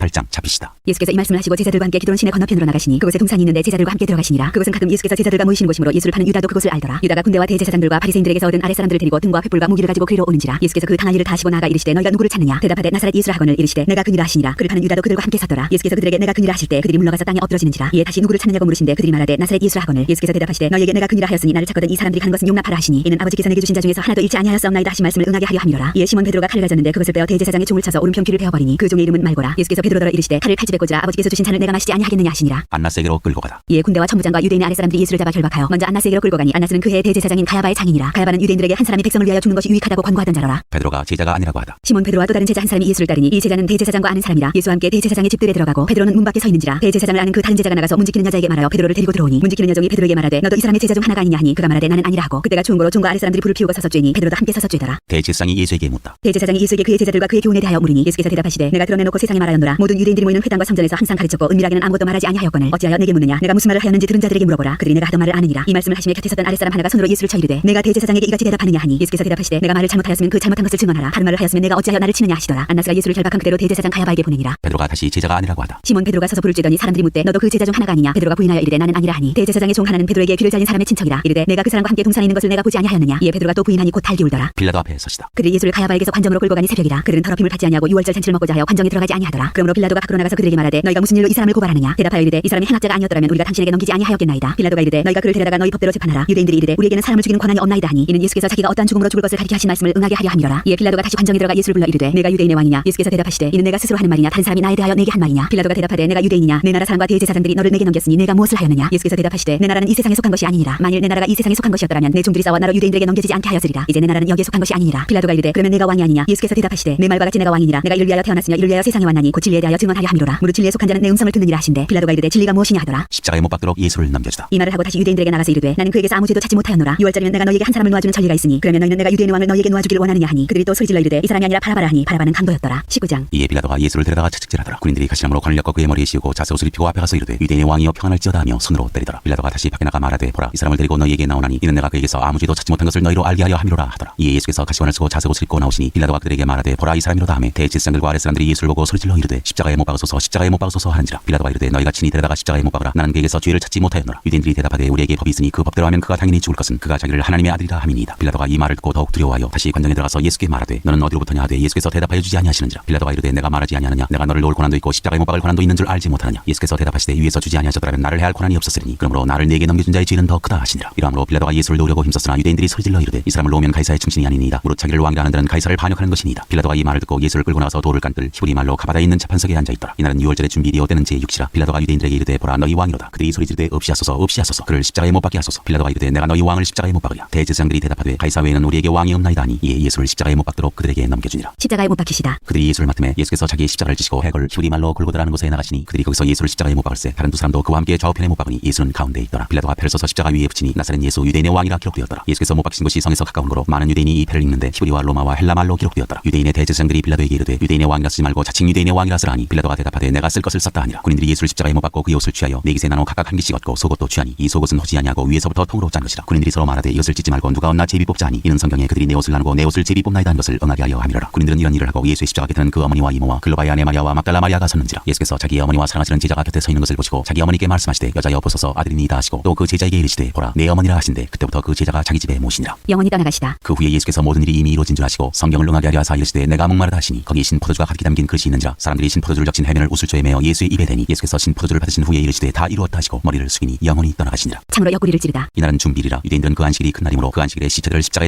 발장 잡히시다. 예수께서 이 말씀을 하시고 제자들과 함께 기드론 시내 건너편으로 나가시니 그곳에 동산이 있는데 제자들과 함께 들어가시니라. 그곳은 가끔 예수께서 제자들과 모이시는 곳이므로 예수를 파는 유다도 그곳을 알더라. 유다가 군대와 대제사장들과 바리새인들에게서 얻은 아랫사람들을 데리고 등과 횃불과 무기를 가지고 그리로 오는지라. 예수께서 그 당할 일을 다 하시고 나아가 이르시되 너희가 누구를 찾느냐. 대답하되 나사렛 예수라 하거늘 이르시되 내가 그니라 하시니라. 그를 파는 유다도 그들과 함께 섰더라. 예수께서 그들에게 내가 그니라 하실 때 그들이 물러가서 땅에 엎드러지는지라. 이에 다시 누구를 찾느냐고 물으신데 그들이 말하되 나사렛 예수라 하거늘 예수께서 대답하시되 너희에게 내가 그니라 하였으니 나를 찾거든 이 사람들이 하는 것은 용납하라 하시니 이는 아버지께서 내게 주신 자 중에서 하나도 잃지 아니하였사옵나이다 하신 말씀을 응하게 하려 함이로라. 이에 시몬 베드로가 칼을 가졌는데 그것을 빼어 대제사장의 종을 쳐서 오른편 귀를 베어버리니 그 종의 이름은 말고라. 예수께서 베드로더러 이르시되 칼을 칼집에 꽂으라. 아버지께서 주신 잔을 내가 마시지 아니하겠느냐 하시니라. 안나스에게로 끌고 가다. 이에 군대와 천부장과 유대인의 아랫사람들이 예수를 잡아 결박하여 먼저 안나스에게로 끌고 가니 안나스는 그 해의 대제사장인 가야바의 장인이라. 가야바는 유대인들에게 한 사람이 백성을 위하여 죽는 것이 유익하다고 권고하던 자로라. 베드로가 제자가 아니라고 하다. 시몬 베드로와 또 다른 제자 한 사람이 예수를 따르니 이 제자는 대제사장과 아는 사람이라. 예수와 함께 대제사장의 집들에 들어가고 베드로는 문 밖에 서 있는지라. 대제사장을 아는 그 다른 제자가 나가서 문지키는 여자에게 말하여 베드로를 데리고 들어오니 문지키는 여종이 베드로에게 말하되 너도 이 사람의 제자 중 하나가 아니냐 하니 그가 말하되 나는 아니라 하고 그때가 추운 거로 종과 아랫사람들이 불을 피우고 서서 쬐니 베드로도 함께 서서 쬐더라. 대제사장이 예수에게 묻다. 대제사장이 예수에게 그의 제자들과 그의 교훈에 대하여 물으니 예수께서 대답하시되 내가 드러내놓고 세상에 말하였노라. 모든 유대인들이 모이는 회당과 성전에서 항상 가르쳤고 은밀하게는 아무것도 말하지 아니하였거늘 어찌하여 내게 묻느냐. 내가 무슨 말을 하였는지 들은 자들에게 물어보라. 그들이 내가 하던 말을 아느니라. 이 말씀을 하시며 곁에 섰던 아랫사람 하나가 손으로 예수를 쳐 이르되 내가 대제사장에게 이같이 대답하느냐 하니 예수께서 대답하시되 내가 말을 잘못하였으면 그 잘못한 것을 증언하라. 다른 말을 하였으면 내가 어찌하여 나를 치느냐 하시더라. 안나스가 예수를 결박한 그대로 대제사장 가야바에게 보내니라. 베드로가 다시 제자가 아니라고 하다. 시몬 베드로가 서서 불을 쬐더니 사람들이 묻되 너도 그 제자 중 하나가 아니냐. 베드로가 부인하여 이르되 나는 아니라 하니 대제사장의 종 하나는 베드로에게 귀를 잘린 사람의 친척이라. 이르되 내가 그 사람과 함께 동산에 있는 것을 내가 보지 아니하였느냐. 이에 베드로가 또 부인하니 곧 달기 울더라. 빌라도 앞에 서시다. 그들이 예수를 가야바에게서 관정으로 끌고 가니 새벽이라. 그들은 더럽힘을 받지 아니하고 유월절 잔치를 먹고자 하여 관정에 들어가지 아니하더라. 그러므로 빌라도가 밖으로 나가서 그들에게 말하되 너희가 무슨 일로 이 사람을 고발하느냐. 대답하여 이르되 이 사람이 행악자가 아니었더라면 우리가 당신에게 넘기지 아니하였겠나이다. 빌라도가 이르되 너희가 그를 데려다가 너희 법대로 재판하라. 유대인들이 이르되 우리에게는 사람을 죽이는 권한이 없나이다 하니 이는 예수께서 자기가 어떠한 죽음으로 죽을 것을 가리켜 하신 말씀을 응하게 하려 함이로라. 이에 빌라도가 다시 관정에 들어가 예수를 불러 이르되 내가 유대인의 왕이냐. 예수께서 대답하시되 이는 내가 스스로 하는 말이냐 다른 사람이 나에 대하여 내게 한 말이냐. 빌라도가 대답하되 내가 유대인이냐. 내 나라 사람과 대제사장들이 너를 내게 넘겼으니 내가 무엇을 하였느냐. 예수께서 대답하시되 내 나라는 이 세상에 속한 것이 아니니라. 만일 내 나라가 이 세상에 속한 것이었더라면 내 종들이 싸워 나로 유대인들에게 넘겨지지 않게 하였으리라. 이제 내 나라는 여기에 속한 것이 아니니라. 빌라도가 이르되 그러면 내가 왕이 아니냐. 예수께서 대답하시되 내 말과 같이 내가 왕이니라. 내가 이를 위하여 태어났으며 이를 위하여 세상에 왔나니 곧 진리에 대하여 증언하려 함이로라. 무릇 진리에 속한 자는 내 음성을 듣느니라 하신대. 빌라도가 이르되 진리가 무엇이냐 하더라. 십자가에 못 박도록 예수를 넘겨주다. 이 말을 하고 다시 유대인들에게 나가서 이르되 나는 그에게서 아무 죄도 찾지 못하였노라. 6월절이면 내가 너희에게 한 사람을 놓아주는 전리가 있으니 그러면 너희는 내가 유대인의 왕을 너희에게 놓아주기를 원하느냐 하니 그들이 또 소리질러 이르되 이 사람이 아니라 바라바라 하니 바라바는 강도였더라. 19장. 이에 빌라도가 예수를 데려다가 채찍질하더라. 군인들이 가시나무로 관을 엮어 그의 머리에 씌우고 자세옷을 입히고 앞에 가서 이르되 유대인의 왕이여 평안할지어다 하며 손으로 때리더라. 빌라도가 다시 밖에 나가 말하되 보라 이 사람을 데리고 너희에게 나오나니 이는 내가 그에게서 아무 죄도 찾지 못한 것을 너희로 알게 하려 함이로라 하더라. 이에 예수께서 가시관을 쓰고 자세옷을 입고 나오시니 빌라도가 그들에게 말하되 보라 이 사람이로다 하매 대제사장들과 아랫사람들이 예수를 보고 소리질러 이르되 십자가에 못 박으소서 십자가에 못 박으소서 하는지라. 빌라도가 이르되 너희가 친히 데려다가 십자가에 못 박으라. 나는 그에게서 죄를 찾지 못하였노라. 유대인들이 대답하되 우리에게 법이 있으니 그 법대로 하면 그가 당연히 죽을 것은 그가 자기를 하나님의 아들이라 함이니이다. 빌라도가 이 말을 듣고 더욱 두려워하여 다시 관정에 들어가서 예수께 말하되 너는 어디로부터냐 하되 예수께서 대답하여 주지 아니하시는지라. 빌라도가 이르되 내가 말하지 아니하느냐. 내가 너를 놓을 권한도 있고 십자가에 못 박을 권한도 있는 줄 알지 못하느냐. 예수께서 대답하시되 위에서 주지 아니하셨더라면 나를 해할 권한이 없었으리니 그러므로 나를 네게 넘겨준 자의 죄는 더 크다 하시니라. 이러므로 빌라도가 예수를 놓으려고 힘썼으나 유대인들이 소리질러 이르되 이 사람을 놓으면 가이사의 충신이 아니니이다. 무릇 자기를 왕이라 하는 자는 가이사를 반역하는 것이니이다. 빌라도가 이 말을 듣고 예수를 끌고 나와서 돌을 깐들 히브리 말로 가바다에 있는 재판석에 앉아있더라. 이날은 6월절의 준비되어 되는 제6시라. 빌라도가 유대인들에게 이르되 보라 너희 왕이로다. 그들이 소리지르되 없이 하소서 없이 하소서 그를 십자가에 못 박게 하소서. 빌라도가 이르되 내가 너희 왕을 십자가에 못 박으랴. 대제사장들이 대답하되 가이사 외에는 우리에게 왕이 없나이다 하니 이에 예수를 십자가에 못 박도록 그들에게 넘겨주니라. 십자가에 못 박히시다. 그들이 예수를 맡음에 예수께서 자기의 십자가를 지시고 해걸 히브리 말로 골고다라는 곳에 나가시니 그들이 거기서 예수를 십자가에 못 박을세 다른 두 사람도 그와 함께 좌우편에 못 박으니 예수는 가운데 있더라. 빌라도가 패를 써서 십자가 위에 붙이니 나사렛 예수 유대인의 왕이라 기록되었더라. 예수께서 못 박히신 곳이 성에서 가까운 거로 많은 유대인이 이 패를 읽는데 히브리와 로마와 헬라 말로 기록되었더라. 유대인의 대제사장들이 빌라도에게 이르되 유대인의 왕이라 쓰지 말고 자칭 유대인의 왕이라 쓰라 하니 빌라도가 대답하되 내가 쓸 것을 썼다 하니라. 군인들이 예수를 십자가에 못 박고 그의 옷을 취하여 네 깃에 나눠 각각 한 깃씩 얻고 속옷도 취하니 이 속옷은 허지 아니하고 위에서부터 통으로 짠 것이라. 군인들이 서로 말하되 이것을 찢지 말고 누가 얻나 제비 뽑자 하니 이는 성경에 그들이 내 옷을 나누고 내 옷을 제비 뽑나이다 하는 것을 응하게 하려 함이로라. 군인들은 이런 일을 하고 예수의 십자가 곁에는 그 어머니와 이모와 글로바의 아내 마리아와 막달라 마리아가 섰는지라. 예수께서 자기의 어머니와 사랑하시는 제자가 곁에 서 있는 것을 보시고 자기 어머니께 말씀하시되 여자여 보소서 아들이니이다 하시고 또 그 제자에게 이르시되 보라 내 어머니라 하신대 그때부터 그 제자가 자기 집에 모시니라. 영원히 떠나가시다. 그 후에 예수께서 모든 일이 이미 이루어진 줄 아시고 성경을 응하게 하려 하사 이르시되 내가 목마르다 하시니 거기 신포도주가 가득히 담긴 그릇이 있는지라. 사람들이 신포도주를 적신 해면을 우슬초에 메어 예수의 입에 대니 예수께서 신포도주를 받으신 후에 이르시되 다 이루었다 하시고 머리를 숙이니 영원히 떠나가시니라. 참으로 옆구리를 찌르다. 이날은 준비일이라. 유대인들은 그 안식일이 큰 날이므로 그 안식일에 시체들을 십자가에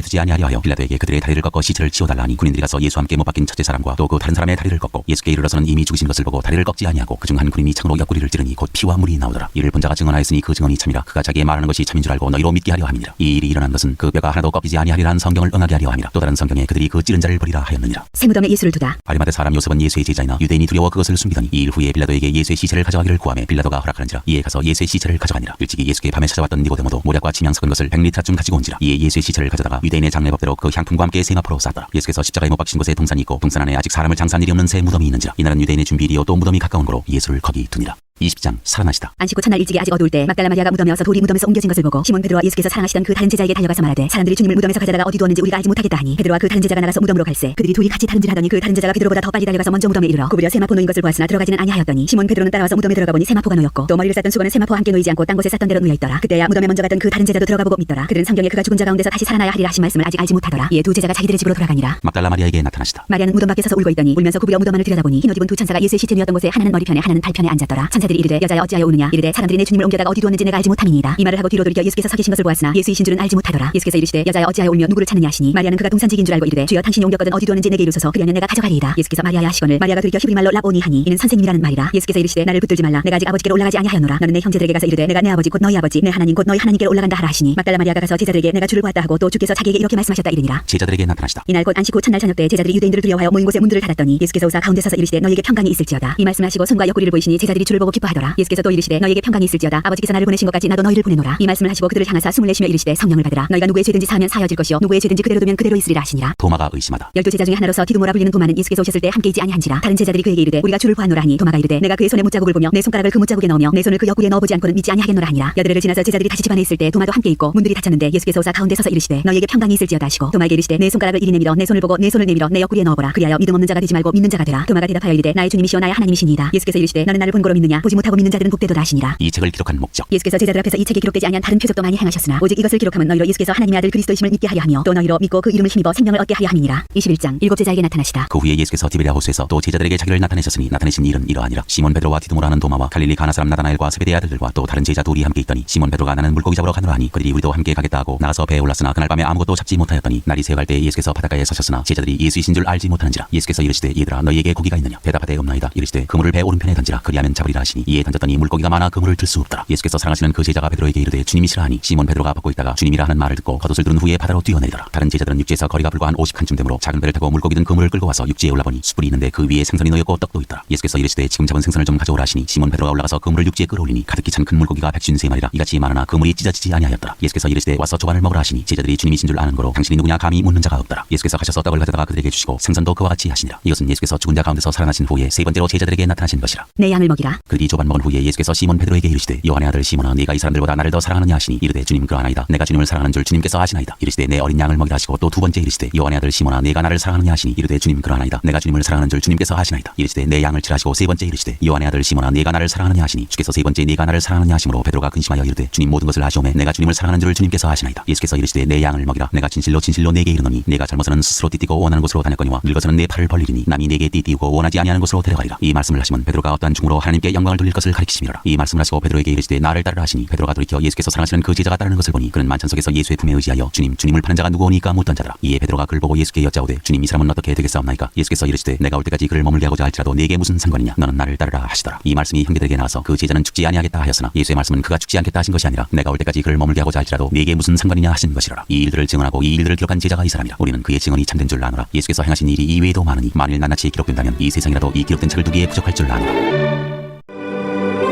두지 아니하려 하여 빌라도에게 그들의 다리를 꺾어 시체를 치워달라 하니 군인들이 가서 예수와 함께 못 박힌 첫째 사람과 또 그 다른 사람의 다리를 꺾고 예수께 이르러서는 이미 죽으신 것을 보고 다리를 꺾지 아니하고 그중 한 군인이 창으로 옆구리를 찌르니 곧 피와 물이 나오더라. 이를 본 자가 증언하였으니 그 증언이 참이라. 그가 자기의 말하는 것이 참인 줄 알고 너희로 믿게 하려 함이니라. 이 일이 일어난 것은 그 뼈가 하나도 꺾이지 아니하리라는 성경을 응하게 하려 함이라. 또 다른 성경에 그들이 그 찌른 자를 버리라 하였느니라. 세무덤에 예수를 두다. 아리마대 사람 요셉은 예수의 제자이나 유대인이 두려워 그것을 숨기더니 이 일 후에 빌라도에게 예수의 시체를 가져가기를 구하매 빌라도가 허락하는지라. 이에 가서 예수의 시체를 가져가니라. 일찍이 예수께 밤에 찾아왔던 니고데모도 모략과 침향 섞은 것을 100리터쯤 가지고 온지라. 이에 예수의 시체를 가져다가 유대인의 장례법대로 그 향품과 함께 세마포로 쌌더라. 예수께서 십자가에 못 박히신 곳에 동산이 있고 동산 안에 아직 사람을 장사한 일이 없는 새 무덤이 있는지라. 이날은 유대인의 준비일이요 또 무덤이 가까운 거로 예수를 거기 두니라. 20장 살아나시다. 안식 후 첫날 일찍이 아직 어두울 때 막달라 마리아가 무덤에 와서 돌이 무덤에서 옮겨진 것을 보고 시몬 베드로와 예수께서 사랑하시던 그 다른 제자에게 달려가서 말하되 사람들이 주님을 무덤에서 가져다가 어디 두었는지 우리가 알지 못하겠다 하니 베드로와 그 다른 제자가 나가서 무덤으로 갈새 그들이 둘이 같이 다름질하더니 그 다른 제자가 베드로보다 더 빨리 달려가서 먼저 무덤에 이르러 구부려 세마포 놓인 것을 보았으나 들어가지는 아니하였더니 시몬 베드로는 따라와서 무덤에 들어가 보니 세마포가 놓였고 또 머리를 쌌던 수건은 세마포와 함께 놓이지 않고 딴 곳에 쌌던 대로 놓여 있더라. 그때야 무덤에 먼저 갔던 그 다른 제자도 들어가 보고 믿더라. 그들은 성경에 그가 죽은 자 가운데서 다시 살아나야 하리라 하신 말씀을 아직 알지 못하더라. 이에 두 제자가 자기들의 집으로 돌아가니라. 막달라 마리아에게 나타나시다. 마리아는 무덤 밖에 서서 울고 있더니 울면서 구부려 무덤 안을 들여다보니 흰 옷 입은 두 천사가 예수의 시체 누웠던 곳에 하나는 머리편에 하나는 발편에 앉았더라. 천사들이 이르되 여자여 어찌하여 우느냐 이르되 사람들이 내 주님을 옮겨다가 어디 두었는지 내가 알지 못함이니이다. 이 말을 하고 뒤로 돌이켜 예수께서 서 계신 것을 보았으나 예수이신 줄은 알지 못하더라. 예수께서 이르시되 여자여 어찌하여 울며 누구를 찾느냐 하시니 마리아는 그가 동산직인 줄 알고 이르되 주여 당신이 옮겼거든 어디 두었는지 내게 이루소서 그리하면 내가 가져가리이다. 예수께서 마리아야 하시거늘 마리아가 돌이켜 히브리 말로 라보니 하니 이는 선생님이라는 말이라. 예수께서 이르시되 나를 붙들지 말라 내가 아직 아버지께로 올라가지 아니하였노라. 너는 내 형제들에게 가서 이르되 내가 내 아버지 곧 너희 아버지 내 하나님 곧 너희 하나님께로 올라간다 하라 하시니 막달라 마리아가 가서 제자들에게 내가 주를 보았다 하고 또 주께서 자기에게 이렇게 말씀하셨다 이르니라. 제자들에게 나타나시다. 이날 곧 안식 후 첫날 저녁 때 제자들이 유대인들을 두려워하여 모인 곳에 문들을 닫았더니 예수께서 오사 가운데 서서 이르시되 너희에게 평강이 있을지어다. 이 말씀하시고 손과 옆구리를 보이시니 제자들이 주를 보고 기뻐하더라. 예수께서 또 이르시되 너희에게 평강이 있을지어다. 아버지께서 나를 보내신 것까지 나도 너희를 보내노라. 이 말씀을 하시고 그들을 향하사 숨을 내쉬며 이르시되 성령을 받으라. 너희가 누구의 죄든지 사하면 사여질 것이요 누구의 죄든지 그대로 두면 그대로 있으리라 하시니라. 도마가 의심하다. 12 제자 중에 하나로서 디두모라 불리는 도마는 예수께서 오셨을 때 함께 있지 아니한지라. 다른 제자들이 그에게 이르되 우리가 주를 보았노라 하니 도마가 이르되 내가 그의 손에 못자국을 보며 내 손가락을 그 못자국에 넣으며 내 손을 그 옆구리에 넣어보지 않고는 믿지 아니하겠노라 하니라. 여드레를 지나서 제자들이 다시 집 안에 있을 때 도마도 함께 있고 문들이 닫혔는데 예수께서 오사 가운데 서서 이르시되 너희에게 평강이 있을지어다 하시고 도마에게 이르시되 내 손가락을 이리 내밀어 내 손을 보고 내 손을 내밀어 내 옆구리에 넣어보라. 그리하여 믿음 없는 자가 되지 말고 믿는 자가 되라. 도마가 대답하여 이르되 나의 주님이시오 나의 하나님이시니이다. 예수께서 이르시되 너는 나를 본고로 믿느냐 보지 못하고 믿는 자들은 복되도다 하시니라. 이 책을 기록한 목적. 예수께서 제자들 앞에서 이 책에 기록되지 아니한 다른 표적도 많이 행하셨으나 오직 이것을 기록함은 너희로 예수께서 하나님의 아들 그리스도이심을 믿게 하려 하며 또 너희로 믿고 그 이름을 힘입어 생명을 얻게 하려 함이니라. 21장 7 제자에게 나타나시다. 그 후에 예수께서 디베랴 호수에서 또 제자들에게 자기를 나타내셨으니 나타내신 일은 이러하니라. 시몬 베드로와 디두모라는 도마와 갈릴리 가나 사람 나다나엘과 세베대의 아들들과 또 다른 제자 둘이 함께 있더니 시몬 베드로가 나는 물고기 잡으러 가노라 하니 그들이 우리도 함께 가겠다 하고 나가서 배에 올랐으나 그날 밤에 아무것도 잡지 못하였더니 날이 새어갈 때 예수께서 바닷가에 서셨으나 제자들이 예수이신 줄 알지 못하는지라. 예수께서 이르시되 얘들아 너희에게 고기가 있느냐 대답하되 없나이다. 이르시되 그물을 배 오른편에 던지라 그리하면 잡으리라 하시니 이에 던졌더니 물고기가 많아 그물을 들 수 없더라. 예수께서 사랑하시는 그 제자가 베드로에게 이르되 주님이시라 하니 시몬 베드로가 벗고 있다가 주님이라 하는 말을 듣고 겉옷을 두른 후에 바다로 뛰어내리더라. 다른 제자들은 육지에서 거리가 불과 한 50칸쯤 되므로 작은 배를 타고 물고기 든 그물을 끌고 와서 육지에 올라보니 숯불이 있는데 그 위에 생선이 놓였고 떡도 있더라. 예수께서 이르시되 지금 잡은 생선을 좀 가져오라 하시니 시몬 베드로가 올라가서 그물을 육지에 끌어올리니 가득히 찬 큰 물고기가 153마리라 이같이 많으나 그물이 찢어지지 아니하였더라. 예수께서 이르시되 와서 조반을 먹으라 하시니 제자들이 주님이신 줄 아는 거로 당신이 누구냐 감히 묻는 자가 없더라. 예수께서 가셔서 떡을 가져다가 그들에게 주시고 생선도 그와 같이 하시니라. 이것은 예수께서 죽은 자 가운데서 살아나신 후에 세 번째로 제자들에게 나타나신 것이라. 내 양을 먹이라. 그들이 조반 먹은 후에 예수께서 시몬 베드로에게 이르시되 요한의 아들 시몬아 네가 이 사람들보다 나를 더 사랑하느냐 하시니 이르되 주님 그러하나이다. 내가 주님을 사랑하는 줄 주님께서 아시나이다. 이르시되 내 어린 양을 먹이라 하시고 또 두 번째 이르시되 요한의 아들 시몬아 네가 나를 사랑하느냐 하시니 이르되 주님 그러하나이다. 내가 주님을 사랑하는 줄 주님께서 아시나이다. 이르시되 내 양을 치라 하시고 세 번째 이르시되 요한의 아들 시몬아 네가 나를 사랑하느냐 하시니 주께서 세 번째 네가 나를 사랑하느냐 하심으로 베드로가 근심하여 이르되 주님 모든 것을 아시오매 내가 주님을 사랑하는 줄 주님께서 아시나이다. 예수께서 이르시되 내 양을 먹이라. 내가 진실로 진실로 네게 이르노니 내가 젊어서는 스스로 띠띠고 원하는 곳으로 다녔거니와 늙어서는 내 팔을 벌리리니 남이 네게 띠띠고 원하지 아니하는 곳으로 데려가리라. 이 말씀을 하시면 베드로가 어떠한 중으로 하나님께 영광을 돌릴 것을 가리키심이라. 이 말씀을 하시고 베드로에게 이르시되 나를 따르라 하시니 베드로가 돌이켜 예수께서 사랑하시는 그 제자가 따르는 것을 보니 그는 만찬 속에서 예수의 품에 의지하여 주님을 파는 자가 누구오니까 묻던 자더라. 이에 베드로가 그를 보고 예수께 여짜오되 주님 이 사람은 어떻게 되겠사옵나이까. 예수께서 이르시되 내가 올 때까지 그를 머물게 하고자 할지라도 네게 무슨 상관이냐. 너는 나를 따르라 하시더라. 이 말씀이 형제들에게 나와서 그 제자는 죽지 아니하겠다 하였으나 예수의 말씀은 그가 죽지 않겠다 하신 것이 아니라 내가 올 때까지 그를 머물게 하고자 할지라도 네게 무슨 상관이냐 하신 것이라. 이 일들을 증언하고 이 일들을 기록한 제자가 이 사람이라. 우리는 그의 증언이 참된 줄 아노라. 예수께서 행하신 일이 이외에도 많으니 만일 낱낱이 기록된다면 이 세상이라도 이 기록된 책을 두기에 부족할 줄 아노라.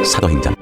사도행전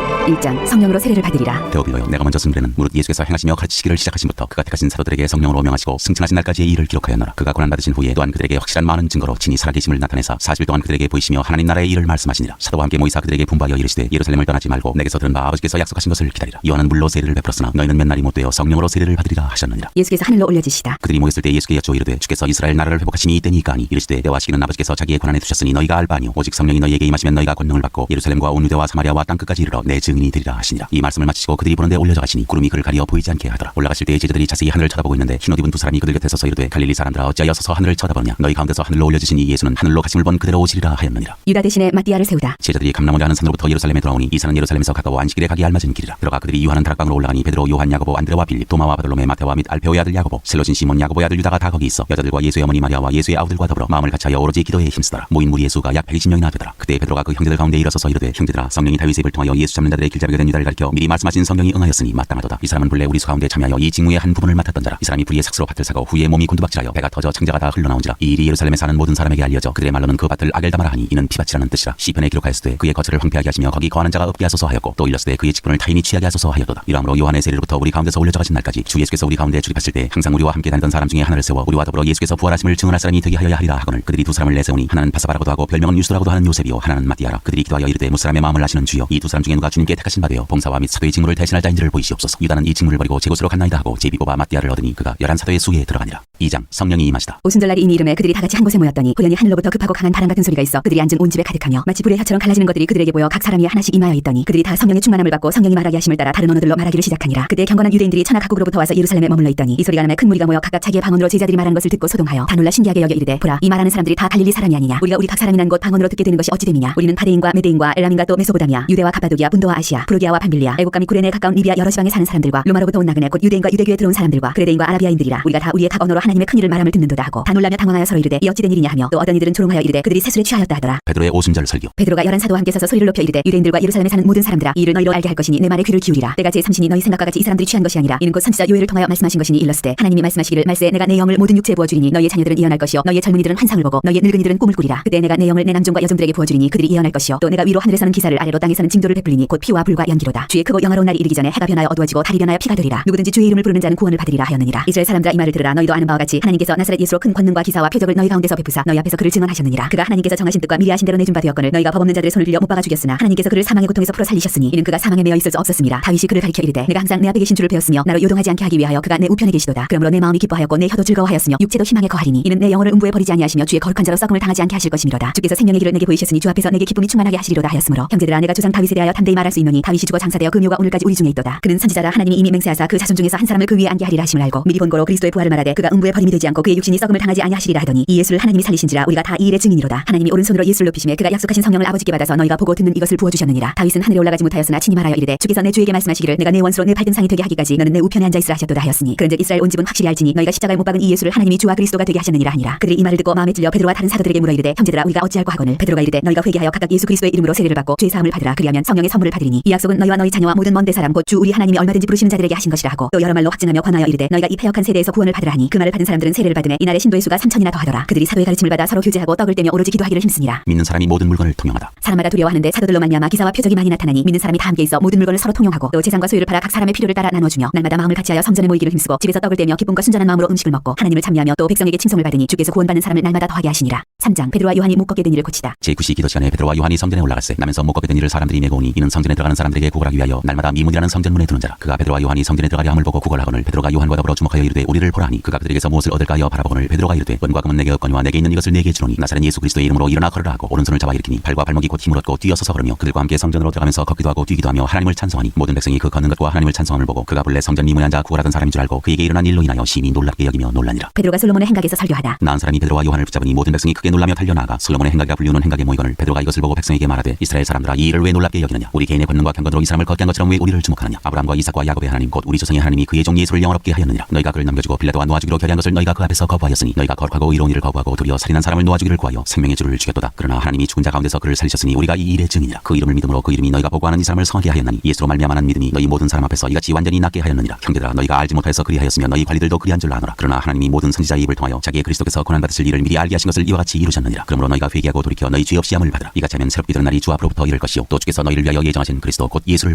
1장 성령으로 세례를 받으리라. 데오빌로여 내가 먼저 쓴 무릇 예수께서 행하시며 가르치시기를 시작하신부터 그가 택하신 사도들에게 성령으로 명하시고 승천하신 날까지의 일을 기록하였노라. 그가 고난받으신 후에 또한 그들에게 확실한 많은 증거로 친히 살아계심을 나타내사 40일 동안 그들에게 보이시며 하나님 나라의 일을 말씀하시니라. 사도와 함께 모이사 그들에게 분부하여 이르시되 예루살렘을 떠나지 말고 내게서 들은 바 아버지께서 약속하신 것을 기다리라. 요한은 물로 세례를 베풀었으나 너희는 몇 날이 못 되어 성령으로 세례를 받으리라 하셨느니라. 예수께서 하늘로 올려지시다. 그들이 모였을 때 예수께 여쭈어 이르되 주께서 이스라엘 나라를 회복하시니 이때니까 하니 이르시되 때와 시기는 아버지께서 자기의 권한에 두셨으니 너희가 알 바 아니요 오직 성령이 너희에게 임하시면 너희가 권능을 받고 예루살렘과 온 유대와 사마리아와 땅끝까지 이르러 내 증인이 되리라 하시니라. 이 말씀을 마치시고 그들이 보는데 올려져 가시니 구름이 그를 가리어 보이지 않게 하더라. 올라가실 때 제자들이 자세히 하늘을 쳐다보고 있는데 흰옷 입은 두 사람이 그들 곁에 서서 이르되 갈릴리 사람들아 어찌하여 서서 하늘을 쳐다보냐. 너희 가운데서 하늘로 올려지시니 예수는 하늘로 가심을 본 그대로 오시리라 하였느니라. 유다 대신에 마띠아를 세우다. 제자들이 감람원이라 하는 산으로부터 예루살렘에 돌아오니 이 산은 예루살렘에서 가까워 안식일에 가기 알맞은 길이라. 들어가 그들이 유하는 다락방으로 올라가니 베드로 요한 야고보 안드레와 빌립 도마와 바돌로메 마테와 및 알페오의 아들 야고보 셀로신 시몬 야고보의 아들 유다가 다 거기 있어 여자들과 예수의 어머니 마리아와 예수의 아우들과 더불어 마음을 같이하여 오로지 기도에 힘쓰더라. 모인 무리의 수가 약 120명이나 되더라. 그때 베드로가 그 형제들 가운데 일어서서 이르되 형제들아 성령이 다윗의 입을 통하여 예수 잡는 자들을 제자들의 길잡이가 된 유다를 가리켜 미리 말씀하신 성경이 응하였으니 마땅하도다. 이 사람은 본래 우리 수 가운데 참여하여 이 직무의 한 부분을 맡았던 자라. 이 사람이 불의의 삭스로 밭을 사고 후에 몸이 곤두박질하여 배가 터져 창자가 다 흘러나온지라. 이 일이 예루살렘에 사는 모든 사람에게 알려져 그들의 말로는 그 밭을 아겔다마라 하니 이는 피밭이라는 뜻이라. 시편에 기록하였으되 그의 거처를 황폐하게 하시며 거기 거하는 자가 없게 하소서 하였고 또 일렀으되 그의 직분을 타인이 취하게 하소서 하였도다. 이러므로 요한의 세례로부터 우리 가운데서 올려져 가신 날까지 주 예수께서 우리 가운데 출입하실 때 항상 우리와 함께 다니던 사람 중에 하나를 세워 우리와 더불어 예수께서 부활하심을 증언할 사람이 되게 하여야 하리라 하거늘 그들이 두 사람을 내세우니 하나는 바사바라고도 하고 별명은 유수라고도 하는 요셉이요 하나는 마띠아라. 그들이 기도하여 이르되 무사람의 마음을 아시는 주여 이 두 사람 중에 누가 주님께 택하신 바 되어 봉사와 및 사도의 직무를 대신할 자인지를 보이시옵소서. 유다는 이 직무를 버리고 제곳으로 갔나이다 하고 제비 뽑아 마띠아를 얻으니 그가 11사도의 수에 들어가니라. 2장 성령이 임하시다. 오순절날이 이미 이름에 그들이 다 같이 한 곳에 모였더니 우연히 하늘로부터 급하고 강한 바람 같은 소리가 있어 그들이 앉은 온 집에 가득하며 마치 불의 혀처럼 갈라지는 것들이 그들에게 보여 각 사람이 하나씩 임하여 있더니 그들이 다 성령의 충만함을 받고 성령이 말하게 하심을 따라 다른 언어들로 말하기를 시작하니라. 그때 경건한 유대인들이 천하 각국으로부터 와서 예루살렘에 머물러 있더니 이 소리가 남에 큰 무리가 모여 각각 자기의 방언으로 제자들이 말하는 것을 듣고 소동하여 다 놀라 신기하게 여겨 이르되 보라 이 말하는 사람들이 다 갈릴리 사람이 아니냐. 우리 각 사람이 난 곳 방언으로 듣게 되는 것이 어찌 됨이냐. 우리는 바데인과 메데인과 엘람인과 또 메소보다미아 유대와 가파도기아 분도와 아시아 프로기아와 밤빌리아 애국과 미쿠레네에 가까운 리비아 여러 지방에 사는 사람들과 로마로부터 온 나그네 곧 유대인과 유대교에 들어온 사람들과 그레데인과 아라비아인들이라. 우리가 다 우리의 각 언어로 하나님의 큰 일을 말함을 듣는도다 하고 다 놀라며 당황하여 서로 이르되 이 어찌 된 일이냐 하며 또 어떤 이들은 조롱하여 이르되 그들이 새술에 취하였다 하더라. 베드로의 오순절 설교. 베드로가 11사도와 함께 서서 소리를 높여 이르되 유대인들과 예루살렘에 사는 모든 사람들아 이 일을 너희로 알게 할 것이니 내 말에 귀를 기울이라. 때가 제3신이 너희 생각과 같이 이 사람들이 취한 것이 아니라 이는 곧 선지자 요엘을 통하여 말씀하신 것이니 일렀으되 하나님이 말씀하시기를 말세 내가 내 영을 모든 육체에 부어주리니 너희의 자녀들은 예언할 것이요 너희의 젊은이들은 환상을 보고 너희의 늙은이들은 꿈을 꾸리라. 그때 내가 내 영을 내 남종과 여종들에게 부어주리니 그들이 예언할 것이요 또 내가 위로 하늘에서는 기사를 아래로 땅에서는 징조를 베풀리니 곧 피와 불과 연기로다. 주의 크고 영화로운 날이 이르기 전에 해가 변하여 어두워지고 달이 변하여 피가 되리라. 누구든지 주의 이름을 부르는 자는 구원을 받으리라 하였느니라. 이스라엘 사람들아 이 말을 들으라. 너희도 아는 바와 같이 하나님께서 나사렛 예수로 큰 권능과 기사와 표적을 너희 가운데서 베푸사 너희 앞에서 그를 증언하셨느니라. 그가 하나님께서 정하신 뜻과 미리 하신 대로 내준 바 되었거늘 너희가 법 없는 자들의 손을 빌려 못 박아 죽였으나 하나님께서 그를 사망의 고통에서 풀어 살리셨으니 이는 그가 사망에 매여 있을 수 없었습니다. 다윗이 그를 가리켜 이르되 내가 항상 내 앞에 계신 주를 배웠으며 나로 요동하지 않게 하기 위하여 그가 내 우편에 계시도다. 그러므로 내 마음이 기뻐하였고 내 혀도 즐거워하였으며 육체도 희망에 거하리니 이는 내 영혼을 음부에 버리지 아니하시며 주의 거룩한 자로 썩음을 당하지 않게 하실 것이미로다. 주께서 생명의 길을 내게 보이셨으니 주 앞에서 내게 기쁨이 충만하게 하시리로다 하였으므로 형제들아 내가 조상 다윗에 대하여 담대히 말할 수 있노니 다윗이 죽어 장사되어 그 묘가 오늘까지 우리 중에 있도다. 그는 선지자라. 하나님이 이미 맹세하사 그 자손 중에서 한 사람을 그 위에 앉게 하리라 하심을 알고 미리 본고로 그리스도의 부활을 말하되 그가 음부에 버림이 되지 않고 그의 육신이 썩음을 당하지 아니하시리라 하더니 이 예수를 하나님이 살리신지라. 우리가 다 이 일의 증인이로다. 하나님이 오른손으로 예수를 높이심에 그가 약속하신 성령을 아버지께 받아서 너희가 보고 듣는 이것을 부어주셨느니라. 다윗은 하늘에 올라가지 못하였으나 친히 말하여 이르되 주께서 내 주에게 말씀하시기를 내가 내 원수로 내 발등상이 되게 하기까지 너는 내 우편에 앉아있으라 하셨도다 하였으니 그런즉 이스라엘 온 집은 확실히 알지니 너희가 십자가에 못 박은 이 예수를 하나님이 주와 그리스도가 되게 하셨느니라 하니라. 그들이 이 말을 듣고 마음에 찔려 베드로와 다른 사도들에게 물어 이르되 형제들아 우리가 어찌할꼬 하거늘 베드로가 이르되 너희가 회개하여 각각 예수 그리스도의 이름으로 세례를 받고 죄 사함을 받으라. 그리하면 성령의 선물을 받으리니 이 약속은 너희와 너희 자녀와 모든 먼데 사람 곧 주 우리 하나님이 얼마든지 부르시는 자들에게 하신 것이라 하고 또 여러 말로 확증하며 권하여 이르되 너희가 이 패역한 세대에서 구원을 받으라 하니 그 말을 받은 사람들은 세례를 받음에 이날의 신도의 수가 3천이나 더하더라. 그들이 사도의 가르침을 받아 서로 교제하고 떡을 떼며 오로지 기도하기를 힘쓰니라. 믿는 사람이 모든 물건을 통용하다. 사람마다 두려워하는데 사도들로 말미암아 기사와 표적이 많이 나타나니 믿는 사람이 다 함께 있어 모든 물건을 서로 통용하고 또 재산과 소유를 팔아 각 사람의 필요를 따라 나눠주며 날마다 마음을 같이하여 성전에 모이기를 힘쓰고 집에서 떡을 떼며 기쁨과 순전한 마음으로 음식을 먹고 하나님을 찬미하며 또 백성에게 칭송을 받으니 주께서 구원받는 사람을 날마다 더하게 하시니라. 3장 베드로와 요한이 못 걷게 된 일을 고치다. 제9시 기도 시간에 베드로와 요한이 성전에 올라갈세 나면서 못 걷게 된 일을 사람들이 메고 오니 이는 성전에 들어가는 사람들에게 구걸하기 위하여 날마다 미문이라는 성전문에 두는 자라. 그가 베드로와 요한이 성전에 들어가려 함을 보고 구걸하거늘 베드로가 요한과 더불어 주목하여 이르되 우리를 보라 하니 그가 그들에게서 무엇을 얻을까 하여 바라보거늘 베드로가 이르되 은과 금은 내게 없거니와 내게 있는 이것을 내게 주노니 나사렛 예수 그리스도의 이름으로 일어나 걸으라 하고 오른손을 잡아 일으키니 발과 발목이 곧 힘을 얻고 뛰어서서 걸으며 그들과 함께 성전으로 들어가면서 걷기도 하고 뛰기도 하며 하나님을 찬송하니 모든 백성이 그 걷는 것과 하나님을 찬송함을 보고 그가 본래 성전 미문에 앉아 구걸하던 사람인 줄 알고 그에게 일어난 일로 인하여 심히 놀랍게 여기며 놀라니라. 베드로가 솔로몬의 행각에서 설교하다. 나은 사람이 베드로와 요한을 붙잡으니 모든 백성이 크게 놀라며 달려나가 솔로몬의 행각이라 불리우는 행각에 모이거늘 베드로가 이것을 보고 백성에게 말하되 이스라엘 사람들아 이 일을 왜 놀랍게 여기느냐. 우리 개인의 권능과 경건으로 이 사람을 걷게 한 것처럼 왜 우리를 주목하느냐. 아브라함과 이삭과 야곱의 하나님 곧 우리 조상의 하나님이 그의 종 예수를 영원롭게 하였느니라. 너희가 그를 넘겨주고 빌라도와 놓아주기로 결의한 것을 너희가 그 앞에서 거부하였으니 너희가 거룩하고 의로운 일을 거부하고 도리어 살인한 사람을 놓아주기를 구하여 생명의 주를 죽였도다. 그러나 하나님이 죽은 자 가운데서 그를 살리셨으니 우리가 이 일의 증인이라. 그 이름을 믿음으로 그 이름이 너희가 보고하는 이 사람을 성하게 하였나니 예수로 말미암아 믿음이 너희 모든 사람 앞에서 이같이 완전히 낫게 하였느니라. 형제들아 너희가 알지 못하여서 그리하였으며 너희 관리들도 그리한 줄 아노라. 그러나 하나님이 모든 선지자의 입을 통하여 자기의 그리스도께서 고난받으실 일을 미리 알게 하신 것을 이와 같이 이루셨느니라. 그러므로 너희가 회개하고 돌이켜 너희 죄 없이 함을 받으라. 이같이 하면 새롭게 되는 날이 주 앞으로부터 이를 것이요 또 주께서 너희를 위하여 예정하신 그리스도 곧 예수를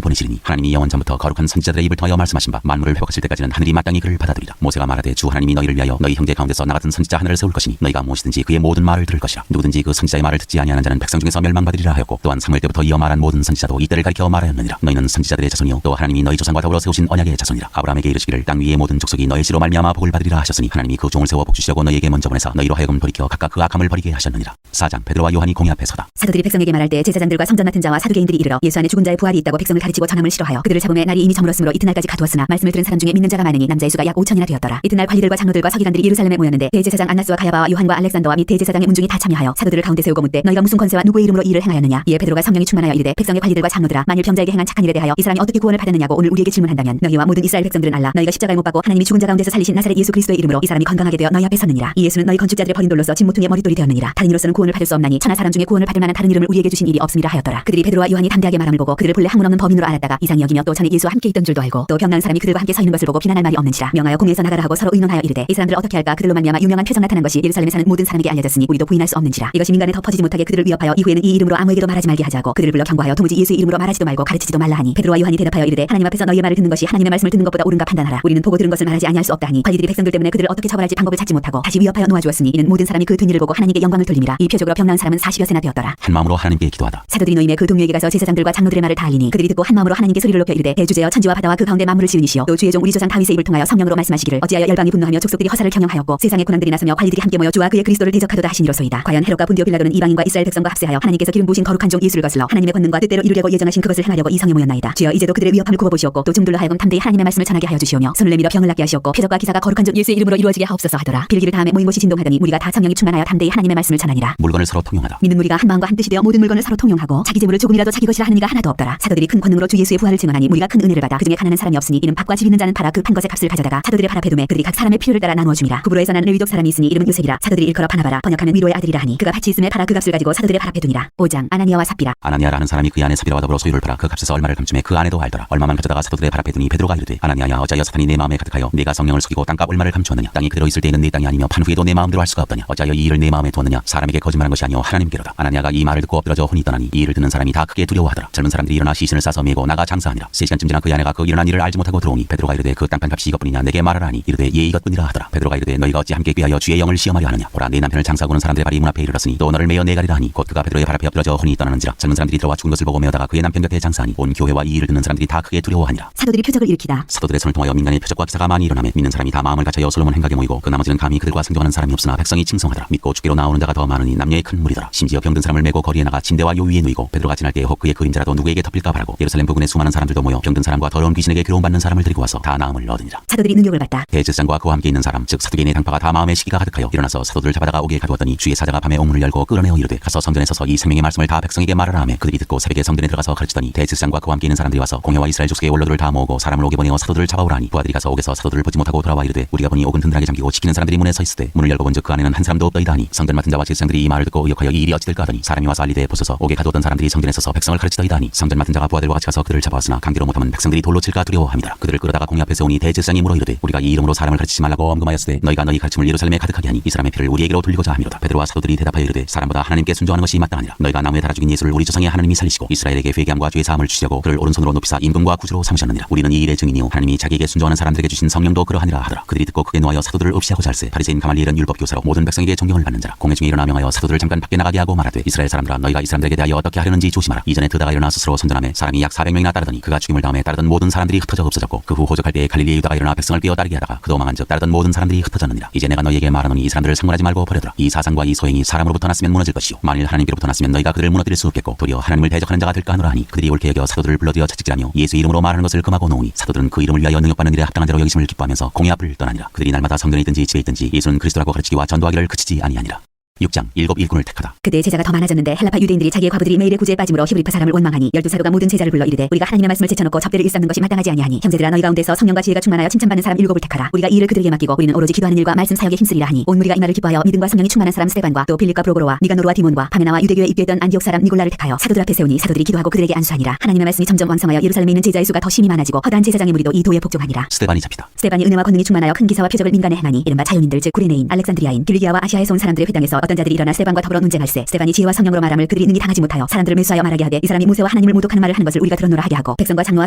보내시리니 하나님이 영원 전부터 거룩한 선지자들의 입을 통하여 말씀하신 바 만물을 회복하실 때까지는 하늘이 마땅히 그를 받아들이라. 모세가 말하되 주 하나님이 너희를 위하여 너희 형제 가운데서 나 같은 선지자 하나를 세울 것이니 너희가 무엇이든지 그의 모든 말을 들을 것이라. 누구든지 그 선지자의 말을 듣지 아니하는 자는 백성 중에서 멸망받으리라 하였고 또한 사무엘 때부터 이어 말한 모든 선지자도 이때를 가리켜 말하였느니라. 너희는 선지자들의 자손이요 또 하나님이 너희 조상과 더불어 세우신 언약의 자손이라. 아브라함에게 이르시기를 땅 위의 모든 족속이 너희 씨로 말미암아 복을 받으리라 하셨으니 하나님이 그 종을 세워 복 주시려고 너희에게 먼저 보내사 너희로 하여금 돌이켜 각각 그 악함을 버리게 하셨느니라. 4장 베드로와 요한이 공회 앞에 서다. 사도들이 백성에게 말할 때 제사장들과 성전 맡은 자와 사두개인들이 이르러 예수 안에 죽은 자의 부활이 있다고 백성을 가르치고 전함을 싫어하여 그들을 잡음에 날이 이미 저물었으므로 이튿날까지 가두었으나 말씀을 들은 사람 중에 믿는 자가 많으니 남자의 수가 약 5천이나 되었더라. 이튿날 관리들과 장로들이 장로들과 서기관들이 예루살렘에 모였는데 대제사장 안나스와 가야바와 요한과 알렉산더와 및 대제사장의 문중이 다 참여하여 사도들을 가운데 세우고 묻되 너희가 무슨 권세와 누구의 이름으로 이 일을 행하였느냐. 이에 베드로가 성령이 충만하여 이르되 백성의 관리들과 장로들아 만일 병자에게 행한 착한 일에 대하여 이 사람이 어떻게 구원을 받았느냐고 오늘 우리에게 질문한다면 너희와 모든 이스라엘 백성들은 알라. 너희가 십자가에 못 박고 하나님이 죽은 자 가운데서 살리신 나사렛 예수 그리스도의 이름으로 이 사람이 건강하게 되어 너희 앞에 섰느니라. 이 예수는 너희 건축자들의 버린 돌로서 진 모퉁이의 머릿돌이 되었느니라. 다른 이로서는 구원을 받을 수 없나니 천하 사람 중에 구원을 받을 만한 다른 이름을 우리에게 주신 일이 없음이라 하였더라. 그들이 베드로와 요한이 담대하게 말함을 보고 그들을 본래 학문 없는 범인으로 알았다가 이상히 여기며 또 전에 예수와 함께 있던 줄도 알고 또 병난 사람이 그들과 함께 서 있는 것을 보고 비난할 말이 없는지라. 명하여 공회에서 나가라 하고 서로 의논하여 이르되 이 사람들을 어떻게 할까. 그들로 말미암아 유명한 표적 나타난 것이 예루살렘에 사는 모든 사람에게 알려졌으니 우리도 부인할 수 없는지라. 이것이 민간에 덮어지지 못하게 그들을 위협하여 이후에는 이 이름으로 아무에게도 말하지 말게 하자고 그들을 불러 경고하여 도무지 예수의 이름으로 말하지도 말고 가르치지도 말라 하니 베드로와 요한이 대답하여 이르되 하나님 앞에서 너희의 말을 듣는 것이 하나님의 말씀을 듣는 것보다 옳은가 판단하라. 우리는 보고 들은 것을 말하지 아니할 수 없다 하니 관리들이 백성들 때문에 그들을 어떻게 처벌할지 방법을 찾지 못하고 다시 위협하여 놓아주었으니 이는 모든 사람이 그 된 일을 보고 하나님께 영광을 돌림이라. 이 표적으로 병나은 사람은 40여세나 되었더라. 한 마음으로 하나님께 기도하다. 사도들이 노임에 그 동료에게 가서 제사장들과 장로들의 말을 다 알리니 그들이 듣고 한 마음으로 하나님께 소리를 높여 이르되 대주제여 천지와 바다와 그 가운데 만물을 지으시오 또 주의 종 우리 조상 다윗의 입을 통하여 성령으로 말씀하시기를 어찌하여 열방이 분노하며 족속들이 허사를 경영하였고 세상의 고난들이 나서며 관리들이 함께 모여 주와 그의 그리스도를 대적하도다 하시니로소이다. 과연 헤롯과 분디오 빌라도는 이방인과 이스라엘 백성과 합세하여 하나님께서 기름 부으신 거룩한 종 예수를 거슬러 하나님의 권능과 뜻대로 이루려고 예정하신 그것을 행하려고 이 성에 모였나이다. 주여 이제도 그들의 위협함을 굽어보시옵고 또 증들로 하여금 담대히 하나님의 말씀을 전하게 하여 주시오며 손을 내밀어 병을 낫게 하시옵고 표적과 기사가 거룩한 종 예수의 이름으로 이루어지게 하옵소서 하더라. 빌기를 다음에 모인 곳이 진동하더니 무리가 다 성령이 충만하여 담대히 하나님의 말씀을 전하니라. 물건을 서로 통용하다. 믿는 무리가 한 마음과 한 뜻이 되어 모든 물건을 서로 통용하고 자기 재물을 조금이라도 자기 것이라 하는 이가 하나도 없더라. 사도들이 큰 권능으로 주 예수의 부활을 증언하니 무리가 큰 은혜를 받아 그중에 가난한 사람이 없으니 이는 밭과 집 있는 자는 팔아 그 판 것의 값을 가져다가 사도들의 발 앞에 두매 그들이 각 사람의 필요를 따라 나누어 줌이라. 구브로에서 난 레위족 사람이 있으니 이름은 요셉이라. 사도들이 일컬어 바나바라 번역하면 위로의 아들이라 하니 그가 밭이 있음에 팔아 그 값을 가지고 사도들의 발 앞에 두니라. 5장 아나니아와 삽비라. 아나니아라는 사람이 그 안에 삽비라와 더불어 소유를 팔아 그 값에서 얼마를 감춤해 그 안에도 알더라. 얼마만 가져다가 사도들의 발 앞에 두니 베드로가 이르되 아나니아야 어찌하여 사탄이 내 마음에 가득하여 내가 성령을 속이고 땅값 얼마를 감추었느냐. 땅이 그대로 있을 때에는 내 땅이 아니며 판 후에도 내 마음대로 할 수가 없더냐. 어찌하여 이 일을 내 마음에 두었느냐. 사람에게 거짓말한 것이 아니오 하나님께로다. 아나니아가 이 말을 듣고 엎드러져 혼이 떠나니 이 일을 듣는 사람이 다 크게 두려워하더라. 젊은 사람들이 일어나 시신을 싸서 메고 나가 장사하니라. 3시간쯤 지나 그 아내가 그 일어난 일을 알지 못하고 들어오니 베드로가 이르되 그 땅판 값이 이것뿐이냐 내게 말하라 하니 이르되 예 이것뿐이라 하더라. 베드로가 이르되 너희가 어찌 함께 꾀하여 주의 영을 시험하려 하느냐. 보라 내 남편을 장사하고는 사람들의 발이 문 앞에 이르렀으니 또 너를 메어 내가리라 하니 곧 그가 베드로의 발 앞에 엎드러져 혼이 떠나는지라. 젊은 사람들이 들어와 죽은 것을 보고 메어다가 그의 남편 곁에 장사하니 온 교회와 이 일을 듣는 사람들이 다 크게 두려워하니라. 사도들이 표적을 일으키다. 사도들의 손을 통하여 민간의 표적과 기사가 많이 일어나며 믿는 사람이 다 마음을 갖춰 솔로몬 행각에 모이고 그 나머지는 감히 그들과 상종하는 사람이 없으나 백성이 칭송하더라. 믿고 주께로 나오는 자가 더 많으니 남녀의 큰 무리더라. 심지어 병든 사람을 메고 거리에 나가 침대와 요 위에 누이고 베드로가 지날 때에 혹 그의 그림자라도 누구에게 덮일까 바라고 예루살렘 부근의 수많은 사람들도 모여 병든 사람과 더러운 귀신에게 괴로움받는 사람을 데리고 와서 다 나음을 얻으니라. 사도들이 능력을 받다. 대제사장과 그와 함께 있는 사람 즉 사두개인의 당파가 다 마음에 시기가 가득하여 일어나서 사도들을 잡아다가 옥에 가두었더니 주의 사자가 밤에 옥문을 열고 끌어내어 이르되 가서 성전에 서서 이 생명의 말씀을 다 백성에게 말하라 하며 그들이 듣고 새벽에 성전에 들어가서 가르치더니 대제사장과 그와 함께 있는 사람들이 와서 공회와 이스라엘 족속의 원로들을 다 모으고 사람을 옥에 보내어 사도들을 잡아오라 하니 부하들이 가서 옥에서 사도들을 보지 못하고 돌아와 이르되 우리가 보니 옥은 든든하게 잠기고 지키는 사람들이 문에 서 있으되 문을 열고 본즉 그 안에는 한 사람도 없더이다 하니 성전 맡은 자와 제사장들이 이 말을 듣고 의혹하여 이 일이 어찌 될까 하더니 사람이 와서 알리되 보소서 옥에 가두었던 사람들이 성전에 서서 백성을 가르치더이다 하니 성전 맡은 자가 부하들과 같이 가서 그들을 잡아왔으나 강제로 못하면 백성들이 돌로 칠까 두려워함이라. 그들을 끌어다가 공회 앞에 세우니 대제사장이 물어 이르되 우리가 이 이름으로 사람을 가르치지 말라고 엄금하였으되 너희가 너희 가르침을 예루살렘에 가득하게 하니 이 사람의 피를 우리에게로 돌리고자 함이로다. 베드로와 사도들이 대답하여 이르되 사람보다 하나님께 순종하는 것이 마땅하니라. 너희가 나무에 달아 죽인 예수를 우리 조상의 하나님이 살리시고 이스라엘에게 회개함과 죄 사함을 주시려고 그를 오른손으로 높이사 임금과 구주로 삼으셨느니라. 우리는 이 일의 증인이요 하나님이 자기에게 순종하는 사람들에게 주신 성령도 그러하니라 하더라. 그들이 듣고 크게 노하여 사도들을 없이하고자 할세 바리새인 가말리엘은 율법 교사로 모든 백성에게 존경을 받는 자라. 공회 중에 일어나 명하여 사도들을 잠깐 밖에 나가게 하고 말하되 이스라엘 사람들아 너희가 이 사람들에게 대하여 어떻게 하려는지 조심하라. 이전에 드다가 일어나 스스로 선전하며 사람이 약 400명이나 따르더니 그가 죽임을 다음에 따르던 모든 사람들이 흩어져 없어졌고 그 후 호적할 때에 갈릴리의 유다가 일어나 백성을 끼어 따르게 하다가 그도 망한즉 따르던 모든 사람들이 흩어졌느니라. 이제 내가 너희에게 말하노니 이 사람들을 상관하지 말고 버려두라. 이 사상과 이 소행이 사람으로부터 났으면 무너질 것이요 만일 하나님께로부터 났으면 너희가 그들을 무너뜨릴 수 없겠고 도리어 하나님을 대적하는 자가 될까 하노라 하니 그들이 옳게 여겨 사도들을 불러들여 채찍질하며 예수 이름으로 말하는 것을 금하고 놓으니 사도들은 그 이름을 위하여 능력받는 일에 합당한 대로 여기심을 기뻐하면서 공회 앞을 떠나니라. 그들이 날마다 성전에 있든지 집에 있든지 예수는 그리스도라고 가르치기와 전도하기를 그치지 아니하니라. 6장 일곱 일꾼을 택하다. 그때 제자가 더 많아졌는데 헬라파 유대인들이 자기의 과부들이 매일의 구제에 빠짐으로 히브리파 사람을 원망하니 12사도가 모든 제자를 불러 이르되 우리가 하나님의 말씀을 제쳐놓고 접대를 일삼는 것이 마땅하지 아니하니 형제들아 너희 가운데서 성령과 지혜가 충만하여 칭찬받는 사람 7을 택하라. 우리가 이 일을 그들에게 맡기고 우리는 오로지 기도하는 일과 말씀 사역에 힘쓰리라 하니 온 무리가 이 말을 기뻐하여 믿음과 성령이 충만한 사람 스데반과 또 빌립과 프로고로와 니가노르와 디몬과 파메나와 유대교에 입교했던 안디옥 사람 니골라를 택하여 사도들 앞에 세우니 사도들이 기도하고 그들에게 안수하니라. 하나님의 말씀이 점점 왕성하여 예루살렘에 있는 제자의 수가 더 심히 많아지고 허다한 제사장의 무리도 이 도에 복종하니라. 스데반이 잡히다. 스데반이 은혜와 권능이 충만하여 큰 기사와 표적을 민간에 행하니 이른바 자유인들 즉 구레네인 알렉산드리아인 길리기아와 아시아에서 온 사람들의 회당에서 어떤 자들이 일어나 스데반과 더불어 논쟁할세 스데반이 지혜와 성령으로 말함을 그들이 능히 당하지 못하여 사람들을 매수하여 말하게 하되 이 사람이 모세와 하나님을 모독하는 말을 하는 것을 우리가 들었노라 하게 하고 백성과 장로와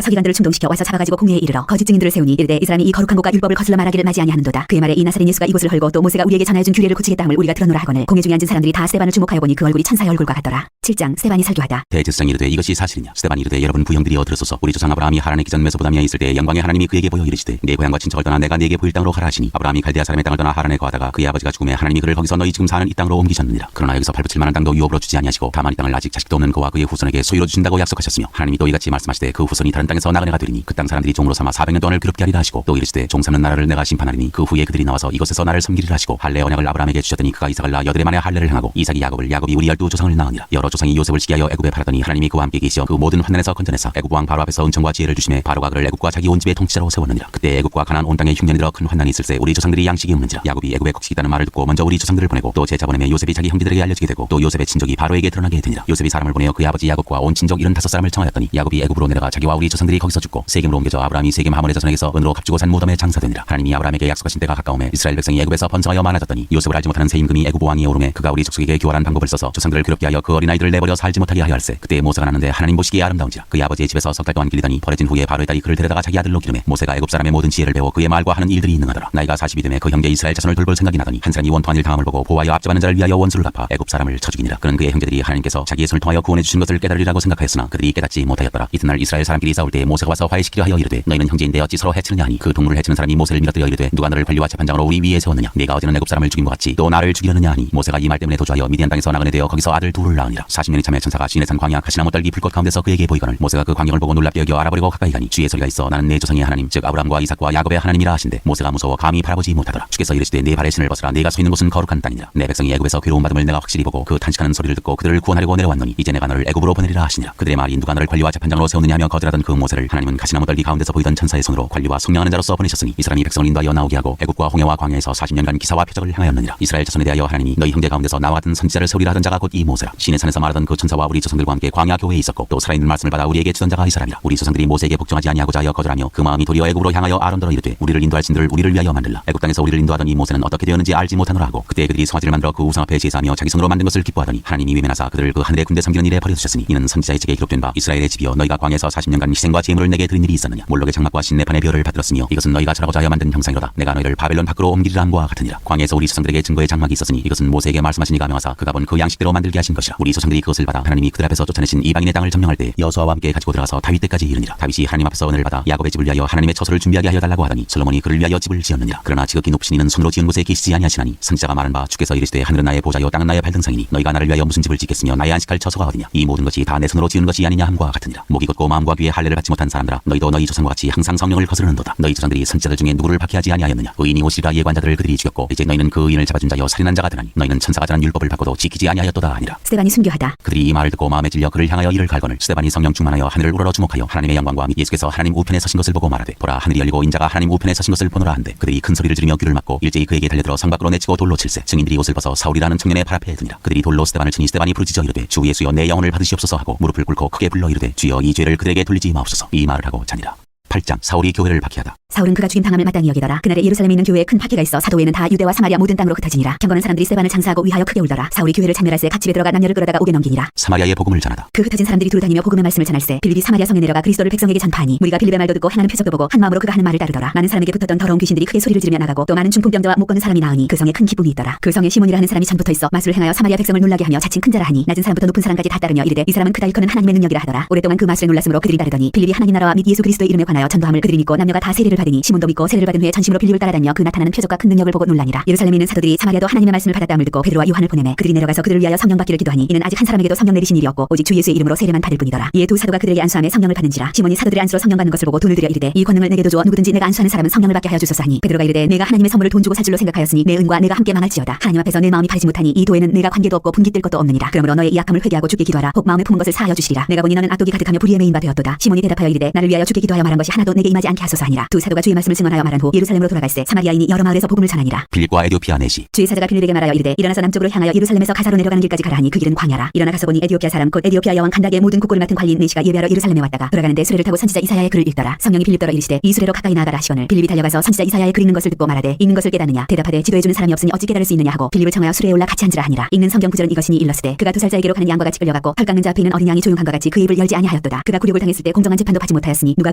서기관들을 충동시켜 와서 잡아가지고 공회에 이르러 거짓 증인들을 세우니 이르되 이 사람이 이 거룩한 곳과 율법을 거슬러 말하기를 맞이 아니하는도다. 그의 말에 이 나사렛 예수가 이곳을 헐고 또 모세가 우리에게 전하여준 규례를 고치겠다 함을 우리가 들었노라 하거늘 공회 중에 앉은 사람들이 다 스데반을 주목하여 보니 그 얼굴이 천사의 얼굴과 같더라. 7장 스데반이 설교하다. 대제사장이 이르되 이것이 사실이냐. 스데반이 이르되 여러분 부형들이여 들으소서. 우리 조상 아브라함이 하란에 기전 메소포타미아에 있을 때 영광의 하나님이 그에게 보여 이르시되 내 고향과 친척을 떠나 내가 네게 보일 땅으로 가라 하시니 아브라함이 갈대아 사람의 땅을 떠나 하란에 거하다가 그의 아버지가 죽음에 하나님이 그를 거기서 너희 지금 사는 이 땅으로 땅으로 옮기셨느니라. 그러나 여기서 팔붙일 만한 땅도 유업으로 주지 아니하시고 다만 이 땅을 아직 자식도 없는 그와 그의 후손에게 소유로 주신다고 약속하셨으며 하나님이 또 이같이 말씀하시되 그 후손이 다른 땅에서 나그네가 되리니 그 땅 사람들이 종으로 삼아 400년 동안을 괴롭게 하리라 하시고 또 이르시되 종 삼는 나라를 내가 심판하리니 그 후에 그들이 나와서 이곳에서 나를 섬기리라 하시고 할례 언약을 아브라함에게 주셨더니 그가 이삭을 낳아 여드레 만에 할례를 행하고 이삭이 야곱을 야곱이 우리 12조상을 낳으니라. 여러 조상이 요셉을 시기하여 애굽에 팔았더니 하나님이 그와 함께 계시어 그 모든 환난에서 건져내사 애굽 왕 바로 앞에서 은총과 지혜를 주심에 바로가 그를 애굽과 자기 온 집의 통치자로 세웠느니라. 그때 애굽과 가나안 온 땅에 흉년이 들어 큰 환난이 있을세 우리 조상들이 양식이 없는지라. 야곱이 애굽에 곡식이다는 말을 듣고 먼저 우리 조상들을 보내고 또 제자 보내며 요셉이 자기 형제들에게 알려지게 되고 또 요셉의 친족이 바로에게 드러나게 되니라. 요셉이 사람을 보내어 그의 아버지 야곱과 온 친족 75사람을 청하였더니 야곱이 애굽으로 내려가 자기와 우리 조상들이 거기서 죽고 세겜으로 옮겨져 아브라함이 세겜 하몬의 자손에게서 은으로 값주고 산 무덤에 장사되니라. 하나님이 아브라함에게 약속하신 때가 가까움에 이스라엘 백성이 애굽에서 번성하여 많아졌더니 요셉을 알지 못하는 새 임금이 애굽 왕이 오름에 그가 우리 족속에게 교활한 방법을 써서 조상들을 괴롭게 하여 그 어린아이들을 내버려 살지 못하게 하여 할세. 그때 모세가 나는데 하나님 보시기에 아름다운지라. 그의 아버지의 집에서 석 달 동안 길리더니 버려진 후에 바로의 딸이 그를 데려다가 자기 아들로 기르매 모세가 애굽 사람의 모든 지혜를 배워 그의 말과 하는 일들이 있는하더라. 나이가 40이 되매 그 형제 이스라엘 자손을 돌볼 생각이 나더니 한 사람이 원통한 일 당함을 보고 보호하여 앞잡아는 자를 위하여 원수를 갚아 애굽 사람을 쳐 죽이니라. 그는 그의 형제들이 하나님께서 자기의 손을 통하여 구원해 주신 것을 깨달으리라고 생각하였으나 그들이 깨닫지 못하였더라. 이튿날 이스라엘 사람끼리 싸울 때 모세가 와서 화해시키려 하여 이르되 너희는 형제인데 어찌 서로 해치느냐 하니 그 동물을 해치는 사람이 모세를 밀어뜨려 이르되 누가 너를 관리와 재판장으로 우리 위에 세웠느냐. 내가 어제는 애굽 사람을 죽인 것 같이 또 나를 죽이려느냐 하니 모세가 이 말 때문에 도주하여 미디안 땅에서 나그네 되어 거기서 아들 둘을 낳으니라. 40년이 참에 천사가 시내산 광야 가시나무 떨기 불꽃 가운데서 그에게 보이거늘 모세가 그 광경을 보고 놀랍게 여겨 알아보려고 가까이 가니 주의 소리가 있어 나는 내 조상의 하나님 즉 아브라함과 이삭과 야곱의 하나님이라 하신대 모세가 무서워 감히 바라보지 못하더라. 주께서 이르시되 내 발의 신을 벗으라. 내가 서 있는 곳은 거룩한 땅이니라. 내 백성이 애굽에서 괴로움 받음을 내가 확실히 보고 그 탄식하는 소리를 듣고 그들을 구원하려고 내려왔노니 이제 내가 너를 애굽으로 보내리라 하시니라. 그들의 말이 누가 너를 관리와 재판장으로 세우느냐 하며 거절하던 그 모세를 하나님은 가시나무 떨기 가운데서 보이던 천사의 손으로 관리와 속량하는 자로서 보내셨으니 이 사람이 백성을 인도하여 나오게 하고 애굽과 홍해와 광야에서 40년간 기사와 표적을 행하였느니라. 이스라엘 자손에 대하여 하나님이 너희 형제 가운데서 나와 같은 선지자를 세우리라 하던 자가 곧 이 모세라. 시내 산에서 말하던 그 천사와 우리 조상들과 함께 광야 교회에 있었고 또 살아있는 말씀을 받아 우리에게 주던 자가 이 사람이라. 우리 조상들이 모세에게 복종하지 아니하고자 하여 거절하며 그 마음이 도리어 애굽으로 향하여 아론더러 이르되 우리를 인도할 신들을 우리를 위하여 만들라. 애굽 땅에서 우리를 인도하던 이 모세는 어떻게 되었는지 알지 못하노라 하고 그때 그들이 송아지를 만들어 그 우상 앞에 제사하며 자기 손으로 만든 것을 기뻐하더니 하나님이 외면하사 그들을 그 하늘의 군대 섬기는 일에 버려두셨으니 이는 선지자의 책에 기록된 바 이스라엘의 집이여 너희가 광야에서 40년간 희생과 제물을 내게 드린 일이 있었느냐. 몰록의 장막과 신내판의 별을 받들었으며 이것은 너희가 절하고자 하여 만든 형상이로다. 내가 너희를 바벨론 밖으로 옮기리라 함과 같으니라. 광야에서 우리 조상들에게 증거의 장막이 있었으니 이것은 모세에게 말씀하시니가 명하사 그가 본 그 양식대로 만들게 하신 것이라. 우리 조상들이 그것을 받아 하나님이 그들 앞에서 쫓아내신 이방인의 땅을 점령할 때 여호수아와 함께 가지고 들어가서 다윗 때까지 이르니라. 다윗이 하나님 앞에서 은혜를 받아 야곱의 집을 위하여 하나님의 처소를 준비하게 하여 달라고 하더니 솔로몬이 그를 위하여 집을 지었느니라. 그러나 지극히 높으신 이는 손으로 지은 곳에 계시지 아니하시나니 선지자가 말한 바 주께서 이르시되 하늘은 나의 보좌요 땅은 나의 발등상이니 너희가 나를 위하여 무슨 집을 짓겠으며 나의 안식할 처소가 어디냐. 이 모든 것이 다 내 손으로 지은 것이 아니냐 함과 같으니라. 목이 곧고 마음과 귀에 할례를 받지 못한 사람들아 너희도 너희 조상과 같이 항상 성령을 거스르는도다. 너희 조상들이 선지자들 중에 누구를 박해하지 아니하였느냐. 의인이 오시리라 예관자들을 그들이 죽였고 이제 너희는 그 의인을 잡아준 자여 살인한 자가 되나니 너희는 천사가 전한 율법을 받고도 지키지 아니하였도다 하니라. 스데반이 순교하다. 그들이 이 말을 듣고 마음에 질려 그를 향하여 이를 갈거늘 스데반이 성령 충만하여 하늘을 우러러 주목하여 하나님의 영광과 및 예수께서 하나님 우편에 서신 것을 보고 말하되 보라 하늘이 열리고 인자가 하나님 우편에 서신 것을 보노라 한데 그들이 큰 소리를 지르며 귀를 막고 일제히 그에게 달려들어 성 밖으로 내치고 돌로 칠세. 증인들이 옷을 벗어 사울이라는 청년의 발 앞에 드니라. 그들이 돌로 스데반을 치니 스데반이 부르짖어 이르되 주 예수여 내 영혼을 받으시옵소서 하고 무릎을 꿇고 크게 불러 이르되 주여 이 죄를 그들에게 돌리지 마옵소서. 이 말을 하고 자니라. 8장 사울이 교회를 박해하다. 사울은 그가 죽임 당함을 마땅히 여기더라. 그날에 예루살렘에 있는 교회에 큰 박해가 있어 사도에는 다 유대와 사마리아 모든 땅으로 흩어지니라. 경건한 사람들이 스데반을 장사하고 위하여 크게 울더라. 사울이 교회를 참멸할세 각 집에 들어가 남녀를 끌어다가 옥에 넘기니라. 사마리아의 복음을 전하다. 그 흩어진 사람들이 두루다니며 복음의 말씀을 전할세. 빌립이 사마리아 성에 내려가 그리스도를 백성에게 전파하니 무리가 빌립의 말도 듣고 행하는 표적도 보고 한 마음으로 그가 하는 말을 따르더라. 많은 사람에게 붙었던 더러운 귀신들이 크게 소리를 지르며 나가고 또 많은 중풍병자와 못 걷는 사람이 나으니 그 성에 큰 기쁨이 있더라. 그 성에 시몬이라 하는 사람이 전부터 있어 마술을 행하여 사마리아 백성을 놀라게 하며 자칭 큰 자라 하니 낮은 사람부터 높은 사람까지 다 따르며 이르되 이 사람은 크다 일컫는 하나님의 능력이라 하더라. 오랫동안 그 마술에 놀랐으므로 그들이 따르더니 빌립이 하나님 나라와 및 예수 그리스도의 이름에 관하여 전도함을 그들이 믿고 남녀가 다 세례를 받으니 시몬도 믿고 세례를 받은 후에 전심으로 빌립을 따라다녀 그 나타나는 표적과 큰 능력을 보고 놀라니라. 예루살렘에 있는 사도들이 사마리아도 하나님의 말씀을 받았다함을 듣고 베드로와 요한을 보내매 그들이 내려가서 그들을 위하여 성령 받기를 기도하니 이는 아직 한 사람에게도 성령 내리신 일이 없고 오직 주 예수의 이름으로 세례만 받을 뿐이더라. 이에 두 사도가 그들에게 안수함에 성령을 받는지라. 시몬이 사도들의 안수로 성령 받는 것을 보고 돈을 들여 이르되 이 권능을 내게도 주어 누구든지 내가 안수하는 사람은 성령을 받게 하여 주소서 하니 베드로가 이르되 내가 하나님의 선물을 돈 주고 살 줄로 생각하였으니 내 은과 내가 함께 망할지어다. 하나님 앞에서 내 마음이 바르지 못하니 이 도에는 내가 관계도 없고 분기 뜰 것도 없느니라. 그러므로 너의 이 악함을 회개하고 주께 기도하라. 혹 마음에 품은 것을 사하여 주시리라. 내가 보니 너는 악독이 가득하며 불의의 메인 바 되었도다. 시몬이 대답하여 이르되 나를 위하여 주께 기도하여 말한 것이 하나도 내게 임하지 않게 하소서 하니라. 두 사도가 주의 말씀을 증언하여 말한 후 예루살렘으로 돌아갈새 사마리아인이 여러 마을에서 복음을 전하니라. 빌립과 에디오피아 내시. 주의 사자가 빌립에게 말하여 이르되 일어나서 남쪽으로 향하여 예루살렘에서 가사로 내려가는 길까지 가라 하니 그 길은 광야라. 일어나 가서 보니 에디오피아 사람 곧 에디오피아 여왕 칸닥의 모든 국고를 맡은 관리인 네시가 예배하러 예루살렘에 왔다가 돌아가는데 수레를 타고 선지자 이사야의 글을 읽더라. 성령이 빌립더러 이르시되 이 수레로 가까이 나아가라 하시거늘 빌립이 달려가서 선지자 이사야의 글 읽는 것을 듣고 말하되 읽는 것을 깨닫느냐. 대답하되 지도해주는 사람이 없으니 어찌 깨달을 수 있느냐 하고 빌립을 청하여 수레에 올라 같이 앉으라 하니라. 읽는 성경 구절은 이것이니 일러스되 그가 두 살자에게로 가는 양과 같이 끌려갔고 털 깎는 자 앞에 있는 어린 양이 조용함과 같이 그 입을 열지 아니하였도다. 그가 굴욕을 당했을 때 공정한 재판도 받지 못하였으니 누가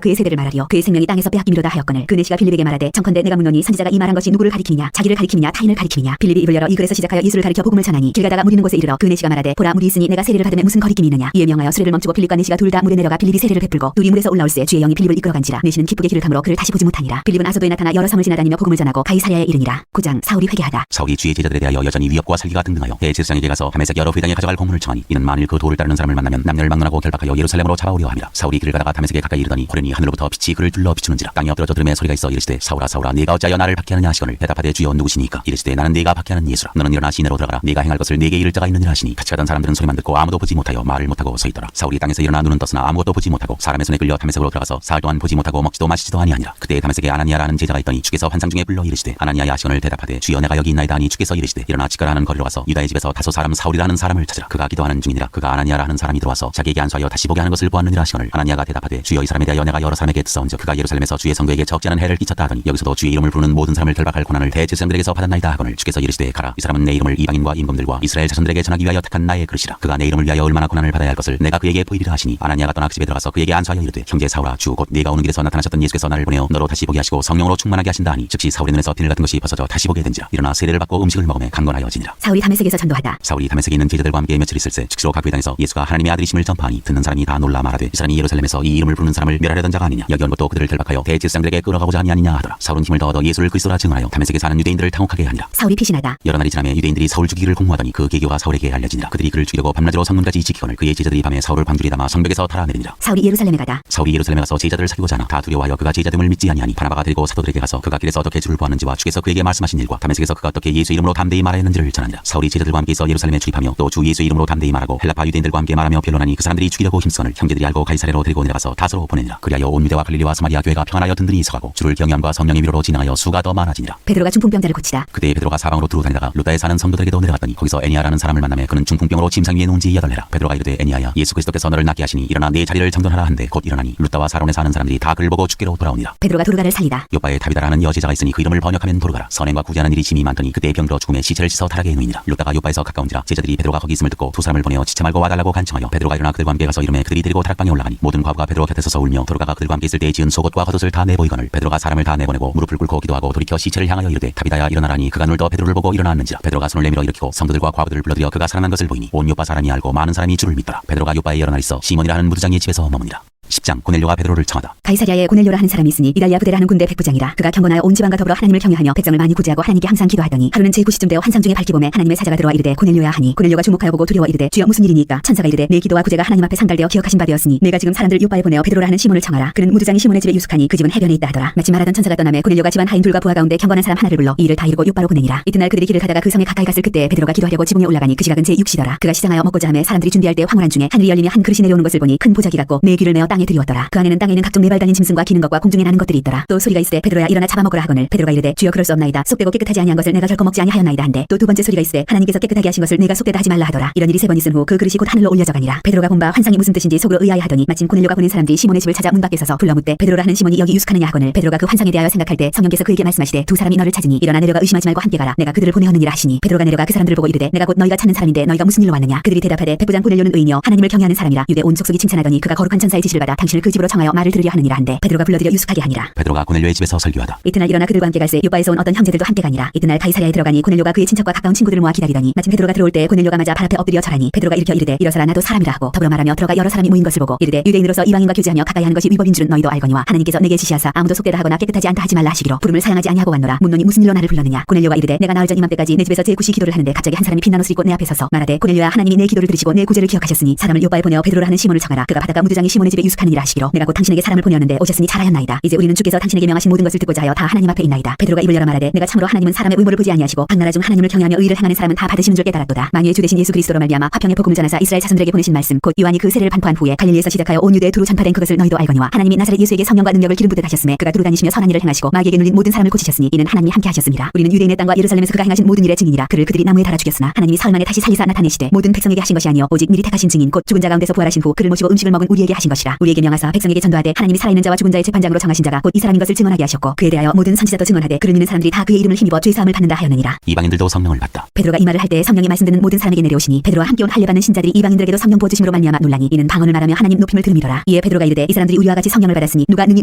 그의 세대를 말하리요. 그의 생명이 땅에서 빼앗김이로다 하였거늘. 하였거늘 그 내시가 빌립에게 말하되 청컨대 내가 묻노니 선지자가 이 말한 것이 누구를 가리키느냐 자기를 가리키느냐 타인을 가리키느냐 빌립이 입을 열어 이 글에서 시작하여 예수를 가리켜 복음을 전하니 길 가다가 무리는 곳에 이르러 그 내시가 말하되 보라 물이 있으니 내가 세례를 받음에 무슨 거리낌이 있느냐 이에 명하여 수레를 멈추고 빌립과 내시가 둘 다 물에 내려가 빌립이 세례를 베풀고 둘이 물에서 올라올새 주의 영이 빌립을 이끌어간지라 내시는 기쁘게 길을 가므로 그를 다시 보지 못하니라 빌립은 아소도에 나타나 여러 섬을 지나다니며 복음을 전하고 가이사랴에 이르니라 9장 사울이 회개하다 사울이 주의 제자들에 대하여 여전히 위협과 살기가 등등하여 대제사장에게 가서 다메섹 여러 회당에 가져갈 공문을 청하니 이는 만일 그 도를 따르는 사람을 만나면 남녀를 막론하고 결박하여 예루살렘으로 잡아오려 함이라 사울이 길을 가다가 다메섹에 가까이 이르더니 호련히 하늘로부터 빛이 그를 둘러 비추는지라 땅이 엎드러져 들음에 소리가 있어 이르시되 사울아 사울아 네가 어찌하여 나를 박해하느냐 하시거늘 대답하되 주여 누구시니까 이르시되 나는 네가 박해하는 예수라 너는 일어나 시내로 들어가라 네가 행할 것을 네게 이를 자가 있느니라 하시니 같이 가던 사람들은 소리만 듣고 아무도 보지 못하여 말을 못하고 서 있더라 사울이 땅에서 일어나 눈은 떴으나 아무것도 보지 못하고 사람의 손에 끌려 다메섹으로 들어가서 사흘 동안 보지 못하고 먹지도 마시지도 아니하니라 그때 다메섹에 아나니아라는 제자가 있더니 주께서 환상 중에 불러 이르시되 아나니아야 하시거늘 대답하되 주여 내가 여기 있나이다 하니 주께서 이르시되 일어나 지가라 하는 거리로 가서 유다의 집에서 다소 사람 사울이라는 사람을 찾으라 그가 기도하는 중이니라 그가 아나니아라 하는 사람이 들어와서 자기에게 안수하여 다시 보게 하는 것을 보았느니라 하시거늘 아나니아가 대답하되 주여 이 사람에 대하여 내가 여러 사람에게 듣사온즉 그가 예루살렘에서 주의 성도에게 적지 않은 해를 끼쳤다 하더니 여기서도 주의 이름을 부르는 모든 사람을 결박할 고난을 대제사장들에게서 받았나이다 하거늘 주께서 이르시되 가라 이 사람은 내 이름을 이방인과 임금들과 이스라엘 자손들에게 전하기 위하여 택한 나의 그릇이라 그가 내 이름을 위하여 얼마나 고난을 받아야 할 것을 내가 그에게 보이리라 하시니 아나니아가 떠나 그 집에 들어가서 그에게 안수하여 이르되 형제 사울아 주 곧 네가 오는 길에서 나타나셨던 예수께서 나를 보내어 너로 다시 보게 하시고 성령으로 충만하게 하신다 하니 즉시 사울의 눈에서 비늘 같은 것이 벗어져 다시 보게 된지라 일어나 세례를 받고 음식을 먹음에 강건하여지니라 사울이 다메섹에서 전도하다 사울이 다메섹에 있는 제자들과 함께 며칠 있을새 즉시로 각 회당에서 예수가 하나님의 아들이심을 전파하니 듣는 사람이 다 놀라 말하되 이 사람이 예루살렘에서 이 이름을 부르는 사람을 멸하려던 자가 아니냐 여기 온 것도 그들을 결박하여 대제사장들에게 끌어가고자 하니 아니냐 하더라 사울은 힘을 더 얻어 예수를 그리스도라 증언하여 다메섹에 사는 유대인들을 당혹하게 하니라 사울이 피신하다 여러 날이 지나매 유대인들이 사울 죽이기를 공모하더니 그 계교가 사울에게 알려지니라 그들이 그를 죽이려고 밤낮으로 성문까지 지키거늘 그의 제자들이 밤에 사울을 방줄에 담아 성벽에서 달아내리니라 사울이 예루살렘에 가다 사울이 예루살렘에 가서 제자들을 사귀고자 하나 다 두려워하여 그가 제자됨을 믿지 아니하니 바나바가 데리고 사도들에게 가서 그가 길에서 어떻게 주를 보았는지와 주께서 그에게 말씀하신 일과 다메섹에서 그가 어떻게 예수 이름으로 담대히 말하였는지를 전하니라 사울이 제자들과 함께 있어 예루살렘에 출입하며 또 주 예수 이름으로 담대히 말하고 헬라파 유대인들과 함께 말하며 변론하니 그 사람들이 죽이려고 힘쓰거늘 형제들이 알고 가이사랴로 데리고 내려가서 다소로 보내니라 그리하여 온 유대와 갈릴리와 사마리아 교회가 평안하여 든든히 서가고 주를 경외함과 성령의 위로로 진행하여 수가 더 많아지니라 베드로가 중풍병자를 고치다 그때 베드로가 사방으로 두루 다니다가 루다에 사는 성도들에게도 내려갔더니 거기서 애니아라는 사람을 만나매 그는 중풍병으로 침상 위에 누운 지 8해라 베드로가 이르되 애니아야 예수 그리스도께서 너를 낫게 하시니 일어나 네 자리를 정돈하라 한데 곧 일어나니 루다와 사론에 사는 사람들이 다 그를 보고 주께로 돌아오니라 베드로가 도르가를 살리다 요바에 다비다라는 여제자가 있으니 그 이름을 번역하면 도르가라 선행과 구제하는 일이 심히 많더니 그때 병들어 죽음에 시체를 씻어 타락에 놓이니라 루다가 요바에서 가까운지라 제자들이 베드로가 거기 있음을 듣고 두 사람을 보내어 지체 말고 와달라고 간청하여 베드로가 일어나 그들과 함께 가서 이름에 그들이 데리고 다락방에 올라가니 모든 과부가 베드로 곁에 서서 울며 도르가가 그들과 함께 있을 때 지은 속옷과 겉옷을 다 내보이거늘 베드로가 사람을 다 내보내고 무릎을 꿇고 기도하고 돌이켜 시체를 향하여 이르되 다비다야 일어나라니 그가 눌더 베드로를 보고 일어났는지라 베드로가 손을 내밀어 일으키고 성도들과 과부들을 불러들여 그가 살아난 것을 보이니 온 요바 사람이 알고 많은 사람이 주를 믿더라 베드로가 요바에 여러 날 있어 시몬이라 하는 무두장의 집에서 머무니라 10장 고넬료가 베드로를 청하다 가이사랴에 고넬료라 하는 사람이 있으니 이달리아 부대라 하는 군대 백부장이라 그가 경건하여 온 지방과 더불어 하나님을 경외하며 백성을 많이 구제하고 하나님께 항상 기도하더니 하루는 제9시쯤 되어 환상 중에 밝기 봄에 하나님의 사자가 들어와 이르되 고넬료야 하니 고넬료가 주목하여 보고 두려워 이르되 주여 무슨 일이니까 천사가 이르되 내 기도와 구제가 하나님 앞에 상달되어 기억하신 바 되었으니 내가 지금 사람들 요바에 보내어 베드로라 하는 시몬을 청하라 그는 무두장이 시몬의 집에 유숙하니 그 집은 해변에 있다 하더라 마침 말하던 천사가 떠나매 고넬료가 집안 하인 둘과 부하 가운데 경건한 사람 하나를 불러 이 일을 다 이루고 요바로 보내니라 이튿날 그들이 길을 가다가 그 성에 가까이 갔을 그때 베드로가 기도하려고 지붕에 올라가니 그 시각은 제6시더라 그가 시장하여 먹고자 하매 사람들이 준비할 때 황홀한 중에 하늘이 열리며 한 그릇이 내려오는 것을 보니 큰 보자기 같고 네 귀를 내어 땅에 들이웠더라 그 안에는 땅에 있는 각종 네발 달린 짐승과 기는 것과 공중에 나는 것들이 있더라 또 소리가 있으되 베드로야 일어나 잡아먹으라 하거늘 베드로가 이르되 주여 그럴 수 없나이다 속되고 깨끗하지 아니한 것을 내가 결코 먹지 아니하였나이다 한데 또 두 번째 소리가 있으되 하나님께서 깨끗하게 하신 것을 내가 속되다 하지 말라 하더라 이런 일이 3번 있은 후 그 그릇이 곧 하늘로 올려져가니라 베드로가 본바 환상이 무슨 뜻인지 속으로 의아해 하더니 마침 고넬료가 보낸 사람들이 시몬의 집을 찾아 문 밖에 서서 불러 묻되 베드로라 하는 시몬이 여기 유숙하느냐 하거늘 베드로가 그 환상에 대하여 생각할 때 성령께서 그에게 말씀하시되 두 사람이 너를 찾으니 일어나 내려가 의심하지 말고 함께 가라 내가 그들을 보내었느니라 하시니 베드로가 내려가 그 사람들을 보고 이르되 내가 곧 너희가 찾는 사람인데 너희가 무슨 일로 왔느냐 그들이 대답하되 백부장 고넬료는 의인이여 하나님을 경외하는 사람이라 유대 온 족속이 칭찬하더니 그가 거룩한 천사의 지시를 받아 당신을 그 집으로 청하여 말을 들으려 하느니라 한데 베드로가 불러들여 유숙하게 하니라 베드로가 고넬료의 집에서 설교하다 이튿날 일어나 그들과 함께 갈새 요바에서 온 어떤 형제들도 함께 가니라 이튿날 가이사랴에 들어가니 고넬료가 그의 친척과 가까운 친구들을 모아 기다리더니 마침 베드로가 들어올 때 고넬료가 맞아 발 앞에 엎드려 절하니 베드로가 일으켜 이르되 일어서라 나도 사람이라 하고 더불어 말하며 들어가 여러 사람이 모인 것을 보고 이르되 유대인으로서 이방인과 교제하며 가까이 하는 것이 위법인 줄은 너희도 알거니와 하나님께서 내게 지시하사 아무도 속되다 하거나 깨끗하지 않다 하지 말라 하시기로 부름을 사양하지 아니하고 왔노라 묻노니 무슨 일로 나를 불렀느냐 고넬료가 이르되 내가 나흘 전 이맘때까지 내 집에서 제9시 기도를 하는데 갑자기 한 사람이 빛난 옷을 입고 내 앞에 서서 말하되 고넬료야 하나님이 내 기도를 들으시고 내 구제를 기억하셨으니 사람을 요바에 보내어 베드로라 하는 시몬을 청하라 그가 바닷가 무두장이 시몬의 집에 유숙하느니라 하시기로 내가 곧 당신에게 사람을 보내었는데 오셨으니 잘하였나이다 이제 우리는 주께서 당신에게 명하신 모든 것을 듣고자 하여 다 하나님 앞에 있나이다 베드로가 입을 열어 말하되 내가 참으로 하나님은 사람의 의모를 보지 아니하시고 방나라 중 하나님을 경외하며 의를 행하는 사람은 다 받으시는 줄 깨달았도다 만유의 주 되신 예수 그리스도로 말미암아 화평의 복음을 전하사 이스라엘 자손들에게 보내신 말씀 곧 요한이 그 세례를 반포한 후에 갈릴리에서 시작하여 온 유대에 두루 전파된 그것을 너희도 알거니와 하나님이 나사렛 예수에게 성령과 능력을 기름 부듯 하셨음에 그가 두루 다니시며 선한 일을 행하시고 마귀에게 눌린 모든 사람을 고치셨으니 이는 하나님이 함께 하셨습니다 우리는 유대인의 땅과 예루살렘에서 그가 행하신 모든 일의 증인이라 그를 그들이 나무에 달아 죽였으나 하나님이 사흘 만에 다시 살리사 나타내시되 모든 백성에게 하신 것이 아니요 오직 미리 택하신 증인 곧 죽은 자 가운데서 부활하신 후 그를 모시고 음식을 먹은 우리에게 하신 것이라 우리는 우리에게 명하사 백성에게 전도하되 하나님이 살아있는 자와 죽은 자의 재판장으로 정하신 자가 곧 이 사람인 것을 증언하게 하셨고 그에 대하여 모든 선지자도 증언하되 그를 믿는 사람들이 다 그의 이름을 힘입어 죄 사함을 받는다 하였느니라. 이방인들도 성령을 받다. 베드로가 이 말을 할 때 성령이 말씀 듣는 모든 사람에게 내려오시니 베드로와 함께 온 할례 받는 신자들이 이방인들에게도 성령 부어 주심으로 말미암아 놀라니 이는 방언을 말하며 하나님 높임을 들음이로라. 이에 베드로가 이르되 이 사람들이 우리와 같이 성령을 받았으니 누가 능히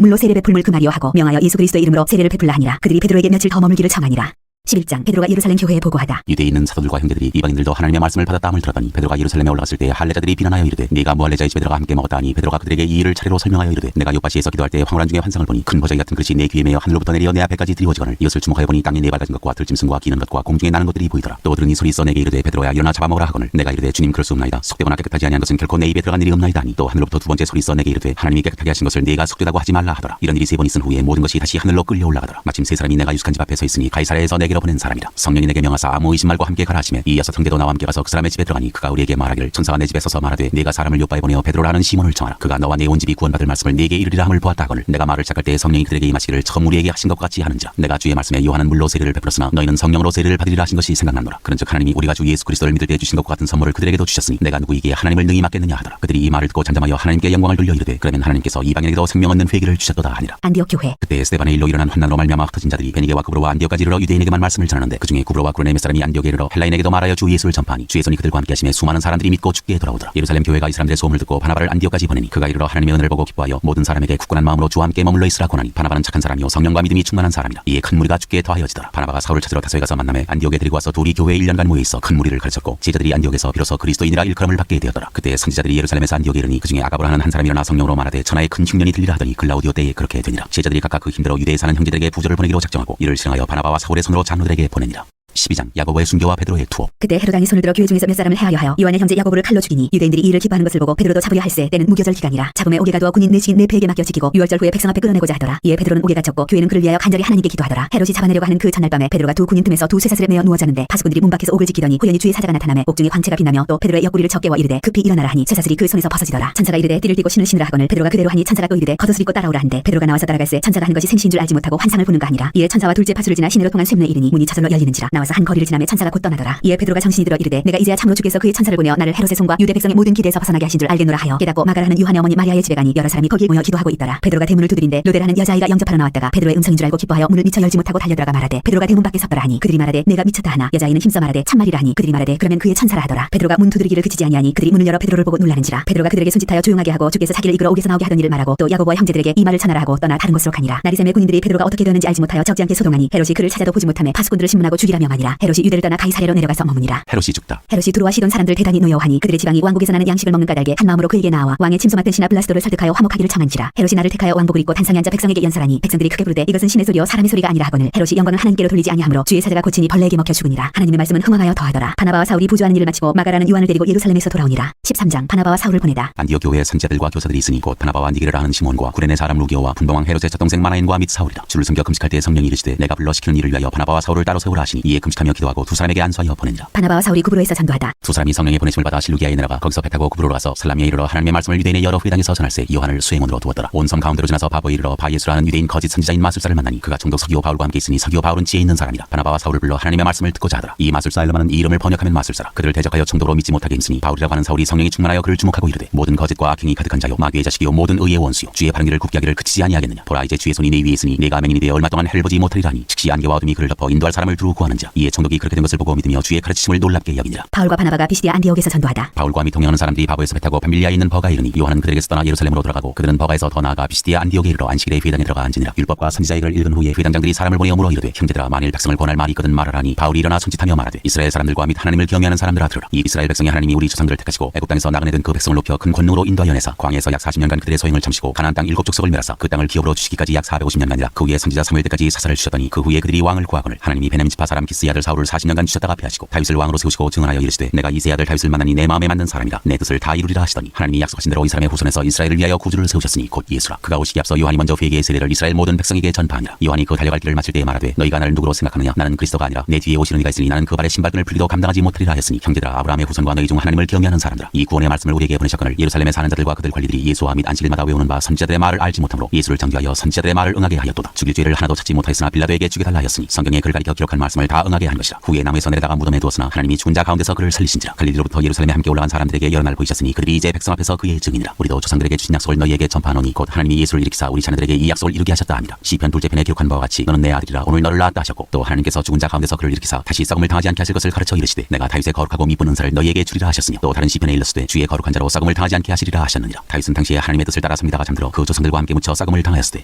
물로 세례 베풀물 금하리요 하고 명하여 예수 그리스도의 이름으로 세례를 베풀라 하니라. 그들이 베드로에게 며칠 더 머물기를 청하니라. 11장 베드로가 예루살렘 교회에 보고하다. 유대에 있는 사도들과 형제들이 이방인들도 하나님의 말씀을 받았다함을 들었더니 베드로가 예루살렘에 올라갔을 때 할례자들이 비난하여 이르되 네가 무할례자의 집에 들어가 함께 먹었다 하니 베드로가 그들에게 이 일을 차례로 설명하여 이르되 내가 요파시에서 기도할 때 황홀한 중에 환상을 보니 큰 보자기 같은 그릇이 내 귀에 매어 하늘로부터 내려 내 앞에까지 드리워지거늘 이것을 주목하여 보니 땅에 네 발가진 것과 들짐승과 기는 것과 공중에 나는 것들이 보이더라. 또 들으니 소리 있어 내게 이르되 베드로야 일어나 잡아먹으라 하거늘 내가 이르되 주님 그럴 수 없나이다. 속되거나 깨끗하지 아니한 것은 결코 내 입에 들어간 일이 없나이다 하니 또 하늘로부터 두 번째 소리 있어 내게 이르되 하나님이 깨끗하게 하신 것을 네가 속되다고 하지 말라 하더라. 이런 일이 세 번 있은 후에 모든 것이 다시 하늘로 끌려 올라가더라. 마침 세 사람이 내가 유숙한 집 앞에 서 있으니 가이사랴에서 내게로 보낸 사람이라. 성령이 내게 명하사 아무 의심 말고 함께 가라 하시며 이 여섯 형제도 나와 함께 가서 그 사람의 집에 들어가니 그가 우리에게 말하기를 천사가 내 집에 서서 말하되 네가 사람을 요바에 보내어 베드로라는 시몬을 청하라. 그가 너와 내 온 집이 구원받을 말씀을 네게 이르리라 함을 보았다 하거늘 내가 말을 시작할 때 성령이 그들에게 임하시기를 처음 우리에게 하신 것 같이 하는지라. 내가 주의 말씀에 요한은 물로 세례를 베풀었으나 너희는 성령으로 세례를 받으리라 하신 것이 생각나노라. 그런즉 하나님이 우리가 주 예수 그리스도를 믿을 때 주신 것과 같은 선물을 그들에게도 주셨으니 내가 누구에게 하나님을 능히 맡겠느냐 하더라. 그들이 이 말을 듣고 잠잠하여 하나님께 영광을 돌려 이르되 그러면 하나님께서 이방인에게도 생명 얻는 회개를 주셨도다 하니라. 안디옥 교회. 그때 스데반의 일로 일어난 환난으로 말미암아 흩어진 자들이 베니게와 구브로와 안디옥까지 이르러 유대인에게만 말씀을 전하는데 그중에 구브로와 구레네 몇 사람이 안디옥에 이르러 헬라인에게도 말하여 주 예수를 전파하니 주의 손이 그들과 함께 하심에 수많은 사람들이 믿고 죽게 돌아오더라. 예루살렘 교회가 이 사람들의 소문을 듣고 바나바를 안디옥까지 보내니 그가 이르러 하나님의 은혜를 보고 기뻐하여 모든 사람에게 굳건한 마음으로 주와 함께 머물러 있으라 권하니 바나바는 착한 사람이요 성령과 믿음이 충만한 사람이라. 이에 큰 무리가 죽게 더하여지더라. 바나바가 사울을 찾으러 다소에 가서 만남에 안디옥에 데리고 와서 둘이 교회에 1년간 모여 있어 큰 무리를 가르쳤고 제자들이 안디옥에서 비로소 그리스도인이라 일컬음을 받게 되었더라. 그때 선지자들이 예루살렘에서 안디옥에 이르니 그중에 아가보라 하는 한 사람이 일어나 성령으로 말하되 천하에 큰 흉년이 들리라 하더니 글라우디오 때에 그렇게 되니라. 제자들이 각각 그 힘대로 유대에 사는 형제들에게 부조를 보내기로 작정하고 이를 실행하여 바나바와 사울의 손으로 장로들에게 보내니라. 12장 야고보의 순교와 베드로의 투옥. 그때 헤로당이 손을 들어 교회 중에서 몇 사람을 해하려 하여 요한의 형제 야고보를 칼로 죽이니 유대인들이 이 일을 기뻐하는 것을 보고 베드로도 잡으려 할세 때는 무교절 기간이라. 잡음에 옥에 가두어 군인 내치인 네 배에게 맡겨 지키고 6월절 후에 백성 앞에 끌어내고자 하더라. 이에 베드로는 옥에 갇혔고 교회는 그를 위하여 간절히 하나님께 기도하더라. 헤롯이 잡아내려고 하는 그 전날 밤에 베드로가 두 군인 틈에서 두 쇠사슬에 매어 누워 자는데 파수꾼들이 문 밖에서 옥을 지키더니 호연히 주의 사자가 나타나매 옥 중에 광채가 빛나며 또 베드로의 옆구리를 적게워 이르되 급히 일어나라 하니 쇠사슬이 그 손에서 벗어지더라. 천사가 이르되 띠를 띠고 신을 신으라 하거늘 베드로가 그대로 하니 천사가 또 이르되 겉옷을 입고 따라오라 한데 베드로가 나와서 따라갈새 천사가 하는 것이 생시인 줄 알지 못하고 환상을 보는가 하니라. 이에 천사와 둘째 파수를 지나 시내로 통한 쇠문에 이르니 문이 저절로 열리는지라. 나와서 한 거리를 지나매 천사가 곧 떠나더라. 이에 베드로가 정신이 들어 이르되 내가 이제야 참으로 주께서 그의 천사를 보내어 나를 헤롯의 손과 유대 백성의 모든 기대에서 벗어나게 하신 줄 알겠노라 하여 깨닫고 마가라는 요한의 어머니 마리아의 집에 가니 여러 사람이 거기에 모여 기도하고 있더라. 베드로가 대문을 두드린데 로데라는 여자아이가 영접하러 나왔다가 베드로의 음성인 줄 알고 기뻐하여 문을 미처 열지 못하고 달려들어가 말하되 베드로가 대문 밖에 섰더라 하니 그들이 말하되 내가 미쳤다 하나 여자아이는 힘써 말하되 참말이라 하니 그들이 말하되 그러면 그의 천사라 하더라. 베드로가 문 두드리기를 그치지 아니하니 그들이 문을 열어 베드로를 보고 놀라는지라. 베드로가 그들에게 손짓하여 조용하게 하고 주께서 자기를 이끌어 옥에서 나오게 하던 일을 말하고 또 야고보와 형제들에게 이 말을 전하라 하고 떠나 다른 곳으로 가니라. 나리샘의 군인들이 베드로가 어떻게 되었는지 알지 못하여 적지 않게 소동하니 헤롯이 그를 찾아도 보지 못하며 파수꾼들을 신문하고 죽이라 명하니라. 헤롯이 유대를 떠나 가이사랴로 내려가서 머무니라. 헤롯이 죽다. 헤롯이 두로와 시돈 사람들 대단히 노여워하니 그들의 지방이 왕국에서 나는 양식을 먹는 까닭에 한 마음으로 그에게 나와 왕의 침소 맡은 신하 블라스도를 설득하여 화목하기를 청한지라. 헤롯이 나를 택하여 왕복을 입고 단상에 앉아 백성에게 연설하니 백성들이 크게 부르되 이것은 신의 소리요 사람의 소리가 아니라 하거늘 헤롯이 영광을 하나님께로 돌리지 아니하므로 주의 사자가 고치니 벌레에게 먹혀 죽으니라. 하나님의 말씀은 흥황하여 더하더라. 바나바와 사울이 부조하는 일을 마치고 마가라는 요한을 데리고 예루살렘에서 돌아오니라. 13장 바나바와 사울을 보내다. 안디옥 교회에 선지자들과 교사들이 있으니 곧 바나바와 니게르라 하는 시몬과 구레네 사람 루기오와 분봉왕 헤롯의 젖동생 마나엔과 및 사울이라. 주를 섬겨 금식할 때 성령이 이르시되 내가 불러 시키는 일을 위하여 바나바와 사울을 따로 세우라 하시니 이에 금식하며 기도하고 두 사람에게 안수하여 보내니라. 바나바와 사울이 구브로에서 전도하다. 두 사람이 성령의 보내심을 받아 실루기아에 내려가 거기서 배 타고 구브로로 가서 살라미에 이르러 하나님의 말씀을 유대인의 여러 회당에서 전할세 요한을 수행원으로 두었더라. 온 섬 가운데로 지나서 바보에 이르러 바예수라는 유대인 거짓 선지자인 마술사를 만나니 그가 총독 서기오 바울과 함께 있으니 서기오 바울은 지혜 있는 사람이라. 바나바와 사울을 불러 하나님의 말씀을 듣고자 하더라. 이 마술사 엘르마는 이 이름을 번역하면 마술사라. 그를 대적하여 총독으로 믿지 못하게 힘쓰니 바울이라고 하는 사울이 성령이 충만하여 그를 주목하고 이르되 모든 거짓과 악행이 가득한 자요 마귀의 자식이요 모든 의의 원수요 주의 바른 길을 굽게 하기를 그치지 아니하겠느냐. 보라 이제 주의 손이 네 위에 있으니 네가 맹인이 되어 얼마 동안 해를 보지 못하리라 하니 즉시 안개와 어둠이 그를 덮어 인도할 사람을 두루 구하는지라. 이에 총독이 그렇게 된 것을 보고 믿으며 주의 가르치심을 놀랍게 여기니라. 바울과 바나바가 비시디아 안디옥에서 전도하다. 바울과 및 동행하는 사람들이 바보에서 배 타고 밤빌리아에 있는 버가에 이르니 요한은 그들에게서 떠나 예루살렘으로 돌아가고 그들은 버가에서 더 나아가 비시디아 안디옥에 이르러 안식일에 회당에 들어가 앉으니라. 율법과 선지자의 글을 읽은 후에 회당장들이 사람을 보내어 물어 이르되 형제들아 만일 백성을 권할 말이 있거든 말하라니 바울이 일어나 손짓하며 말하되 이스라엘 사람들과 및 하나님을 경외하는 사람들아 들으라. 이 이스라엘 백성이 하나님이 우리 조상들을 택하시고 애굽 땅에서 나그네된 그 백성을 높여 큰 권능으로 인도하여 내사 광야에서 약 40년간 그들의 소행을 참으시고 가나안 땅 7족속을 멸하사 그 땅을 기업으로 주시기까지 약 450년간이라. 그 후에 선지자 사무엘 때까지 사사를 주셨더니 그 후에 그들이 왕을 구하거늘 하나님이 베냐민 지파 사람 기스의 아들 사울을 40년간 주셨다가 패하시고 다윗을 왕으로 세우시고 증언하여 이르시되 내가 이새의 아들 다윗을 만나니 내 마음에 맞는 사람이라 내 뜻을 다 이루리라 하시더니 하나님이 약속하신 대로 이 사람의 후손에서 이스라엘을 위하여 구주를 세우셨으니 곧 예수라. 그가 오시기 앞서 요한이 먼저 회개의 세례를 이스라엘 모든 백성에게 전파하니라. 요한이 그 달려갈 길을 마칠 때에 말하되 너희가 나를 누구로 생각하느냐. 나는 그리스도가 아니라 내 뒤에 오시는 이가 있으니 나는 그 발의 신발끈을 풀기도 감당하지 못하리라 하였으니 형제들아 아브라함의 후손과 너희 중 하나님을 경외하는 사람들아 이 구원의 말씀을 우리에게 보내셨거늘 예루살렘에 사는 자들과 그들 관리들이 예수와 및 안식일마다 외우는 바 선지자들의 말을 알지 못하므로 예수를 정죄하여 선지자들의 말을 응하게 하였도다. 죽일 죄를 하나도 찾지 못하였으나 빌라도에게 죽여달라 하였으니 성경에 그를 가리켜 기록한 말씀을 다 응하게 한 것이라. 후에 나무에서 내려다가 무덤에 두었으나 하나님이 죽은 자 가운데서 그를 살리신지라. 갈릴리로부터 예루살렘에 함께 올라간 사람들에게 여러 날 보이셨으니 그들이 이제 백성 앞에서 그의 증인이라. 우리도 조상들에게 주신 약속을 너희에게 전파하노니 곧 하나님이 예수를 일으키사 우리 자녀들에게 이 약속을 이루게 하셨다 함이라. 시편 2째 편에 기록한 바와 같이 너는 내 아들이라 오늘 너를 낳았다 하셨고 또 하나님께서 죽은 자 가운데서 그를 일으키사 다시 썩음을 당하지 않게 하실 것을 가르쳐 이르시되 내가 다윗의 거룩하고 미쁜 은사를 너희에게 주리라 하셨으며 또 다른 시편에 일렀으되 주의 거룩한 자로 썩음을 당하지 않게 하시리라 하셨느니라. 다윗은 당시에 하나님의 뜻을 따라 섭리다가 잠들어 그 조상들과 함께 묻혀 썩음을 당하였으되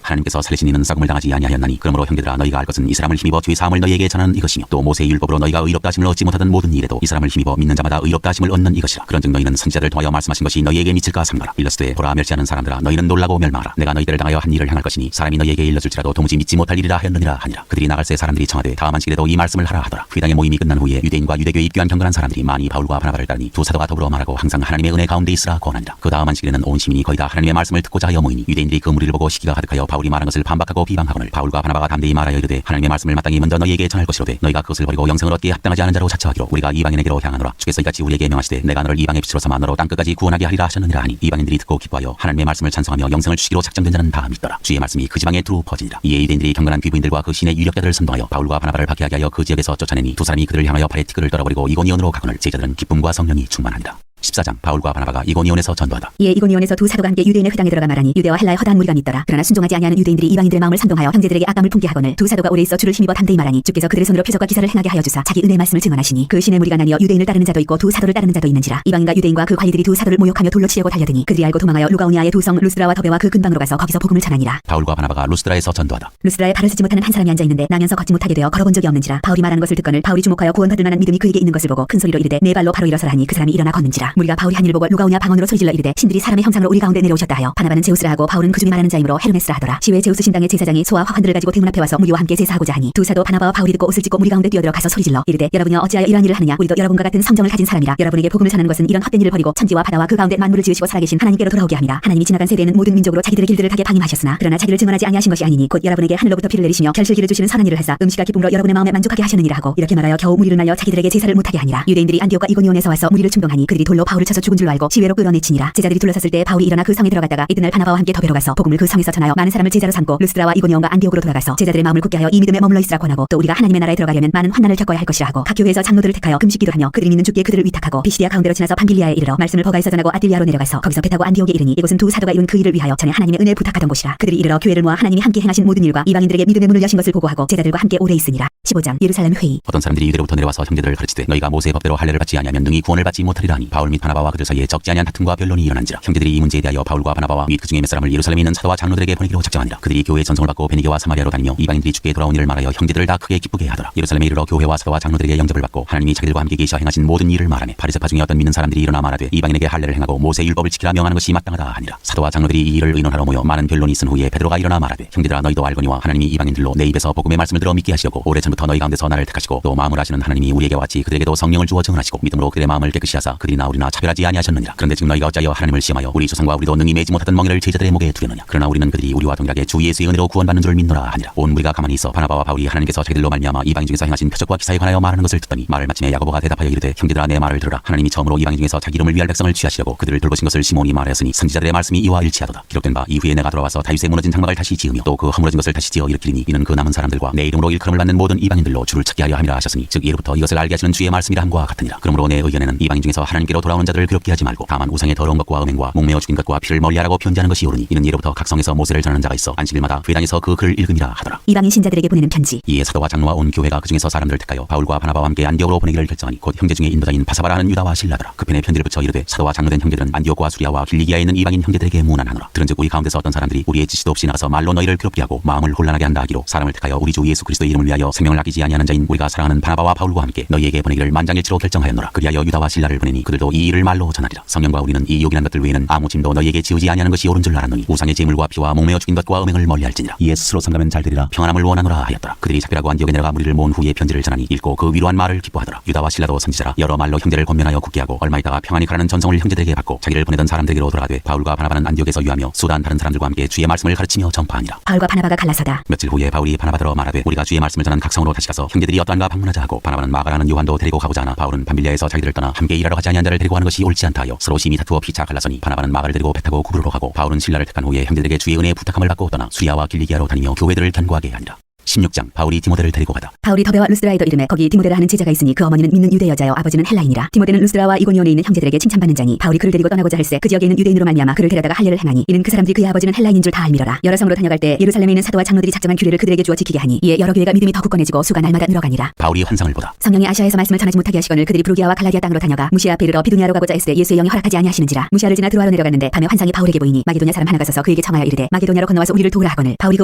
하나님께서 살리신 이는 썩음을 당하지 아니하였나니 그러므로 형제들아 너희가 알 것은 이 사람을 힘입어 죄 사함을 너희에게 전하는 이것이며 또 모세의 율법으로 너희가 의롭다 하심을 얻지 못하던 모든 일에도 이 사람을 힘입어 믿는 자마다 의롭다 하심을 얻는 이것이라. 그런즉 너희는 선지자들 통하여 말씀하신 것이 너희에게 미칠까 삼가라. 일렀으되 보라 멸시하는 사람들아 너희는 놀라고 멸망하라. 내가 너희들을 당하여 한 일을 행할 것이니 사람이 너희에게 일러줄지라도 도무지 믿지 못할 일이라 하였느니라 하니라. 그들이 나갈새 사람들이 청하되 다음 안식일에도 이 말씀을 하라 하더라. 회당의 모임이 끝난 후에 유대인과 유대교에 입교한 경건한 사람들이 많이 바울과 바나바를 따르니 두 사도가 더불어 말하고 항상 하나님의 은혜 가운데 있으라 권하니라. 그 다음 안식일에는 온 시민이 거의 다 하나님의 말씀을 듣고자 하여 모이니 유대인들이 그 무리를 보고 시기가 가득하여 바울이 말한 것을 반박하고 비방하거늘 바울과 바나바가 담대히 말하여 이르되 하나님의 말씀을 마땅히 먼저 너희에게 전할 것이로되 너희가 그것을 버리고 영생을 얻기에 합당하지 않은 자로 자처하기로 우리가 이방인에게로 향하노라. 주께서 이같이 우리에게 명하시되 내가 너를 이방의 빛으로 삼아 너로 땅끝까지 구원하게 하리라 하셨느니라 하니 이방인들이 듣고 기뻐하여 하나님의 말씀을 찬송하며 영생을 주시기로 작정된 자는 다 믿더라. 주의 말씀이 그 지방에 두루 퍼지니라. 이에 유대인들이 경건한 귀부인들과 그 신의 유력자들을 선동하여 바울과 바나바를 박해하게 하여 그 지역에서 쫓아내니 두 사람이 그들을 향하여 발에 티끌을 떨어버리고 이고니온으로 가거늘 제자들은 기쁨과 성령이 충만하니라. 14장 바울과 바나바가 이고니온에서 전도하다. 이에 이고니온에서 두 사도가 함께 유대인의 회당에 들어가 말하니 유대와 헬라의 허다한 무리가 믿더라. 그러나 순종하지 아니하는 유대인들이 이방인들의 마음을 선동하여 형제들에게 악감을 품게 하거늘 두 사도가 오래 있어 주를 힘입어 담대히 말하니 주께서 그들의 손으로 표적과 기사를 행하게 하여 주사 자기 은혜의 말씀을 증언하시니 그 신의 무리가 나뉘어 유대인을 따르는 자도 있고 두 사도를 따르는 자도 있는지라. 이방인과 유대인과 그 관리들이 두 사도를 모욕하며 돌로 치려고 달려드니 그들이 알고 도망하여 루가오니아의 두 성 루스드라와 더베와 그 근방으로 가서 거기서 복음을 전하니라. 바울과 바나바가 루스드라에서 전도하다. 루스드라에 발을 쓰지 못하는 한 사람이 앉아 있는데 나면서 걷지 못하게 되어 걸어본 적이 없는지라. 바울이 말하는 것을 듣거늘 바울이 주목하여 구원받을 만한 믿음이 그에게 있는 것을 보고 큰 소리로 이르되 네 발로 바로 일어서라 하니 그 사람이 일어나 걷는지라. 무리가 바울이 한 일을 보고 루가오니아 방언으로 소리질러 이르되 신들이 사람의 형상으로 우리 가운데 내려오셨다 하여 바나바는 제우스라 하고 바울은 그 중에 말하는 자이므로 헤르메스라 하더라. 시외 제우스 신당의 제사장이 소와 화환들을 가지고 대문 앞에 와서 무리와 함께 제사하고자 하니 두 사도 바나바와 바울이 듣고 옷을 찢고 무리 가운데 뛰어들어가서 소리질러 이르되 여러분이 어찌하여 이러한 일을 하느냐. 우리도 여러분과 같은 성정을 가진 사람이라. 여러분에게 복음을 전하는 것은 이런 헛된 일을 버리고 천지와 바다와 그 가운데 만물을 지으시고 살아계신 하나님께로 돌아오게 함이라. 하나님이 지나간 세대에는 모든 민족으로 자기들의 길들을 가게 방임하셨으나 그러나 자기를 증언하지 아니하신 것이 아니니 곧 여러분에게 하늘로부터 비를 내리시며 결실기를 주시는 선한 일을 하사 음식과 기쁨으로 여러분의 마음에 만족하게 하시느니라 하고 이렇게 말하여 겨우 무리를 말려 자기들에게 제사를 못하게 하니라. 유대인들이 안디옥과 이고니온에서 와서 무리를 충동하니 그들이 돌로 바울을 쳐서 죽은 줄로 알고 시외로 끌어내치니라. 제자들이 둘러섰을 때 바울이 일어나 그 성에 들어갔다가 이튿날 바나바와 함께 더베로 가서 복음을 그 성에서 전하여 많은 사람을 제자로 삼고 루스드라와 이고니온과 안디옥으로 돌아가서 제자들의 마음을 굳게 하여 이 믿음에 머물러 있으라 권하고 또 우리가 하나님의 나라에 들어가려면 많은 환난을 겪어야 할 것이라 하고 각 교회에서 장로들을 택하여 금식기도 하며 그들이 믿는 주께 그들을 위탁하고 피시디아 가운데로 지나서 밤빌리아에 이르러 말씀을 버가에서 전하고 아딜리아로 내려가서 거기서 배 타고 안디옥에 이르니 이곳은 두 사도가 이룬 그 일을 위하여 전에 하나님의 은혜를 부탁하던 곳이라. 그들이 이르러 교회를 모아 하나님이 함께 행하신 모든 일과 이방인들에게 믿음의 문을 여신 것을 보고하고 제자들과 함께 오래 있으니라. 15장 예루살렘 회의. 어떤 사람들이 유대로부터 내려와서 형제들을 가르치되 너희가 모세의 법대로 할례를 받지 아니하면 능히 구원을 받지 못하리라 하니 바울 및 바나바와 그들 사이에 적지 아니한 다툼과 변론이 일어난지라. 형제들이 이 문제에 대하여 바울과 바나바와 및 그 중에 몇 사람을 예루살렘에 있는 사도와 장로들에게 보내기로 작정하니라. 그들이 교회의 전송을 받고 베니게와 사마리아로 다니며 이방인들이 주께 돌아온 일을 말하여 형제들을 다 크게 기쁘게 하더라. 예루살렘에 이르러 교회와 사도와 장로들에게 영접을 받고 하나님이 자기들과 함께 계시어 행하신 모든 일을 말하며 바리새파 중에 어떤 믿는 사람들이 일어나 말하되 이방인에게 할례를 행하고 모세의 율법을 지키라 명하는 것이 마땅하다 하니라. 사도와 장로들이 이 일을 의논하러 모여 많은 변론이 있은 후에 베드로가 일어나 말하되 형제들아 너희도 알거니와 하나님이 이방인들로 내 입에서 복음의 말씀을 들어 믿게 하시려고 오래전부터 너희 가운데서 나를 택하시고 또 마음을 아시는 하나님이 우리에게 같이 그들에게도 성령을 주어 증언하시고 믿음으로 그들의 마음을 깨끗이 하사 그들이나 우리나 차별하지 아니하셨느니라. 그런데 지금 너희가 어찌하여 하나님을 시험하여 우리 조상과 우리도 능히 매지 못하던 멍에를 제자들의 목에 두려느냐. 그러나 우리는 그들이 우리와 동일하게 주 예수의 은혜로 구원받는 줄 믿노라 하니라. 온 무리가 가만히 있어 바나바와 바울이 하나님께서 자기들로 말미암아 이방인 중에서 행하신 표적과 기사에 관하여 말하는 것을 듣더니 말을 마침에 야고보가 대답하여 이르되 형제들아 내 말을 들으라. 하나님이 처음으로 이방인 중에서 자기 이름을 위할 백성을 취하시려고 그들을 돌보신 것을 시몬이 말하였으니 선지자들의 말씀이 이와 일치하도다. 기록된 바 이후에 내가 돌아와서 다윗의 무너진 장막을 다시 지으며 또 그 허물어진 것을 다시 지어 일으키리니 이는 그 남은 사람들과 내 이름으로 일컬음을 받는 모든 이방인들로 주를 찾게 하려 함이라 하셨으니 즉 이로부터 이것을 알게 하시는 주의 말씀이라 함과 같으니라. 그러므로 내 의견에는 이방인 중에서 하나님께로 돌아오는 자들을 괴롭게 하지 말고 다만 우상의 더러운 것과 음행과 목매어 죽인 것과 피를 멀리하라고 편지하는 것이 옳으니 이는 예로부터 각 성에서 모세를 전하는 자가 있어 안식일마다 회당에서 그 글을 읽음이라 하더라. 이방인 신자들에게 보내는 편지. 이에 사도와 장로와 온 교회가 그 중에서 사람들을 택하여 바울과 바나바와 함께 안디옥으로 보내기를 결정하니 곧 형제 중에 인도자인 바사바라는 유다와 실라더라. 그 편에 편지를 붙여 이르되 사도와 장로된 형제들은 안디옥과 수리아와 길리기아에 있는 이방인 형제들에게 문안하노라. 들은즉 우리 가운데서 어떤 사람들이 우리의 지시도 없이 나가서 말로 너희를 괴롭게 하고 마음을 혼란하게 한다 하기로 사람을 택하여 우리 주 예수 그리스도의 이름을 위하여 생명을 아끼지 아니하는 자인 우리가 사랑하는 바나바와 바울과 함께 너희에게 보내기를 만장일치로 결정하였노라. 그리하여 유다와 실라를 보내니 그들도 이 일을 말로 전하리라. 성령과 우리는 이 요긴한 것들 외에는 아무 짐도 너희에게 지우지 아니하는 것이 옳은 줄 알았노니 우상의 제물과 피와 목매어 죽인 것과 음행을 멀리할지니라. 이에 스스로 삼가면 잘 되리라 평안함을 원하노라 하였더라. 그들이 작별하고 안디옥에 내려가 무리를 모은 후에 편지를 전하니 읽고 그 위로한 말을 기뻐하더라. 유다와 실라도 선지자라 여러 말로 형제를 권면하여 굳게 하고 얼마 있다가 평안히 가라는 전송을 형제들에게 받고 자기를 보내던 사람들에게로 돌아가되 바울과 바나바는 안디옥에서 유하며 수단 다른 사람들과 함께 주의 말씀을 가르치며 전파하니라. 바울과 바나바가 갈라서다. 며칠 후에 바울이 바나바더러 말하되 우리가 주의 말씀을 전한 각 성으로 다시 가서 형제들이 어떠한가 방문하자 하고 바나바는 마가라는 요한도 데리고 가고자 하나 바울은 밤빌리아에서 자기들을 떠나 함께 일하러 가지 아니한 자를 데리고 가는 것이 옳지 않다 하여 서로 심히 다투어 피차 갈라서니 바나바는 마가를 데리고 배 타고 구브로로 가고 바울은 실라를 택한 후에 형제들에게 주의 은혜의 부탁함을 받고 떠나 수리아와 길리기아로 다니며 교회들을 견고하게 하니라. 16장 바울이 디모데를 데리고 가다. 바울이 더베와 루스드라에도 이름에 거기 디모데라 하는 제자가 있으니 그 어머니는 믿는 유대 여자여 아버지는 헬라인이라. 디모데는 루스드라와 이고니온에 있는 형제들에게 칭찬받는 자니 바울이 그를 데리고 떠나고자 할세 그 지역에 있는 유대인으로 말미암아 그를 데려다가 할례를 행하니 이는 그 사람들이 그의 아버지는 헬라인인 줄 다 알미러라. 여러 성으로 다녀갈 때 예루살렘에 있는 사도와 장로들이 작정한 규례를 그들에게 주어 지키게 하니 이에 여러 교회가 믿음이 더 굳건해지고 수가 날마다 늘어가니라. 바울이 환상을 보다. 성령이 아시아에서 말씀을 전하지 못하게 하시거늘 그들이 브루기아와 갈라디아 땅으로 다녀가 무시아 베르러 비두니아로 가고자 했을 때 예수의 영이 허락하지 아니하시는지라. 무시아를 지나 드로아로 내려갔는데 밤에 환상이 바울에게 보이니 마게도냐 사람 하나가 서서 그에게 청하여 이르되 마게도냐로 건너와서 우리를 도우라 하거늘 바울이 그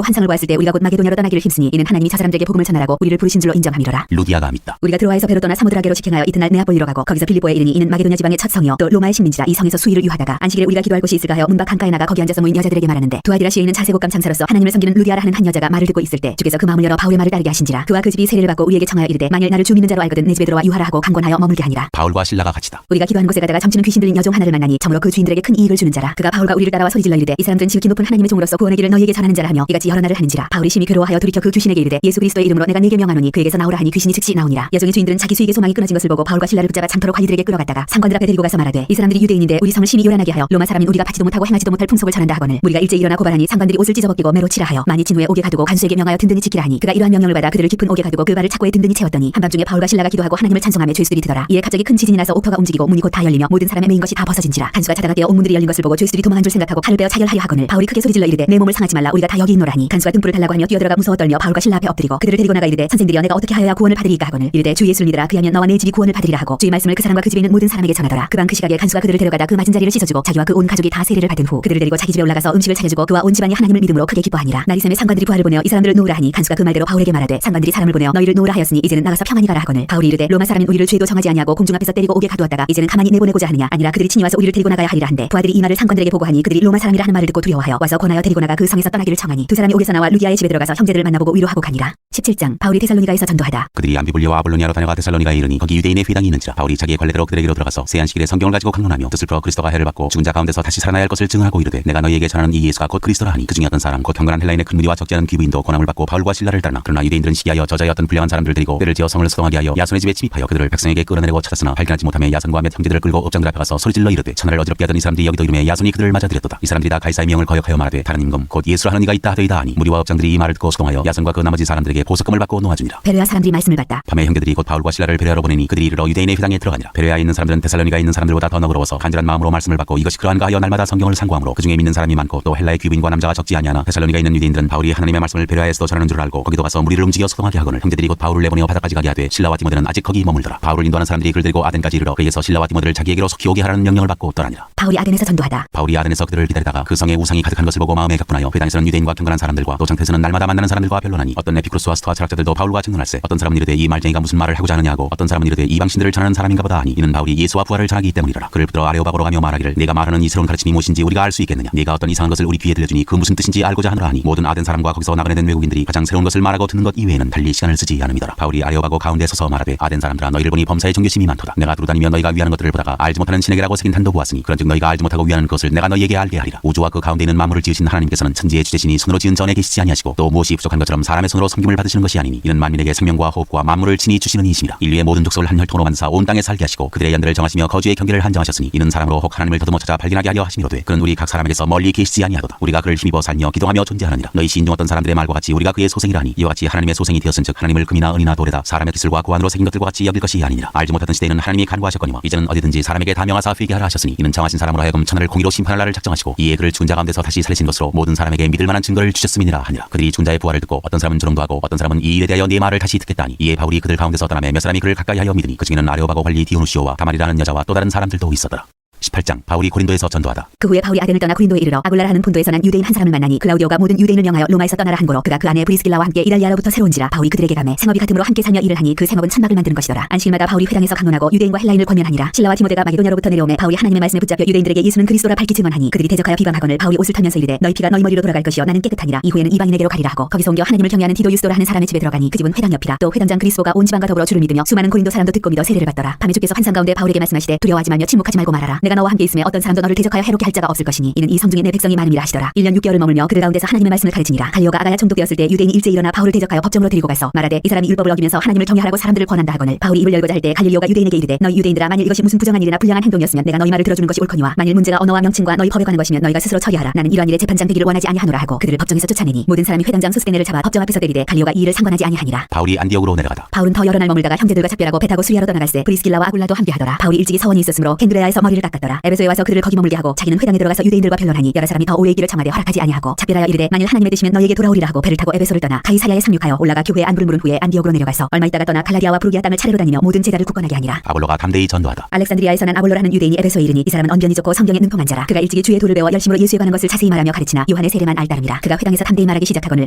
환상을 보았을 때 우리가 곧 마게도냐로 떠나기를 힘쓰니 이는 하나님이 저 사람들에게 복음을 전하라고 우리를 부르신 줄로 인정함이로라. 루디아가 믿다. 우리가 드로아에서 배로 떠나 사무드라게로 직행하여 이튿날 네아폴리로 가고 거기서 빌립보에 이르니 이는 마게도냐 지방의 첫 성이요 또 로마의 식민지라. 이 성에서 수일을 유하다가 안식일에 우리가 기도할 곳이 있을까 하여 문밖 강가에 나가 거기 앉아서 모인 여자들에게 말하는데 두아디라시에 있는 차세곡감 장사로서 하나님을 섬기는 루디아라 하는 한 여자가 말을 듣고 있을 때 주께서 그 마음을 열어 바울의 말을 따르게 하신지라. 그와 그 집이 세례를 받고 우리에게 청하여 이르되 만일 나를 주 믿는 자로 알거든 내 집에 들어와 유하라 하고 강권하여 머물게 하니라. 바울과 실라가 같이다. 우리가 기도한 곳에 가다가 점치는 귀신 들린 여종 하나를 만나니 점으로 그 주인들에게 큰 이익을 주는 자라. 그가 바울과 우리를 따라와 소리질러 이르되 이 사람들은 지극히 높은 하나님의 종으로서 구원의 길을 너희에게 전하는 자라 하며 이같이 여러 날을 하는지라. 바울이 심히 괴로워하여 돌이켜 그 귀신에게 이르되 예수 그리스도의 이름으로 내가 네게 명하노니 그에게서 나오라 하니 귀신이 즉시 나오니라. 여종의 주인들은 자기 수익의 소망이 끊어진 것을 보고 바울과 실라를 붙잡아 장터로 관리들에게 끌어갔다가 상관들 앞에 데리고 가서 말하되 이 사람들이 유대인인데 우리 성을 심히 요란하게 하여 로마 사람인 우리가 받지도 못하고 행하지도 못할 풍속을 전한다 하거늘 우리가 일제히 일어나 고발하니 상관들이 옷을 찢어벗기고 매로 치라 하여 많이 친 후에 옥에 가두고 간수에게 명하여 든든히 지키라 하니 그가 이러한 명령을 받아 그들을 깊은 옥에 가두고 그 발을 착고에 든든히 채웠더니 한밤중에 바울과 실라가 기도하고 하나님을 찬송하며 죄수들이 드더라. 이에 갑자기 큰 지진이 나서 옥터가 움직이고 문이 곧 다 열리며 모든 사람의 메인 것이 다 벗어진지라. 간수가 자다가 깨어 옥문들이 열린 것을 보고 죄수들이 도망한 줄 생각하고 칼을 베어 차결하려 하거늘 바울이 크게 소리질러 이르되 내 몸을 상하지 말라 우리가 다 여기 있노라 하니 간수가 등불을 달라고 하며 뛰어들어가 무서워 떨며 바울과 실라 앞에 엎드리고 그들을 데리고 나가 이르되 선생들이여 내가 어떻게 하여야 구원을 받으리까 하거늘 이르되 주 예수를 믿으라 그리하면 너와 내 집이 구원을 받으리라 하고 주의 말씀을 그 사람과 그 집에 있는 모든 사람에게 전하더라. 그방 그 시각에 간수가 그들을 데려가다 그 맞은 자리를 씻어주고 자기와 그 온 가족이 다 세례를 받은 후 그들을 데리고 자기 집에 올라가서 음식을 차려주고 그와 온 집안이 하나님을 믿음으로 크게 기뻐하니라. 나리샘의 상관들이 부하를 보내어 이 사람들을 놓으라 하니 간수가 그 말대로 바울에게 말하되 상관들이 사람을 보내어 너희를 놓으라 하였으니 이제는 나가서 평안히 가라 하거늘 바울이 이르되 로마 사람인 우리를 죄도 정하지 아니하고 공중 앞에서 때리고 옥에 가두었다가 이제는 가만히 내보내고자 하느냐 아니라 그들이 친히 와서 우리를 데리고 나가야 하리라 한데 부하들이 이 말을 상관들에게 보고하니 그들이 로마 사람이라 하는 말을 듣고 두려워하여 와서 권하여 데리고 나가 그 성에서 떠나기를 청하니 두 사람이 옥에서 나와 루디아의 집에 들어가서 형제들을 만나보고 위로하고 가니라. 17장 바울이 데살로니가에서 전도하다. 그들이 암비불리와 아볼로니아로 다녀가 데살로니가에 이르니 거기 유대인의 회당이 있는지라. 바울이 자기의 관례대로 그들에게로 들어가서 새 안식일에 성경을 가지고 강론하며 뜻을 풀어 그리스도가 해를 받고 죽은 자 가운데서 다시 살아나야 할 것을 증언하고 이르되 내가 너희에게 전하는 이 예수가 곧 그리스도라 하니 그 중에 어떤 사람 곧 경건한 헬라인의 큰 무리와 적지 않은 귀부인도 권함을 받고 바울과 실라를 따르나 그러나 유대인들은 시기하여 저자의 어떤 불량한 사람들 데리고 때를 지어 성을 소동하게 하여 야손의 집에 침입하여 그들을 백성에게 끌어내려고 찾았으나 발견하지 못하며 야손과 몇 형제들을 끌고 읍장들 앞에 가서 소리질러 이르되 천하를 어지럽게 하던 이 사람들이 여기도 이름에 야손이 그들을 맞아들였도다. 이 사람들이 다 가이사의 명을 거역하여 말하되 다른 임금 곧 예수라 하는 이가 있다 하더이다 하니 무리와 읍장들이 이 말을 듣고 소동하여 야손과 그 나머지 사람들에게 보석금을 받고 놓아주니라. 베레아 사람들이 말씀을 받다. 밤에 형제들이 곧 바울과 실라를 베레아로 보내니 그들이 이르러 유대인의 회당에 들어가니라. 베레아에 있는 사람들은 데살로니가에 있는 사람들보다 더 너그러워서 간절한 마음으로 말씀을 받고 이것이 그러한가 하여 날마다 성경을 상고하므로 그 중에 믿는 사람이 많고 또 헬라의 귀부인과 남자가 적지 아니하나 데살로니가에 있는 유대인들은 바울이 하나님의 말씀을 베레아에서도 전하는 줄 알고 거기도 가서 무리를 움직여 소동하게 하거늘 형제들이 곧 바울을 내보내어 바다까지 가게 하되 실라와 디모데는 아직 거기 머물더라. 바울을 인도하는 사람들이 그를 데리고 아덴까지 이르러 그에서 실라와 디모데를 자기에게로 속히 오게 하라는 명령을 받고 떠나니라. 바울이 아덴에서 전도하다. 바울이 아덴에서 그들을 기다리다가 그 성에 우상이 가득한 것을 보고 마음에 격분하여 회당에서는 유대인과 경건한 사람들과 또 장태에서는 날마다 만나는 사람들과 변론하니 어떤 에피쿠로스와 스토아 철학자들도 바울과 증언할세 어떤 사람은 이르되 이 말쟁이가 무슨 말을 하고자 하느냐 하고 어떤 사람은 이르되 이방신들을 전하는 사람인가 보다 하니 이는 바울이 예수와 부활을 전하기 때문이라. 그를 붙들어 아레오바고로 가며 말하기를 내가 말하는 이 새로운 가르침이 무엇인지 우리가 알 수 있겠느냐. 네가 어떤 이상한 것을 우리 귀에 들려주니 그 무슨 뜻인지 알고자 하노라 하니 모든 아덴 사람과 거기서 나그네된 외국인들이 가장 새로운 것을 말하고 듣는 것 이외에는 달리 시간을 쓰지 않음이더라. 바울이 아레오바고 가운데 서서 말하되 아덴 사람들아 너희를 보니 범사에 종교심이 많도다. 내가 두루다니며 너희가 위하는 것들을 보다가 알지 못하는 신에게라고 새긴 단도 보았으니 그런즉 너희가 알지 못하고 위하는 것을 내가 너희에게 알게 하리라. 우주와 그 가운데 있는 만물을 지으신 하나님께서는 천지의 주제신이 손으로 지은 전에 계시지 아니하시고 또 무엇이 부족한 것처럼 사람의 손으로 섬김을 받으시는 것이 아니니 이는 만민에게 생명과 호흡과 만물을 친히 주시는 이심이라. 인류의 모든 족속을 한 혈통으로 만드사 온 땅에 살게 하시고 그들의 연들을 정하시며 거주의 경계를 한정하셨으니 이는 사람으로 혹 하나님을 더듬어 찾아 발견하게 하려 하심이로되 그는 우리 각 사람에게서 멀리 계시지 아니하도다. 우리가 그를 힘입어 살며 기도하며 존재하느니라. 너희 시인 중 어떤 사람들의 말과 같이 우리가 그의 소생이라니 이와 같이 하나님의 소생이 되었은즉 하나님을 금이나 은이나 돌에다 사람의 기술과 고안으로 새긴 것들과 같이 여길 것이 아니니라. 알지 못하던 시대에는 하나님이 간구하셨거니와 이제는 어디든지 사람에게 다 명하사 회개 하라 하셨으니 이는 정하신 사람으로 하여금 천하를 공의로 심판할 날을 작정하시고 이에 그를 죽은 자 가운데서 다시 살리신 것으로 모든 사람에게 믿을 만한 증거를 주셨음이니라 하니라. 그들이 죽은 자의 부활을 듣고 어떤 사람은 조롱도 하고 어떤 사람은 이 일에 대하여 네 말을 다시 듣겠다 하니 이에 바울이 그들 가운데서 떠나매 몇 사람이 그를 가까이 하여 믿으니 그 중에는 아레오바고 관리 디오누시오와 다말이라는 여자와 또 다른 사람들도 있었더라. 18장 바울이 고린도에서 전도하다. 그 후에 바울이 아덴을 떠나 고린도에 이르러 아굴라라 하는 본도에서 난 유대인 한 사람을 만나니 클라우디오가 모든 유대인을 명하여 로마에서 떠나라 한 거로 그가 그 아내 브리스길라와 함께 이달리아로부터 새로운지라. 바울이 그들에게 가매 생업이 같음으로 함께 사며 일을 하니 그 생업은 천막을 만드는 것이더라. 안식일마다 바울이 회당에서 강론하고 유대인과 헬라인을 권면하니라. 실라와 디모데가 마게도냐로부터 내려오매 바울이 하나님의 말씀에 붙잡혀 유대인들에게 예수는 그리스도라 밝히 증언하니 그들이 대적하여 비방하거늘 바울이 옷을 털면서 이르되 너희 피가 너희 머리로 돌아갈 것이요 나는 깨끗하니라. 이후에는 이방인에게로 가리라 하고 거기서 옮겨 하나님을 경외하는 디도 유스도라 하는 사람의 집에 들어가니 그 집은 회당 옆이라. 또 회당장 그리스도가 온 지방과 더불어 주를 믿으며 수많은 고린도 사람도 듣고 믿어 세례를 받더라. 밤에 주께서 환상 가운데 바울에게 말씀하시되 두려워하지 말며 침묵하지 말고 말하라. 내가 너와 함께 있음에 어떤 사람도 너를 대적하여 해롭게 할 자가 없을 것이니 이는 이 성중에 내 백성이 많음이라 하시더라. 1년 6개월을 머물며 그들 가운데서 하나님의 말씀을 가르치니라. 갈리오가 아가야 총독되었을 때 유대인이 일제히 일어나 바울을 대적하여 법정으로 데리고 가서 말하되 이 사람이 율법을 어기면서 하나님을 경외하라고 사람들을 권한다 하거늘 바울이 입을 열고자 할 때 갈리오가 유대인에게 이르되 너희 유대인들아 만일 이것이 무슨 부정한 일이나 불량한 행동이었으면 내가 너희 말을 들어주는 것이 옳거니와 만일 문제가 언어와 명칭과 너희 법에 관한 것이면 너희가 스스로 처리하라. 나는 이러한 일에 재판장 되기를 원하지 아니하노라 하고 그들을 법정에서 쫓아내니 모든 사람이 회당장 소스데네를 잡아 법정 앞에서 때리되 갈리오가 이 일을 상관하지 아니하니라. 바울이 안디옥으로 내려가다 바울은 더 여러 날 머물다가 형제들과 작별하고 배 타고 수리하러 떠나갈새 브리스길라와 아굴라도 함께하더라. 바울이 일찍이 서원이 있었으므로 켄드레아에서 머리를 깎았더라. 에베소에 와서 그들을 거기 머물게 하고 자기는 회당에 들어가서 유대인들과 변론하니 여러 사람이 더 오래 있기를 청하되 허락하지 아니하고 작별하여 이르되 만일 하나님의 뜻이면 너희에게 돌아오리라 하고 배를 타고 에베소를 떠나 가이사랴에 상륙하여 올라가 교회에 안부를 물은 후에 안디옥으로 내려가서 얼마 있다가 떠나 갈라디아와 브루기아 땅을 차례로 다니며 모든 제자를 굳건하게 하니라. 아볼로가 담대히 전도하다. 알렉산드리아에서 난 아볼로라는 유대인이 에베소에 이르니 이 사람은 언변이 좋고 성경에 능통한 자라. 그가 일찍이 주의 도를 배워 열심으로 예수에 관한 것을 자세히 말하며 가르치나 요한의 세례만 알따름이라. 그가 회당에서 담대히 말하기 시작하거늘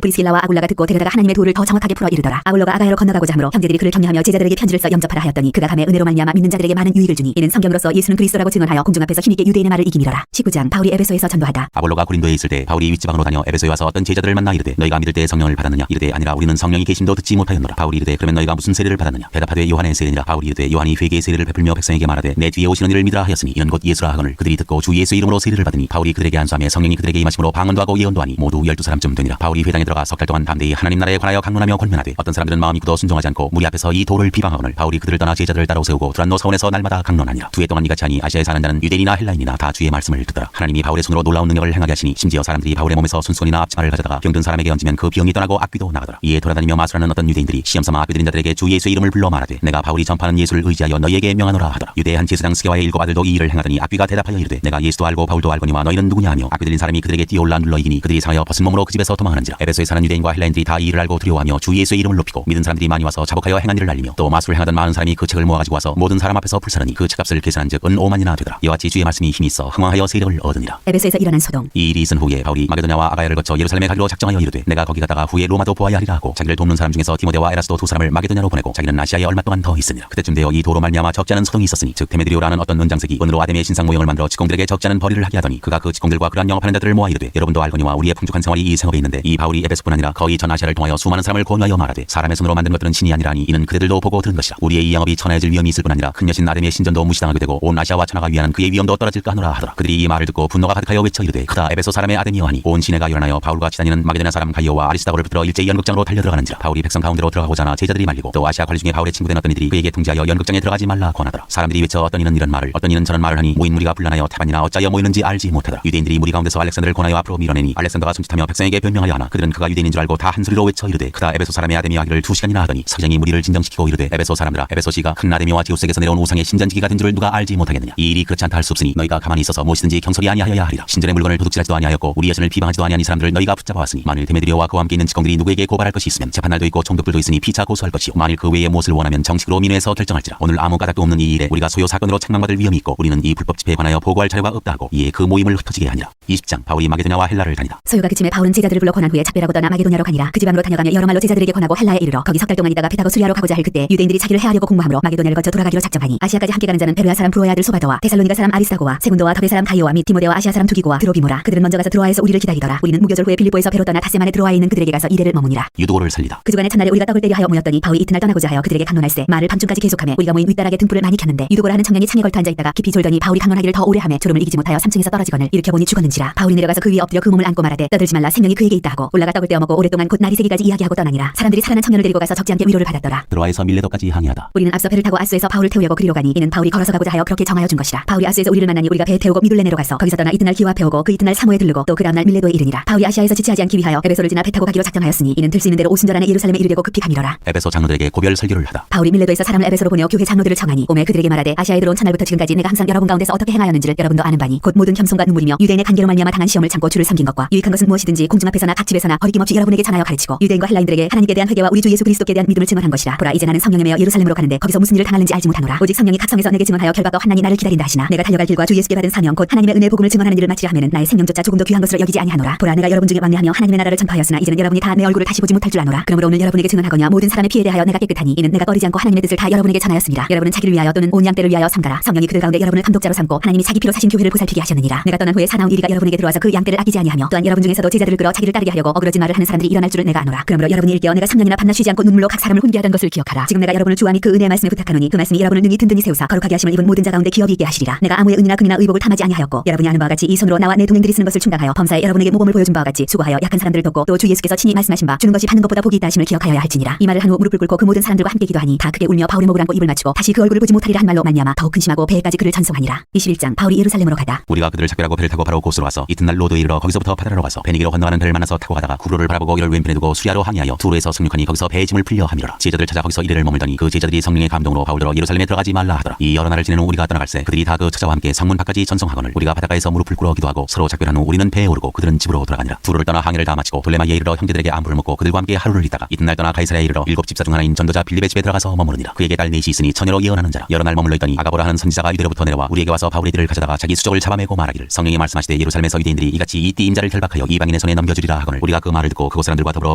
브리스길라와 아굴라가 듣고 데려다가 하나님의 도를 더 정확하게 풀어 이르더라. 아볼로가 아가야로 건너가고자 하므로 형제들이 그를 격려하며 제자들에게 편지를 써 영접하라 하였더니 그가 감에 은혜로 말미암아 믿는 자들에게 많은 유익을 주니 이는 성경으로서 예수는 그리스도라고 증언하여 공중 앞에서 힘있게 유대인의 말을 이기미러라. 19장 바울이 에베소에서 전도하다. 아볼로가 고린도에 있을 때 바울이 윗지방으로 다녀 에베소에 와서 어떤 제자들을 만나 이르되 너희가 믿을 때 성령을 받았느냐 이르되 아니라 우리는 성령이 계심도 듣지 못하였노라. 바울이 이르되 그러면 너희가 무슨 세례를 받았느냐 대답하되 요한의 세례니라. 바울이 이르되 요한이 회개의 세례를 베풀며 백성에게 말하되 내 뒤에 오시는 이를 믿으라 하였으니 이는 곧 예수라 하거늘 그들이 듣고 주 예수 이름으로 세례를 받으니 바울이 그들에게 안수하며 성령이 그들에게 임하심으로 방언도 하고 예언도 하니 모두 12사람쯤 되니라. 바울이 회당에 들어가 석 달 동안 담대히 하나님 나라에 관하여 강론하며 권면하되 어떤 사람들은 마음이 굳어 순종하지 않고 무리 앞에서 이 도를 비방하거늘 바울이 그들을 떠나 제자들을 따로 세우고 두란노 서원에서 날마다 강론하니라. 2해 동안 이같이 하니 아시아에 사는 자는 유대인이나 헬라인이나 다 주의 말씀을 듣더라. 하나님이 바울의 손으로 놀라운 능력을 행하게 하시니 심지어 사람들이 바울의 몸에서 손수건이나 앞치마를 가져다가 병든 사람에게 얹으면 그 병이 떠나고 악귀도 나가더라. 이에 돌아다니며 마술하는 어떤 유대인들이 시험삼아 앞에 들인 자들에게 주 예수의 이름을 불러 말하되 내가 바울이 전파하는 예수를 의지하여 너희에게 명하노라 하더라. 유대 한 제사장 스게와의 7 아들도 이 일을 행하더니 악귀가 대답하여 이르되 내가 예수도 알고 바울도 알거니와 너희는 누구냐 하며 앞에 들린 사람이 그들에게 뛰어올라 눌러 이기니 그들이 상하여 벗은 몸으로 그 집에서 도망하는지라. 에베소에 사는 유대인과 헬라인들이 다 이 일을 알고 두려워하며 주 예수의 이름을 높이고 믿은 사람들이 많이 와서 자복하여 행한 일을 알리며 또 마술을 행하던 많은 사람이 그 책을 모아가지고 와서 모든 사람 앞에서 불사르니 그 책값을 계산한즉 은 5만이나 되더라. 이와 같이 주의 말씀이 힘이 있어 흥왕하여 세력을 얻으니라. 에베소에서 일어난 소동. 이 일이 있은 후에 바울이 마게도냐와 아가야를 거쳐 예루살렘에 가기로 작정하여 이르되 내가 거기 가다가 후에 로마도 보아야 하리라 하고 자기를 돕는 사람 중에서 디모데와 에라스도 2 사람을 마게도냐로 보내고 자기는 아시아에 얼마 동안 더 있으니라. 그때쯤 되어 이 도로 말미암아 적지 않은 소동이 있었으니 즉 데메드리오라는 어떤 은장색이 은으로 아데미의 신상 모형을 만들어 직공들에게 적지 않은 벌이를 하게 하더니 그가 그 직공들과 그러한 영업하는 자들을 모아 이르되 여러분도 알거니와 우리의 풍족한 생활이 이 생업에 있는데 이 바울이 에베소뿐 아니라 거의 전 아시아를 통하여 수많은 사람을 권유하여 말하되 사람의 손으로 만든 것들은 신이 아니라니 이는 그들도 보고 들은 것이라. 우리의 이 영업이 천하해질 위험이 있을 뿐 아니라 큰 여신 아데미의 신전도 무시당하게 되고 온 아시아와 천하가 위하는 그의 위험도 떨어질까 하노라 하더라. 그들이 이 말을 듣고 분노가 가득하여 외쳐 이르되 크다 에베소 사람의 아데미여 하니 온 시내가 열나여 바울과 같이 다니는 마게도냐 사람 가이오와 아리스다고를 붙들어 일제히 연극장으로 달려들어가는지라. 바울이 백성 가운데로 들어가고자 하나 제자들이 말리고 또 아시아 관리 중에 바울의 친구된 어떤 이들이 그에게 통지하여 연극장에 들어가지 말라 권하더라. 사람들이 외쳐 어떤 이는 이런 말을 어떤 이는 저런 말을 하니 모인 무리가 분란하여 태반이나 어찌하여 모이는지 알지 못하더라. 유대인들이 무리 가운데서 알렉산더를 권하여 앞으로 밀어내니 알렉산더가 숨짓하며 백성에게 변명하여 하나 그들은 그가 유대인인 줄 알고 다 한 소리로 외쳐 이르되 크다 에베소 사람의 아데미여 하기를 2시간이나 하더니 서기장이 무리를 진정시키고 이르되 에베소 사람들아 에베소시가 큰 아데미와 제우스에게서 내려온 우상의 신전지기가 된 줄을 누가 알지 못하겠느냐. 이 일이 그렇지 않다 할 수 없으니 너희가 가만히 있어서 무엇이든지 경솔히 아니하여야 하리라. 신전의 물건을 도둑질하지도 아니하였고 우리 여신을 비방하지도 아니한 이 사람들을 너희가 붙잡아왔으니 만일 데메드리오와 그와 함께 있는 직공들이 누구에게 고발할 것이 있으면 재판날도 있고 총독들도 있으니 피차 고소할 것이요 만일 그 외에 무엇을 원하면 정식으로 민회에서 결정할지라. 오늘 아무 까닭도 없는 이 일에 우리가 소요 사건으로 책망받을 위험이 있고 우리는 이 불법 집회에 관하여 보고할 자료가 없다 하고 이에 그 모임을 흩어지게 하니라. 20장 바울이 마게도냐와 헬라를 다니다. 소요가 그침에 바울은 제자들을 불러 권한 후에 작별하고 떠나 마게도냐로 가니라. 그 지방으로 다녀가며 여러 말로 제자들에게 권하고 헬라에 이르러 거기 석 달 동안 있다가 배 타고 수리하러 가고자 할 그때 유대인들이 자기를 해하려고 공모함으로 마게도냐를 거쳐 돌아가기로 작정하니 아시아까지 함께 가는 자는 베로야 사람 브로의 아들 소바도와 데살로니가 사람 아리스다고와 세군도와 더베 사람 가이오와 및 디모데와 아시아 사람 두기고와 드로비모라. 그들은 먼저 가서 드로아에서 우리를 기다리더라. 우리는 무교절 후에 빌립보에서 배로 떠나 다세만에 드로아에 있는 그들에게 가서 이래를 머무니라. 유도고를 살리다. 그 주간에 첫날에 우리가 떡을 때려 하여 모였더니 바울이 이튿날 떠나고자 하여 그들에게 강론할세 말을 밤중까지 계속하며 우리가 모인 윗다락에 등불을 많이 켰는데 유도고라 하는 청년이 창에 걸터 앉아있다가 깊이 졸더니 바울이 강론하기를 더 오래 하며 졸음을 이기지 못하여 3층에서 떨어지거늘 일으켜 보니 죽었는지라. 바울이 내려가서 그 위에 엎드려 그 몸을 안고 말하되 떠들지 말라 생명이 그에게 있다 하고 올라가 떡을 떼어 먹고 오랫동안 곧 날이 새기까지 이야기하고 떠나니라. 사람들이 살아난 청년을 데리고 가서 적지 않게 위로를 받았더라. 드로아에서 밀레도까지 항해하다. 우리는 앞서 배를 타고 아스에서 바울을 태우려고 그리로 가니 이는 바울이 걸어서 가고자 하여 그렇게 정하여 준 것이라. 바울이 아스에서 우리를 만나니 우리가 배에 태우고 미둘레네로 가서 거기서 떠나 이튿날 기와 배우고 그 이튿날 사모에 들르고 또 그 다음날 밀레도에 이르니라. 바울이 아시아에서 지체하지 않기 위하여 에베소를 지나 배 타고 가기로 작정하였으니 이는 들 수 있는 대로 오순절 안에 예루살렘에 이르려고 급히 가미러라. 에베소 장로들에게 고별 설교를 하다. 바울이 밀레도에서 사람을 에베소로 보내어 교회 장로들을 청하니 오매 그들에게 말하되 아시아에 들어온 첫날부터 지금까지 내가 항상 여러분 가운데서 어떻게 행하였는지를 여러분도 아는 바니 곧 모든 겸손과 눈물이며 유대인의 간계로 말미암아 당한 시험을 참고 주를 섬긴 것과 유익한 것은 무엇이든지 공중 앞에서나 각 집에서나 거리낌없이 여러분에게 전하여 가르치고 유대인과 헬라인들에게 하나님께 대한 회개와 우리 주 예수 그리스도께 대한 믿음을 증언한 것이라. 보라 이제 나는 성령에 매여 예루살렘으로 가는데 거기서 무슨 일을 당할는지 알지 못하노라. 오직 성령이 각 성에서 내게 증언하여 결박과 환난이 나를 기다린다 하시나 내가 달려갈 길과 주 예수께 받은 사명 곧 하나님의 은혜 복음을 증언하는 일을 마치려 하면은 나의 생명조차 조금도 귀한 것으로 여기지 아니하노라. 보라 내가 여러분 중에 왕래하며 하나님의 나라를 전파하였으나 이제는 여러분이 다 내 얼굴을 다시 보지 못할 줄 아노라. 그러므로 오늘 여러분에게 증언하거냐 모든 사람의 피에 대하여 내가 깨끗하니 이는 내가 꺼리지 않고 하나님의 뜻을 다 여러분에게 전하였습니다. 여러분은 자기를 위하여 또는 온 양떼를 위하여 삼가라. 성령이 그들 가운데 여러분을 감독자로 삼고 하나님이 자기 피로 사신 교회를 보살피게 하셨느니라. 내가 떠난 후에 사나운 이리가 여러분에게 들어와서 그 양떼를 아끼지 아니하며 또한 여러분 중에서도 제자들을 끌어 자기를 따르게 하려고 어그러진 말을 하는 사람들이 일어날 줄을 내가 아노라. 그러므로 여러분이 일깨어 내가 3년이나 밤낮 쉬지 않고 눈물로 각 사람을 훈계하던 것을 기억하라. 지금 내가 여러분을 주와 및 그 은혜의 말씀에 부탁하노니 그 말씀이 여러분을 능히 든든히 세우사 거룩하게 하심을 입은 모든 자 가운데 기업이 있게 하시리라. 아니하였나이다. 내가 아무의 은이나 금이나 의복을 탐하지 아니하였고 여러분이 아는 바와 같이 이 손으로 나와 내 동행들이 쓰는 것을 충당하여 범사에 여러분에게 모범을 보여준 바와 같이 수고하여 약한 사람들을 돕고 또 주 예수께서 친히 말씀하신 바 주는 것이 받는 것보다 복이 있다 하심을 기억하여야 할지니라. 이 말을 한 후 무릎을 꿇고 그 모든 사람들과 함께 기도하니 다 크게 울며 바울의 목을 안고 입을 맞추고 다시 그 얼굴을 보지 못하리라 한 말로 말미암아 더욱 근심하고 배에까지 그를 전송하니라. 21장 바울이 예루살렘으로 가다. 우리가 그들을 작별하고 배를 타고 바로 곳으로 와서 이튿날 로도에 이르러 거기서부터 바다로 가서 베니게로 건너가는 배를 만나서 타고 가다가 구로를 바라보고 이를 왼편에 두고 수리하러 항해하여 두로에서 승륙하니 거기서 배의 짐을 풀려 함이로라. 제자들 찾아 거기서 이래를 머물더니 그 제자들이 성령의 감동으로 바울더러 예루살렘에 들어가지 말라 하더라. 이 여러 날을 지낸 후 우리가 떠나갈새 그들이 다 그 처자와 함께 성문 밖까지 전송하거늘 우리가 바닷가에서 무릎을 꿇어 기도하고 서로 작별한 후 우리는 배에 오르고 그들은 집으로 돌아가니라. 두로를 떠나 항해를 다 마치고 돌레마이에 이르러 형제들에게 안부를 묻고 그들과 함께 하루를 있다가 이튿날 떠나 가이사랴에 이르러 7 집사 중 하나인 전도자 빌립의 집에 들어가서 머무르니라. 그에게 딸 넷이 있으니 처녀로 예언하는 자라. 여러 날 머물러 있더니 아가보라 하는 선지자가 유대로부터 내려와 우리에게 와서 바울의 띠를 가져다가 자기 수족을 잡아매고 말하기를 성령이 말씀하시되 예루살렘에서 유대인들이 이같이 이 띠 임자를 결박하여 이방인의 손에 넘겨주리라 하거늘 우리가 그 말을 듣고 그곳 사람들과 더불어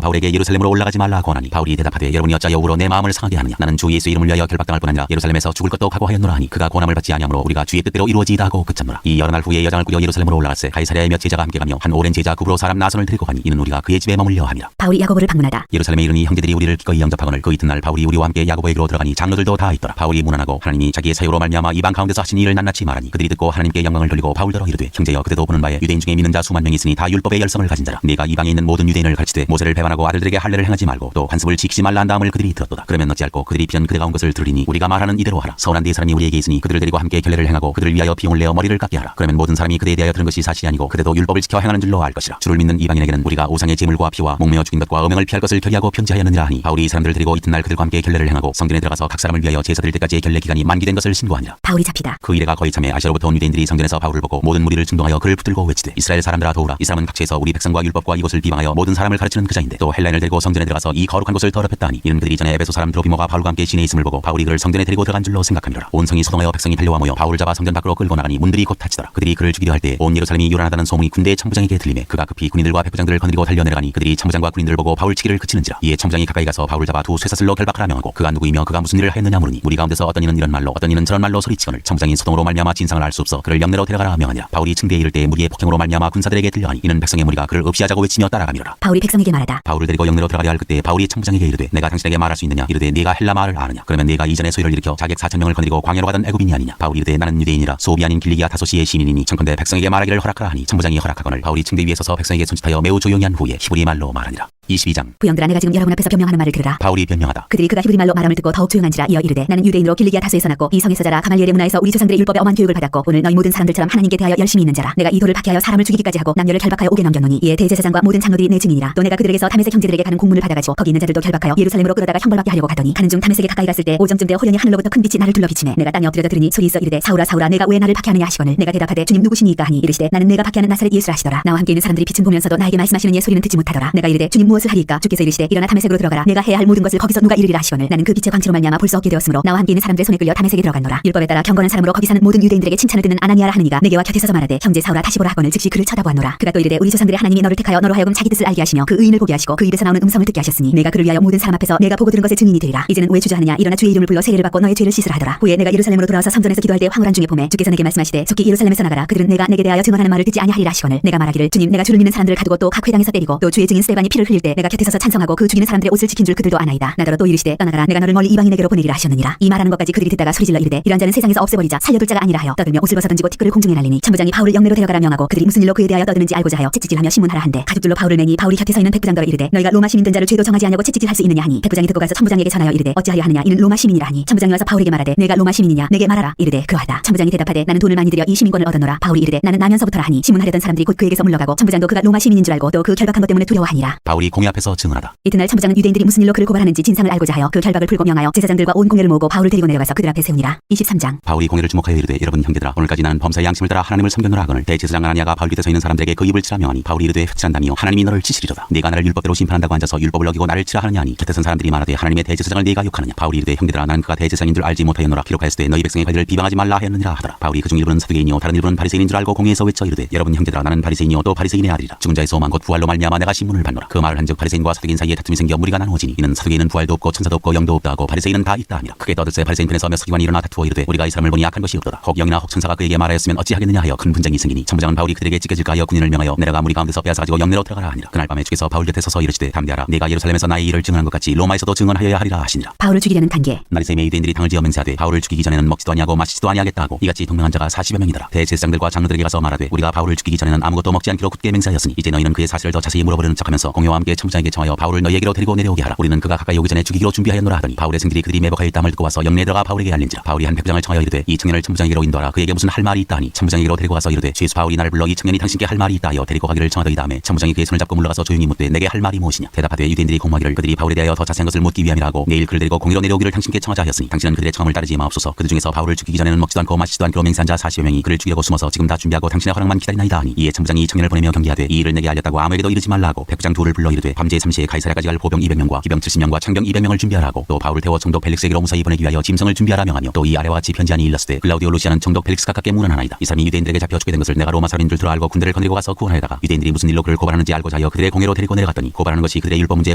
바울에게 예루살렘으로 올라가지 말라 권하니 바울이 대답하되 여러분이 어찌하여 우로 내 마음을 상하게 하느냐. 나는 주 예수 이름을 위하여 결박당할 뿐 아니라 예루살렘에서 죽을 것도 각오하였노라 하니 그가 고난을 받지 아니하므로 우리가 주의 뜻대로 이루어지이다 하고 그쳤노라. 이 여러 날 후에 여장을 꾸려 예루살렘으로 올라갈새 가이사랴에 몇 제자가 함께 가며 한 오랜 제자 구브로 사람 나손을 데리고 가니 이는 우리가 그의 집에 머물려 함이라. 바울이 야고보를 방문하다. 예루살렘에 이르니 형제들이 우리를 기꺼이 영접하거늘 그 이튿날 바울이 우리와 함께 야고보에게로 들어가니 장로들도 다 있더라. 바울이 문안하고 하나님이 자기의 사유로 말미암아 이방 가운데서 하신 일을 낱낱이 말하니 그들이 듣고 하나님께 영광을 돌리고 바울더러 이르되 형제여 그대도 보는 바에 유대인 중에 믿는 자 수만 명이 있으니 다 율법의 열성을 가진 자라. 네가 이방에 있는 모든 유대인을 가르치되 모세를 배반하고 아들들에게 할례를 행하지 말고 또 관습을 지키지 말라 한 다음을 그들이 들었도다. 그러면 어찌할꼬 그들이 비전 그대가 온 것을 들으리니 우리가 말하는 이대로 하라. 서운한 네 사람이 우리에게 있으니 그들을 데리고 함께 결례를 행하고 그들을 위하여 비용을 내어 머리를 깎게 하라. 그러면 모든 사람이 그대에 대하여 들은 것이 사실이 아니고 그대도 율법을 지켜 행하는 줄로 알 것이라. 주를 믿는 이방인에게는 우리가 우상의 제물과 피와 목매어 죽인 것과 음행을 피할 것을 결의하고 편지하였느니라 하니 바울이 이 사람들을 데리고 이튿날 그들과 함께 결례를 행하고 성전에 들어가서 각 사람을 위하여 제사 드릴 때까지의 결례 기간이 만기된 것을 신고하니라. 바울이 잡히다. 그 일에가 거의 참에 아시아로부터 온 유대인들이 성전에서 바울을 보고 모든 무리를 충동하여 그를 붙들고 외치되 이스라엘 사람들아 도우라. 이 사람은 각처에서 우리 백성과 율법과 이곳을 비방하여 모든 사람을 가르치는 그자인데 또 헬라인을 데리고 성전에 들어가서 이 거룩한 곳을 더럽혔다 하니 이는 그들이 전에 에베소 사람 드로비모가 바울과 함께 시내에 있음을 보고 바울이 그를 성전에 데리고 들어간 줄로 생각함이로라. 온 성이 소동하여 백성이 달려와 모여 바울을 잡아 성전 밖으로 끌고 나가니 문들이 곧 닫히더라. 그들이 그를 죽이려 할 때 온 예루살렘이 요란하다는 소문이 군대의 참부장에게 들리매 그가 급히 군인들과 백부장들을 거느리고 달려내려가니 그들이 참부장과 군인들을 보고 바울 치기를 그치는지라. 이에 참부장이 가까이 가서 바울을 잡아 두 쇠사슬로 결박하라 명하고 그가 누구이며 그가 무슨 일을 하였느냐 물으니 우리 가운데서 어떤 이는 이런 말로 어떤 이는 저런 말로 소리치거늘 참부장이 소동으로 말미암아 진상을 알 수 없어 그를 영내로 데려가라 명하니라. 바울이 층대에 이를 때 무리의 폭행으로 말미암아 군사들에게 들려하니 이는 백성의 무리가 그를 없이하자고 외치며 따라가미로라. 바울이 백성에게 말하다. 바울을 데리고 영내로 들어가려 할 그때 바울이 참부장에게 이르되 내가 당신에게 말할 수 있느냐. 이르되 네가 헬라 말을 아느냐. 그러면 네가 이전에 소요를 일으켜 자객 4,000명을 거느리고 광야로 가던 애굽인이 아니냐. 바울이 이르되 나는 유대인이라 소비 아닌 길리기아 타소시의 시민이니 청컨대 백성에게 말하기를 허락하라 하니 참부장이 허락하거늘 바울이 층대 위에 서서 백성에게 손짓하여 매우 조용히 한 후에 히브리 말로 말하니라. 22장 부형들아 내가 지금 여러분 앞에서 변명하는 말을 들으라. 바울이 변명하다. 그들이 그가 히브리 말로 말함을 듣고 더욱 조용한지라 이어 이르되 나는 유대인으로 길리기아 타소에서 났고 이 성에서 자라 가말리엘의 문화에서 우리 조상들의 율법에 엄한 교육을 받았고 오늘 너희 모든 사람들처럼 하나님께 대하여 열심히 있는 자라. 내가 이 돌을 박해하여 사람을 죽이기까지 하고 남녀를 결박하여 옥에 넘겼노니 이에 대제사장과 모든 장로들이 내 증인이라. 또 내가 그들에게서 다메섹 형제들에게 가는 공문을 받아가지고 거기 있는 자들도 결박하여 예루살렘으로 끌어다가 형벌받게 하려고 가더니 가는 중 다메섹에 가까이 갔을 때 오정쯤 되어 호련히 하늘로부터 큰 빛이 나를 둘러 비치매 내가 땅에 엎드려 들으니 소리 있어 이르되 사울아 사울아 내가 왜 나를 박해하느냐 하시거늘 내가 대답하되 주님 누구시니까 하니 이르시되 나는 내가 박해하는 나사렛 예수라 하시더라. 나와 함께 있는 사람들이 빛은 보면서도 나에게 말씀하시는 예 소리는 듣지 못하더라. 내가 이르되 주님 무엇을 하리까. 주께서 이르시되 일어나 다메섹으로 들어가라. 내가 해야 할 모든 것을 거기서 누가 이르리라 하시거늘 나는 그 빛의 광채로 말미암아 볼 수 없게 되었으므로 나와 함께 있는 사람들의 손에 끌려 다메섹에 들어갔노라. 율법에 따라 경건한 사람으로 거기 사는 모든 유대인들에게 칭찬을 듣는 아나니아라 하느니가 내게와 곁에 서서 말하되 형제 사울아 다시 보라 하거늘 즉시 그를 쳐다보았노라. 그가 또 이르되 우리 조상들의 하나님이 너를 택하여 너로 하여금 자기 뜻을 알게 하시며 그 의인을 보게 하시고 그 입에서 나오는 음성을 듣게 하셨으니 내가 그를 위하여 모든 사람 앞에서 내가 보고 들은 것의 증인이 되리라. 이제는 왜 주저하느냐. 일어나 주의 이름을 불러 세례를 받고 너의 죄를 씻으라 하더라. 후에 내가 예루살렘으로 돌아와서 성전에서 기도할 때 황홀한 중에 봄에 주께서 내게 말씀하시되 속히 예루살렘에서 나가라. 그들은 내가 내게 대하여 증언하는 말을 듣지 아니하리라 하시거늘 내가 말하기를 주님 내가 주를 믿는 사람들을 가두고 또 각 회당에서 때리고 또 주의 증인 스데반이 피를 흘릴 때 내가 곁에 서서 찬성하고 그 죽이는 사람들의 옷을 지킨 줄 그들도 아나이다. 나더러 또 이르시되 떠나가라. 내가 너를 멀리 이방인에게로 보내리라 하셨느니라. 이 말하는 것까지 그들이 듣다가 소리질러 이르되 이런 자는 세상에서 없애버리자 살려둘 자가 아니라 하여 떠들며 옷을 벗어 던지고 티끌을 공중에 날리니 참부장이 바울을 영내로 데려가라 명하고 그들이 무슨 일로 그에 대하여 떠드는지 알고자 하여 채찍질하며 신문하라 한데 가죽줄로 바울을 매니 바울이 곁에 서 있는 백부장더러 이르되 너희가 로마 시민 된 자를 죄도 정하지 아니하고 채찍질할 수 있느냐 하니 백부장이 듣고 가서 참부장에게 전하여 이르되 어찌하여 하느냐 이는 로마 시민이라 하니 참부장이 와서 바울에게 말하되 내가 로마 시민이냐 내게 말하라. 이르되 그하다. 참부장이 대답하되 나는 돈을 많이 들여 이 시민권을 얻었노라. 바울이 이르되 나는 나면서부터라 하니 신문하려던 사람들이 곧 그에게서 물러가고 참부장도 그가 로마 시민인 줄 알고 또 그 결박한 것 때문에 두려워하니라. 바울이 공회 앞에서 증언하다. 이튿날 참부장은 유대인들이 무슨 일로 그를 고발하는지 진상을 알고자 하여 그 결박을 풀고 명하여 제사장들과 온 공회를 모으고 바울을 데리고 내려가서 그들 앞에 세우니라. 23장 바울이 공회를 주목하여 이르되 여러분 형제들아 오늘까지 나는 범사의 양심을 따라 하나님을 섬겼노라 하거늘 대제사장 아나니아가 바울 곁에 서 있는 사람들에게 그 입을 치라 명하니 바울이 이르되 흑칠한다니요 하나님이 너를 치시리로다. 네가 나를 율법대로 심판한다고 앉아서 율법을 어기고 나를 치라 하느냐 하니 곁에 선 사람들이 말하되 하나님의 대제사장을 네가 욕하느냐. 바울이 이르되 형제들아 나는 그가 대제사장인 줄 알지 못하였노라. 기록하였으되 너희 백성의 관리를 비방하지 말라 하였느니라 하더라. 바울이 그중 일부는 사두개인이요 다른 일부는 바리새인인 줄 알고 공회에서 외쳐 이르되 여러분 형제들아 나는 바리새인이요 또 바리새인의 아들이라. 죽은 자의 소망 곧 부활로 말미암아 내가 신문을 받노라. 그 말을 한즉 바리새인과 사두개인 사이에 다툼이 생겨 무리가 나누어지니 이는 사두개인은 부활도 없고 천사도 없고 영도 없다 하고 바리새인은 다 있다 하니라. 크게 떠들세 바리새인 편에서 몇 서기관이 일어나 다투어 이르되 우리가 이 사람을 보니 악한 것이 없도다. 혹 영이나 혹 천사가 그에게 말하였으면 어찌하겠느냐 하여 큰 분쟁이 생기니 천부장은 바울이 그들에게 찢겨질까 하여 군인을 명하여 내려가 무리 가운데서 빼앗아가지고 영내로 들어가라 하니라. 그날 밤에 주께서 바울 곁에 서서 이르시되 담대하라. 네가 예루살렘에서 나의 일을 증언한 것 같이 로마에서도 증언하여야 하리라 하시니라. 바울을 죽이려는 단계. 나리새의 유대인들이 당을 지어 맹세하되 바울을 죽이기 전에는 먹지도 아니하고 마시지도 아니하겠다 하고 이같이 동명한 자가 40여 명이더라. 대제사장들과 장로들에게 가서 말하되 우리가 바울을 죽이기 전에는 아무것도 먹지 않기로 굳게 맹세하였으니 이제 너희는 그의 사실을 더 자세히 물어보려는 척하면서 공회와 함께 천부장에게 청하여 바울을 너희에게로 데리고 내려오게 하라. 우리는 그가 가까이 오기 전에 죽이기로 준비하였노라 하더니 바울의 생들이 그들이 매복하여 땀을 듣고 와서 영내에 들어가 바울에게 알린지라. 바울이 한 백부장을 청하여 이르되 이 청년을 천부장에게로 인도하라. 그에게 무슨 할 말이 있다 하니 천부장에게로 데리고 가서 이르되 죄수 바울이 나를 불러 이 청년이 당신께 할 말이 있다 하여 데리고 가기를 청하더이. 다음에 천부장이 그의 손을 잡고 물러가서 조용히 묻되 내게 할 말이 무엇이냐. 대답하되 유대인들이 공모하기를 그들이 바울에 대하여 더 자세한 것을 묻기 위함이라 하고 내일 그를 데리고 공회로 내려오기를 당신께 청하자 하였으니 당신은 그들의 청함을 따르지 마옵소서. 그들 중에서 바울을 죽이기 전에는 먹지도 않고 마시지도 않기로 맹세한 자 40여 명이 그를 죽이려고 숨어서 지금 다 준비하고 당신의 허락만 기다리나이다 하니 이에 천부장이 이 청년을 보내며 경계하되 이 일을 내게 알렸다고 아무에게도 이르지 말라 하고 백부장 둘을 불러 이르되 밤제 3시에 가이사랴까지 갈 보병 200명과 기병 70명과 창병 200명을 준비하라고 또 바울을 태워 총독 벨릭스에게로 무사히 보내기 위하여 짐승을 준비하라 명하며 또 이 아래와 같이 편지하니 일렀으되 글라우디오 루시아는 총독 벨릭스 가깝게 문안하나이다. 이 사람이 유대인들에게 잡혀 죽게 된 것을 내가 로마 사람인 줄 들어 알고 군대를 거느리고 가서 구원하여다가 유대인들이 무슨 일로 그를 고발하는지 알고자 하여 그들의 공회로 데리고 내려갔더니 고발하는 것이 그들의 율법 문제에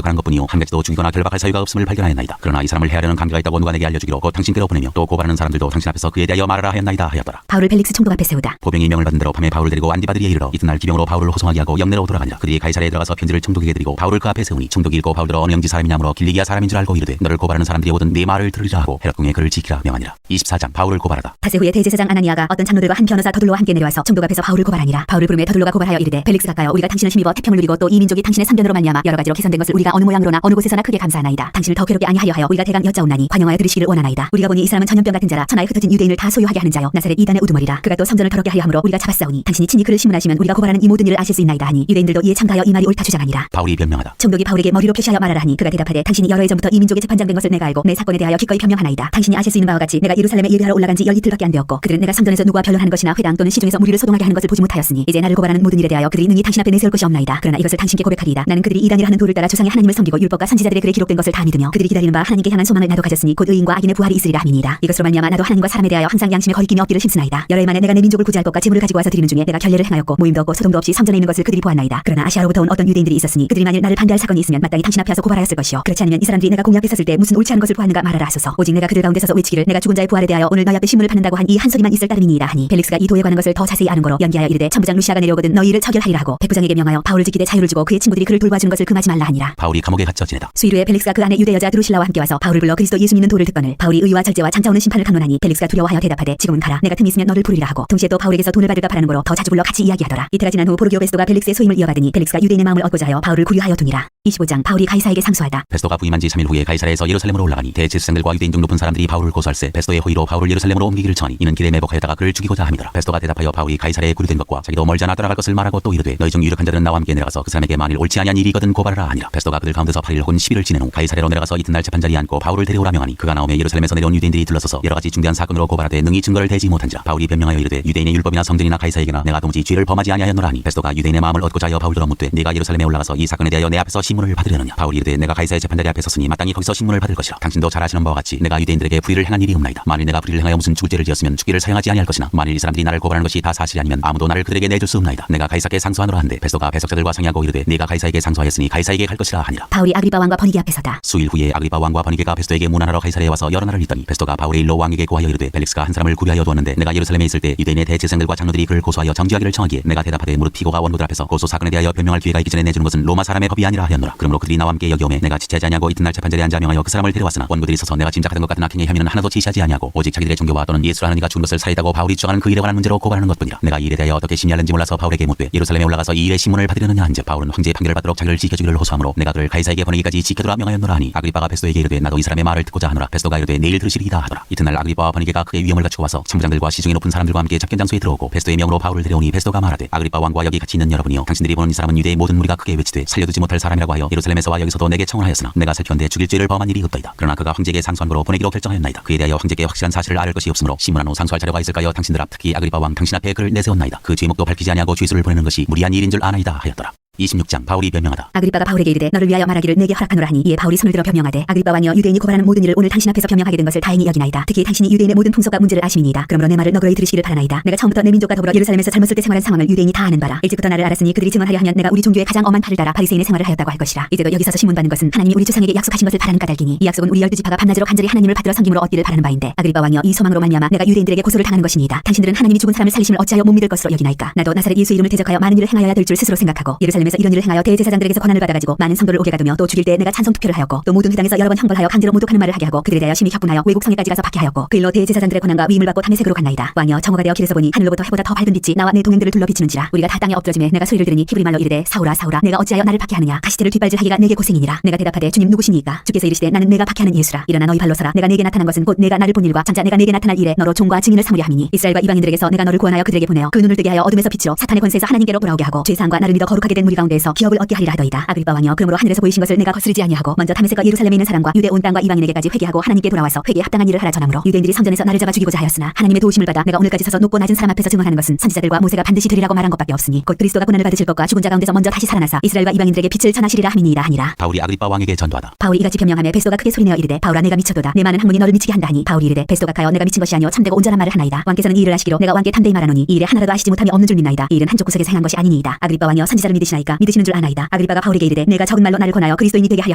관한 것뿐이요 한 가지도 죽이거나 결박할 사유가 없음을 발견하였나이다. 그러나 이 사람을 해하려는 관계가 있다고 누가 내게 알려주기로 곧 당신께로 보내며 또 고발하는 사람들도 당신 앞에서 그에 대하여 말하라 하였나이다 하였더라. 바울을 벨릭스 총독 앞에 세우다. 보병이 명을 받은 대로 밤에 바울을 데리고 안디바드리에 이르러 이튿날 기병으로 바울을 호송하게 하고 영내로 돌아가니라. 그들이 가이사랴에 들어가서 편지를 총독에게 드리고 바울을 그 앞에 세우니 총독이 읽고 바울들어 어느 영지 사람이냐므로 길리기아 사람인 줄 알고 이르되 너를 고발하는 사람들이 오든 네 말을 들으리라 하고 헤롯궁에 그를 지키라 명하니라. 24장 바울을 고발하다. 닷새 후에 대제사장 아나니아가 어떤 장로들과 한 변호사 더둘로와 함께 내려와서 총독 앞에서 바울을 고발하니라. 바울을 부르매 더둘로가 고발하여 이르되 벨릭스 가까여 우리가 당신을 힘입어 태평을 누리고 또 이 민족이 당신의 선견으로 말미암아 여러 가지로 개선된 것을 우리가 어느 모양으로나 어느 곳에서나 크게 감사하나이다. 당신을 더 괴롭게 아니하여 하여 우리가 대강 여짜오나니 관용하여 들으시기를 원하나이다. 우리가 보니 이 사람은 전염병 같은 자라 천하에 흩어진 유대인을 다 소유하게 하는 자요 나사렛 이단의 우두머리라. 그가 또 성전을 더럽게 하여 함으로 우리가 잡았사오니 당신이 친히 그를 신문하시면 우리가 고발하는 이 모든 일을 아실 수 있나이다 하니 유대인들도 이에 참가하여 이 말이 옳다 주장하니라. 바울이 변명하다. 총독이 바울에게 머리로 표시하여 말하라 하니 그가 대답하되 당신이 여러 해 전부터 이 민족의 재판장 된 것을 내가 알고 내 사건에 대하여 기꺼이 변명하나이다. 당신이 아실 수 있는 바와 같이 내가 예루살렘에 예배하러 올라간 지 10이틀밖에 안 되었고 그들은 내가 성전에서 누구와 변론하는 것이나 회당 또는 시중에서 무리를 소동하게 하는 것을 보지 못하였으니 이제 나를 고발하는 모든 일에 대하여 그들이 능히 당신 앞에 내세울 것이 없나이다. 그러나 이것을 당신께 고백하리이다. 나는 그들이 이단이라 하는 도를 따라 주상의 하나님을 섬기고 율법과 선지자들의 글에 기록된 것을 다 믿으며 그들이 기다리는 바 하나님께 향한 소망을 나도 가졌으니 곧 의인과 악인의 부활이 있으리라 함이니이다. 이것으로 말미암아 나도 하나님과 사람에 대하여 항상 양심에 거리낌이 없기를 힘쓰나이다. 여러 해 만에 내가 내 민족을 구제할 것과 재물을 가지고 와서 드리는 중에 내가 결례를 행하였고 모임도 없고 소동도 없이 성전에 있는 것을 그들이 보았나이다. 그러나 아시아로부터 온 어떤 유대인들이 있었으니 그들이 만일 나를 반대할 사건이 있으면 마땅히 당신 앞에 와서 고발하였을 것이요 그렇지 않으면 이 사람들이 내가 공략에 섰을 때 무슨 옳지 않은 것을 보았는가 말하라 하소서. 오직 내가 그들 가운데 서서 외치기를 내가 죽은 자의 부활에 대하여 오늘 너희 앞에 신문을 받는다고 한 이 한 소리만 있을 따름이니이다 하니 벨릭스가 이 도에 관한 것을 더 자세히 아는 거로 연기하여 이르되 천부장 루시아가 내려오거든 너희 일을 처결하리라 하고 백부장에게 명하여 바울을 지키되 자유를 주고 그의 친구들이 그를 돌봐주는 것을 금하지 말라 하니라. 바울이 감옥에 갇혀 지내다. 수일 후에 벨릭스가 그 안에 유대 여자 드루실라와 함께 와서 바울을 불러 그리스도 예수 믿는 도를 듣거늘 바울이 의와 절제와 장차오는 심판을 강론하니 벨릭스가 두려워하여 대답하되 지금은 가라. 내가 틈이 있으면 너를 부르리라 하고 동시에 또 바울에게서 돈을 받을까 바라는 거로 더 자주 불러 같이 이야기하더라. 이때가 지난 후 포르기오 베스도가 벨릭스의 소임을 이어받으니 벨릭스가 유대인의 마음을 얻고자 하여 바울을 구류하여 두니라. 25장 바울이 가이사에게 상소하다. 베스도가 부임한 지 3일 후에 가이사랴에서 예루살렘으로 올라가니 대제사장들과 유대인 중 높은 사람들이 바울을 고소할세 베스도의 호의로 바울을 예루살렘으로 옮기기를 청하니 이는 길에 매복하였다가 그를 죽이고자 함이더라. 베스도가 대답하여 바울이 가이사랴에 구류된 것과 자기도 멀지 않아 떠나갈 것을 말하고 또 이르되 너희 중 유력한 자들은 나와 함께 내려가서 그 사람에게 만일 옳지 아니한 일이 있거든 고발하라 하니라. 베스도가 그들 가운데서 8일 혹은 10일을 지낸 후 가이사랴로 내려가서 이튿날 재판자리에 앉고 바울을 데려오라 명하니 그가 나오매 예루살렘에서 내려온 유대인들이 들러서서 여러 가지 중대한 사건으로 고발하되 능히 증거를 대지 못한지라. 바울이 변명하여 이르되 유대인의 율법이나 성전이나 가이사에게나 내가 도무지 죄를 범하지 아니하였노라 하니 베스도가 유대인의 마음을 얻고자 하여 바울더러 묻되 네가 예루살렘에 올라가서 이 사건에 대하여 내 앞에서 신문을 받으려느냐. 바울이 이르되 내가 가이사의 재판자리 앞에 섰으니 마땅히 거기서 신문을 받을 것이라. 당신도 잘 아시는 바와 같이 내가 유대인들에게 불의를 행한 일이 없나이다. 만일 내가 불의를 행하여 무슨 죽을 죄를 지었으면 죽기를 사용하지 아니할 것이나 만일 이 사람들이 나를 고발하는 것이 다 사실이 아니면 아무도 나를 그들에게 내줄 수 없나이다. 내가 가이사께 상소하노라 한데 베스도가 배석자들과 상의하고 이르되 네가 가이사에게 상소하였으니 가이사에게 갈 것이라 하니라. 바울이 아그리빠 왕과 버니게 앞에 서다. 수일 후에 아그리빠 왕과 버니게가 베스도에게 문안하러 가이사랴에 와서 여러 날을 있더니 베스도가 바울의 일로 왕에게 고하여 이르되 벨릭스가 한 사람을 구류하여 두었는데 내가 예루살렘에 있을 때 유대인의 대제사장들과 장로들이 그를 고소하여 정죄하기를 청하기에 내가 대답하되 무릇 피고가 원고들 앞에서 고소 사건에 대하여 변명할 기회가 있기 전에 내주는 것은 로마 사람의 법이 아니라 하였노라. 그러므로 그들이 나와 함께 여기 오매 내가 지체하지 아니하고 이튿날 재판자리에 앉아 명하여 그 사람을 데려왔으나 원고들이 서서 내가 짐작하던 것 같은 악행의 혐의는 하나도 지시하지 아니하고 오직 자기들의 종교와 또는 예수라 하는 이가 죽은 것을 살해했다고 바울이 주장하는 그 일에 관한 문제로 고발하는 것뿐이라. 내가 이 일에 대하여 어떻게 심리하는지 몰라서 바울에게 묻되 예루살렘에 올라가서 이 일의 신문을 받으려느냐 한즉 바울은 황제의 판결을 받도록 자기를 지켜주기를 호소하므로 내가 그를 가이사에게 보내기까지 지켜두라 명하였노라 하니 아그리빠가 베스도에게 이르되 나도 이 사람의 말을 듣고자 하노라. 베스도가 이르되 내일 들으시리이다 하더라. 이튿날 아그리빠와 버니게가 그의 위엄을 갖추고 와서 천부장들과 시중에 높은 사람들과 함께 잡견 장소에 들어오고 베스도의 명으로 바울을 데려오니 베스도가 말하되 아그리빠 왕과 여기 같이 있는 여러분이여 당신들이 보는 이 사람은 유대의 모든 무리가 크게 외치되 살려두지 못할 사람이라고 하여 예루살렘에서와 여기서도 내게 청원하였으나 내가 살펴온데 죽일 죄를 범한 일이 없더이다. 그러나 그가 황제에게 상소한 거로 보내기로 결정하였나이다. 그에 대하여 황제께 확실한 사실을 알을 것이 없으므로 신문한 후 상소할 자료가 있을까요? 당신들 앞 특히 아그리빠 왕 당신 앞에 그를 내세웠나이다. 그 죄목도 밝히지 아니하고 죄수를 보내는 것이 무리한 일인 줄 아나이다 하였더라. 26장 바울이 변명하다. 아그리빠가 바울에게 이르되 너를 위하여 말하기를 내게 허락하노라 하니 이에 바울이 손을 들어 변명하되 아그리빠 왕이여 유대인이 고발하는 모든 일을 오늘 당신 앞에서 변명하게 된 것을 다행히 여기나이다. 특히 당신이 유대인의 모든 풍속과 문제를 아심이니이다. 그러므로 내 말을 너그러이 들으시기를 바라나이다. 내가 처음부터 내 민족과 더불어 예루살렘에서 젊었을 때 생활한 상황을 유대인이 다 아는 바라. 일찍부터 나를 알았으니 그들이 증언하려 하면 내가 우리 종교의 가장 엄한 팔을 달아 바리새인의 생활을 하였다고 할 것이라. 이제도 여기서서 신문받는 것은 하나님이 우리 조상에게 약속하신 것을 바라는 까닭이니 이 약속은 우리 12지파가 밤낮으로 간절히 하나님을 받들어 섬김으로 얻기를 바라는 바인데 아그리빠 왕이여 이 소망으로 말미암아 내가 유대인들에게 고소를 당하는 것이니이다. 당신들은 하나님이 죽은 사람을 살리심을 어찌하여 못 믿을 것으로 여기나이까. 나도 나사렛 예수 이름을 대적하여 많은 일을 행하여야 될 줄 스스로 생각하고 예루살렘에서 이런 일을 행하여 대제사장들에게서 권한을 받아가지고 많은 성도를 오게 가두며 또 죽일 때 내가 찬송 투표를 하였고 또 모든 회당에서 여러 번 형벌하여 강제로 모독하는 말을 하게 하고 그들에 대하여 심히 격분하여 외국 성에까지 가서 박해하였고 그 일로 대제사장들의 권한과 위임을 받고 다메섹으로 갔나이다. 왕이여 정오가 되어 길에서 보니 하늘로부터 해보다 더 밝은 빛이 나와 내 동행들을 둘러 비치는지라. 우리가 다 땅에 엎드러짐에 내가 소리를 들으니 히브리 말로 이르되 사울아 사울아 내가 어찌하여 나를 박해하느냐. 가시태를 뒷발질하기가 내게 고생이니라. 내가 대답하되 주님 누구시니까. 주께서 이르시되 나는 내가 박해하는 예수라. 일어나 너희 발로 서라. 내가 내게 나타난 것은 곧 내가 나를 본 일과 장차 내가 내게 나타날 일에 너로 종과 증인을 삼으려 함이니 이스라엘과 이방인들에게서 내가 너를 구원하여 그들에게 보내어 그 눈을 뜨게 하여 어둠에서 빛으로 사탄의 권세에서 하나님께로 돌아오게 하고 죄사함과 나를 믿어 거룩하게 된 무리 가운데에서 기업을 얻게 하리라 하더이다. 아그리빠 왕이여 그러므로 하늘에서 보이신 것을 내가 거스르지 아니하고 먼저 다메섹과 예루살렘에 있는 사람과 유대 온 땅과 이방인에게까지 회개하고 하나님께 돌아와서 회개에 합당한 일을 하라 전하므로 유대인들이 성전에서 나를 잡아 죽이고자 하였으나 하나님의 도우심을 받아 내가 오늘까지 서서 높고 낮은 사람 앞에서 증언하는 것은 선지자들과 모세가 반드시 되리라고 말한 것밖에 없으니 곧 그리스도가 고난을 받으실 것과 죽은 자 가운데서 먼저 다시 살아나사 이스라엘과 이방인들에게 빛을 전하시리라 함이니이다 하니라. 바울이 아그리빠 왕에게 전도하다. 바울이 이같이 변명하며 베스도가 크게 소리내어 이르되 바울아 내가 미쳐도다. 내 많은 학문이 너를 미치게 한다 하니 바울이 이르되 베스도가 가여 내가 미친 것이 아니오 참되고 온전한 말을 하나이다. 왕께서는 이 일을 하시기로 내가 왕께 담대히 말하노니 이 일에 하나라도 아시지 못함이 없는 줄 믿나이다. 이 일은 한쪽 구석에서 행한 것이 아니니이다. 아그리빠 왕이여 선지자를 믿으시나이까. 믿으시는 줄 아나이다. 아그리빠가 바울에게 이르되 내가 적은 말로 나를 권하여 그리스도인이 되게 하려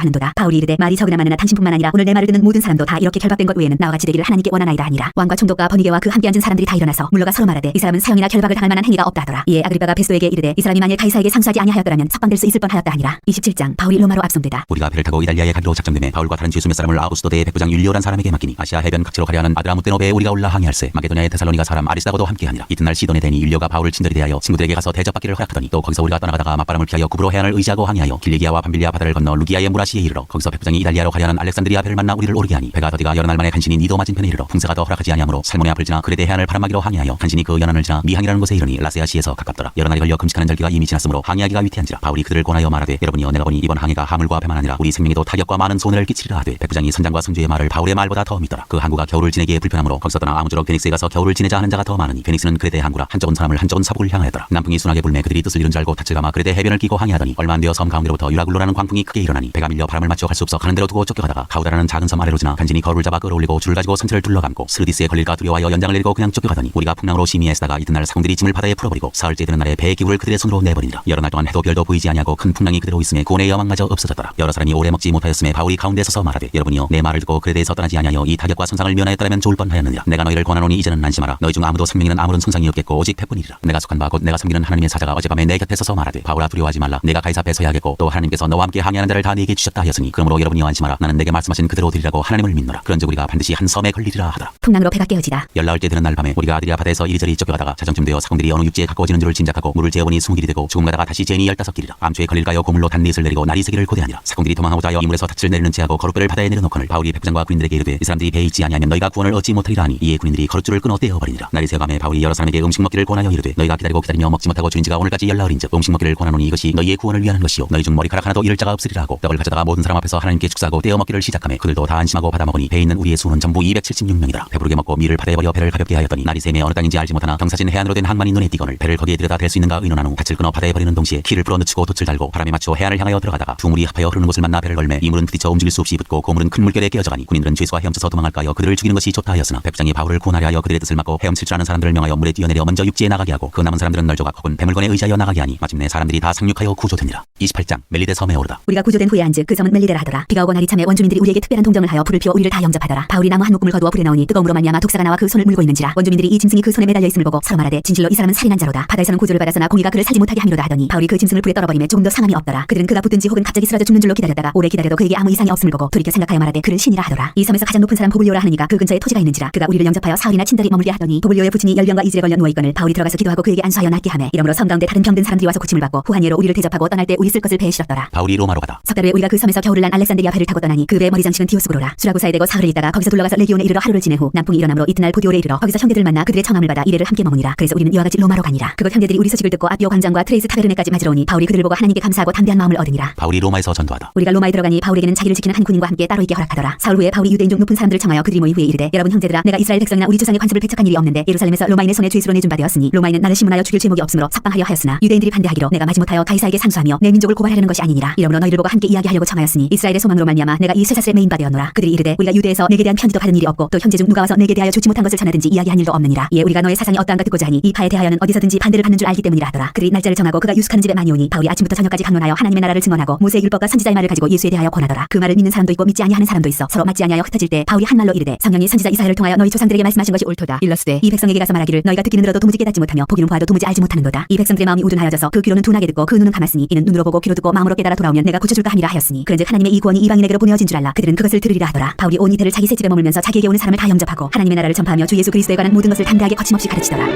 하는도다. 바울이 이르되 말이 적으나 많으나 당신뿐만 아니라 오늘 내 말을 듣는 모든 사람도 다 이렇게 결박된 것 외에는 나와 같이 되기를 하나님께 원하나이다 하니라. 왕과 총독과 버니게와 그 함께 앉은 사람들이 다 일어나서 물러가 서로 말하되 이 사람은 사형이나 결박을 당할 만한 행위가 없다 하더라. 이에 아그리빠가 베스도에게 이르되 이 사람이 만일 가이사에게 상수하지 아니하였더라면 석방될 수 있을 뻔하였다 하니라. 27장 바울이 로마로 압송되다. 우리가 배를 타고 이달리아에 가기로 작정되매 바울과 다른 죄수 몇 사람을 아우구스도대의 백부장 율리오란 사람에게 맡기니 아시아 해변 각지로 가려 하는 아드라무떼노베에 우리가 올라 항해할세. 마게도냐의 데살로니가 사람 아리스다고도 함께하니라. 이튿날 시돈에 대니 율리오가 바울을 친절히 대하여 친구들에게 가서 대접받기를 허락하더니 또 거기서 우리가 떠나가다가 맞바람을 피하여 구브로 해안을 의지하고 항해하여 길리기아와 밤빌리아 바다를 건너 루기아의 무라시에 이르러 거기서 백부장이 이달리아로 가려 하는 알렉산드리아 배를 만나 우리를 오르게 하니 배가 더디가 여러 날 만에 간신히 니도 맞은편에 이르러 풍세가 더 허락하지 아니하므로 살몬의 앞을 지나 그레데 해안을 바람막이로 항해하여 간신히 그 연안을 지나 미항이라는 곳에 이르니 라세아시에서 가깝더라. 여러 날이 걸려 금식하는 절기가 이미 지났으므로 항해하기가 위태한지라. 바울이 그들을 권하여 말하되 여러분이여 내가 보니 이번 항해가 하물과 배만 아니라 우리 생명에도 타격과 많은 손해를 끼치리라 하되 백부장이 선장과 선주의 말을 바울의 말보다 더 믿더라. 그 항구가 겨울을 지내기에 불편하므로 거기서 떠나 아무쪼록 베닉스에 가서 겨울을 지내자 하는 자가 더 많으니 베닉스는 그레데의 항구라. 한쪽은 서남을 한쪽은 서북을 향하였더라. 남풍이 순하게 불매 그들이 뜻을 이룬 줄 알고 닻을 감아 그레데 해변을 끼고 항해하더니 얼마 안 되어 섬 가운데로부터 유라굴로라는 광풍이 크게 일어나니 배가 밀려 바람을 맞춰 갈 수 없어 가는 대로 두고 쫓겨가다가 가우다라는 작은 섬 아래로 지나 간신히 거울을 잡아 끌어올리고 줄을 가지고 선체를 둘러감고 스르디스에 걸릴까 두려워하여 연장을 내리고 그냥 쫓겨가더니 우리가 풍랑으로 심히 애쓰다가 이튿날 사공들이 짐을 바다에 풀어버리고 사흘째 되는 날에 배의 기구를 그들의 손으로 내버리니라. 여러 날 동안 해도 별도 보이지 아니하고 큰 풍랑이 그대로 있음에 구원의 여망마저 없어졌더라. 여러 사람이 오래 먹지 못하였음에 바울이 가운데 서서 말하되 여러분이여 내 말을 듣고 그레데에서 떠나지 아니하여 이 타격과 손상을 면하였더라면 좋을 뻔하였느니라. 내가 너희를 권하노니 이제는 안심하라. 너희 중 아무도 생명에는 아무런 손상이 없겠고 오직 패뿐이리라. 내가 속한 바 곧 내가 섬기는 하나님의 사자가 어젯밤에 내 곁에 서서 말하되 바울아 두려워하지 말라. 내가 가이사 앞에 서야겠고 또 하나님께서 너와 함께 항해하는 자를 다 네게 주셨다 하였으니 그러므로 여러분이여 안심하라. 나는 내게 말씀하신 그대로 드리라고 하나님을 믿노라. 그런즉 우리가 반드시 한 섬에 걸리리라 하더라. 풍랑으로 배가 깨어지다. 열나흘째 되는 날 밤에 우리가 아드리아 바다에서 이리저리 쫓겨가다가 자정쯤 되어 사공들이 어느 육지에 가까워지는 줄을 짐작하고 물을 재어보니 20길이 되고 조금 가다가 다시 재니 15길이라. 암초에 걸릴까요 고물로 단넷을 내리고 날이 세기를 고대하니라. 사공들이 도망하고자 하여 이물에서 닻을 내리는 채하고 거룻배를 바다에 내려놓거늘 바울이 백부장과 군인들에게 이르되 이 사람들이 배에 있지 아니하면 너희가 구원을 얻지 못하리라 하니 이에 군인들이 거룻줄을 끊어 떼어버리니라. 날이 새어가매 바울이 여러 사람에게 음식 먹기를 권하여 이르되 너희가 기다리며 먹지 못하고 주인 지가 오늘까지 열나흘인즉 음식 먹기를 권하노니 이것이 너희의 구원을 위하는 것이요 너희 중 머리카락 하나도 잃을 자가 없으리라 하고 떡을 가져다가 모든 사람 앞에서 하나님께 축사하고 떼어 먹기를 시작하매 그들도 다 안심하고 받아 먹으니 배에 있는 우리의 수는 전부 276명이더라. 배부르게 먹고 밀을 바다에 버려 배를 가볍게 하였더니 날이 새매 어느 땅인지 알지 못하나 경사진 해안으로 된 항만이 눈에 띄거늘 배를 거기에 들여다 댈 수 있는가 의논한 후 닻을 끊어 바다에 버리는 동시에 키를 불어 늦추고 돛을 달고 바람에 맞춰 해안을 향하여 들어가다가 두 물이 합하여 흐르는 곳을 만나 배를 걸매 이 물은 부딪혀 움직일 수 없이 붙고 고물은 큰 물결에 깨어져가니 군인들은 죄수와 헤엄쳐서 도망할까 하여 그들을 죽이는 것이 좋다 하였으나 백부장이 바울을 구원하려 하여 그들의 뜻을 막고 헤엄칠 줄 아는 사람들을 명하여 물에 뛰어내려 먼저 육지에 나가게 하고 그 남은 사람들은 널조각 혹은 배물건에 의지하여 나가게 하니 마침내 사람들이 다 상륙하여 구조되니라. 28장 멜리데 섬에 오르다. 우리가 구조된 후에 앉은 그 섬은 멜리데라 하더라. 비가 오고 날이 참에 원주민들이 우리에게 특별한 동정을 하여 불을 피워 우리를 다 영접하더라. 바울이 나무 한 묶음을 거두어 불에 넣으니 뜨거움으로 말미암아 독사가 나와 그 손을 물고 있는지라. 원주민들이 이 짐승이 그 손에 매달려 있음을 보고 서로 말하되 진실로 이 사람은 살인한 자로다. 바다에서는 구조를 받았으나 공의가 그를 살지 못하게 함이로다 하더니 바울이 그 짐승을 불에 떨어버림에 조금도 상함이 없더라. 그들은 그가 붙든지 혹은 갑자기 쓰러져 죽는 줄로 기다렸다가 오래 기다려도 그에게 아무 이상이 없음을 보고 돌이켜 생각하여 말하되 그를 신이라 하더라. 이 섬에서 가장 높은 사람 보블리오라 하느니가 그 근처에 토지가 있는지라. 그가 우리를 영접하여 사흘이나 친달이 머물게 하더니 보블리오의 부친이 열병과 이질에 걸려 누워있거늘 바울이 들어가서 기도하고 그에게 안수하여 낫게 하매 이러므로 섬 가운데 다른 병든 사람들이 와서 고침을 받고 후한예로 우리를 대접하고 떠날 때 우리 쓸 것을 배에 실었더라. 바울이 로마로 가다. 석 달 후에 우리가 그 섬에서 겨울을 난 알렉산드리아 배를 타고 떠나니 그 배의 머리 장식은 디오스고로라. 수라구사에 대고 사흘을 있다가 거기서 둘러가서 레기온에 이르러 하루를 지내 후 남풍이 일어나므로 이튿날 보디올에 이르러 거기서 형제들 만나 그들의 청함을 받아 이래를 함께 머무니라. 그래서 우리는 이와 같이 로마로 가니라. 그곳 형제들이 우리 소식을 듣고 아비오 광장과 트레이스 타베르네까지 맞으러 오니 바울이 그들을 보고 하나님께 감사하고 담대한 마음을 얻으니라. 바울이 로마에서 전도하다. 우리가 로마에 들어가니 바울에게는 자기를 지키는 한 군인과 함께 따로 있게 허락하더라. 사흘 후에 바울이 유대인 중 높은 사람들을 청하여 그들이 모인 후에 이르되 여러분 형제들아 내가 이스라엘 백성이나 우리 조상의 관습을 배척한 일이 없는데 예루살렘에서 로마인의 손에 죄수로 내준 바 되었으니 로마인은 나를 심문하여 죽일 죄목이 없으므로 석방하려 하였으나 유대인들이 반대하기로 내가 마지못하여 대답하여 가이사에게 상소하며 내 민족을 고발하려는 것이 아니니라. 이러므로 너희를 보고 함께 이야기하려고 청하였으니 이스라엘의 소망으로 말미암아 내가 이 쇠사슬에 매인 바 되었노라. 그들이 이르되 우리가 유대에서 내게 대한 편지도 받은 일이 없고 또 형제 중 누가 와서 내게 대하여 좋지 못한 것을 전하든지 이야기한 일도 없느니라. 이에 우리가 너의 사상이 어떠한가 듣고자 하니 이 파에 대하여는 어디서든지 반대를 받는 줄 알기 때문이라 하더라. 그들이 날짜를 정하고 그가 유숙하는 집에 많이 오니 바울이 아침부터 저녁까지 강론하여 하나님의 나라를 증언하고 모세의 율법과 선지자의 말을 가지고 예수에 대하여 권하더라. 그 말을 믿는 사람도 있고 믿지 아니하는 사람도 있어 서로 맞지 아니하여 흩어질 때 바울이 한 말로 이르되 성령이 선지자 이사야를 통하여 너희 조상들에게 말씀하신 것이 옳도다. 일러스되 이 백성에게 가서 말하기를 너희가 듣기는 들어도 도무지 깨닫지 못하며 보기는 보아도 도무지 알지 못하는도다. 이 백성들의 마음이 우둔하여져서 그 귀로는 둔하게 듣고 그 눈은 감았으니 이는 눈으로 보고 귀로 듣고 마음으로 깨달아 돌아오면 내가 고쳐줄까 함이라 하였으니 그런즉 하나님의 이 구원이 이방인에게로 보내어진 줄 알라. 그들은 그것을 들으리라 하더라. 바울이 온 이태를 자기 새 집에 머물면서 자기에게 오는 사람을 다 영접하고 하나님의 나라를 전파하며 주 예수 그리스도에 관한 모든 것을 담대하게 거침없이 가르치더라.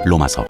로마서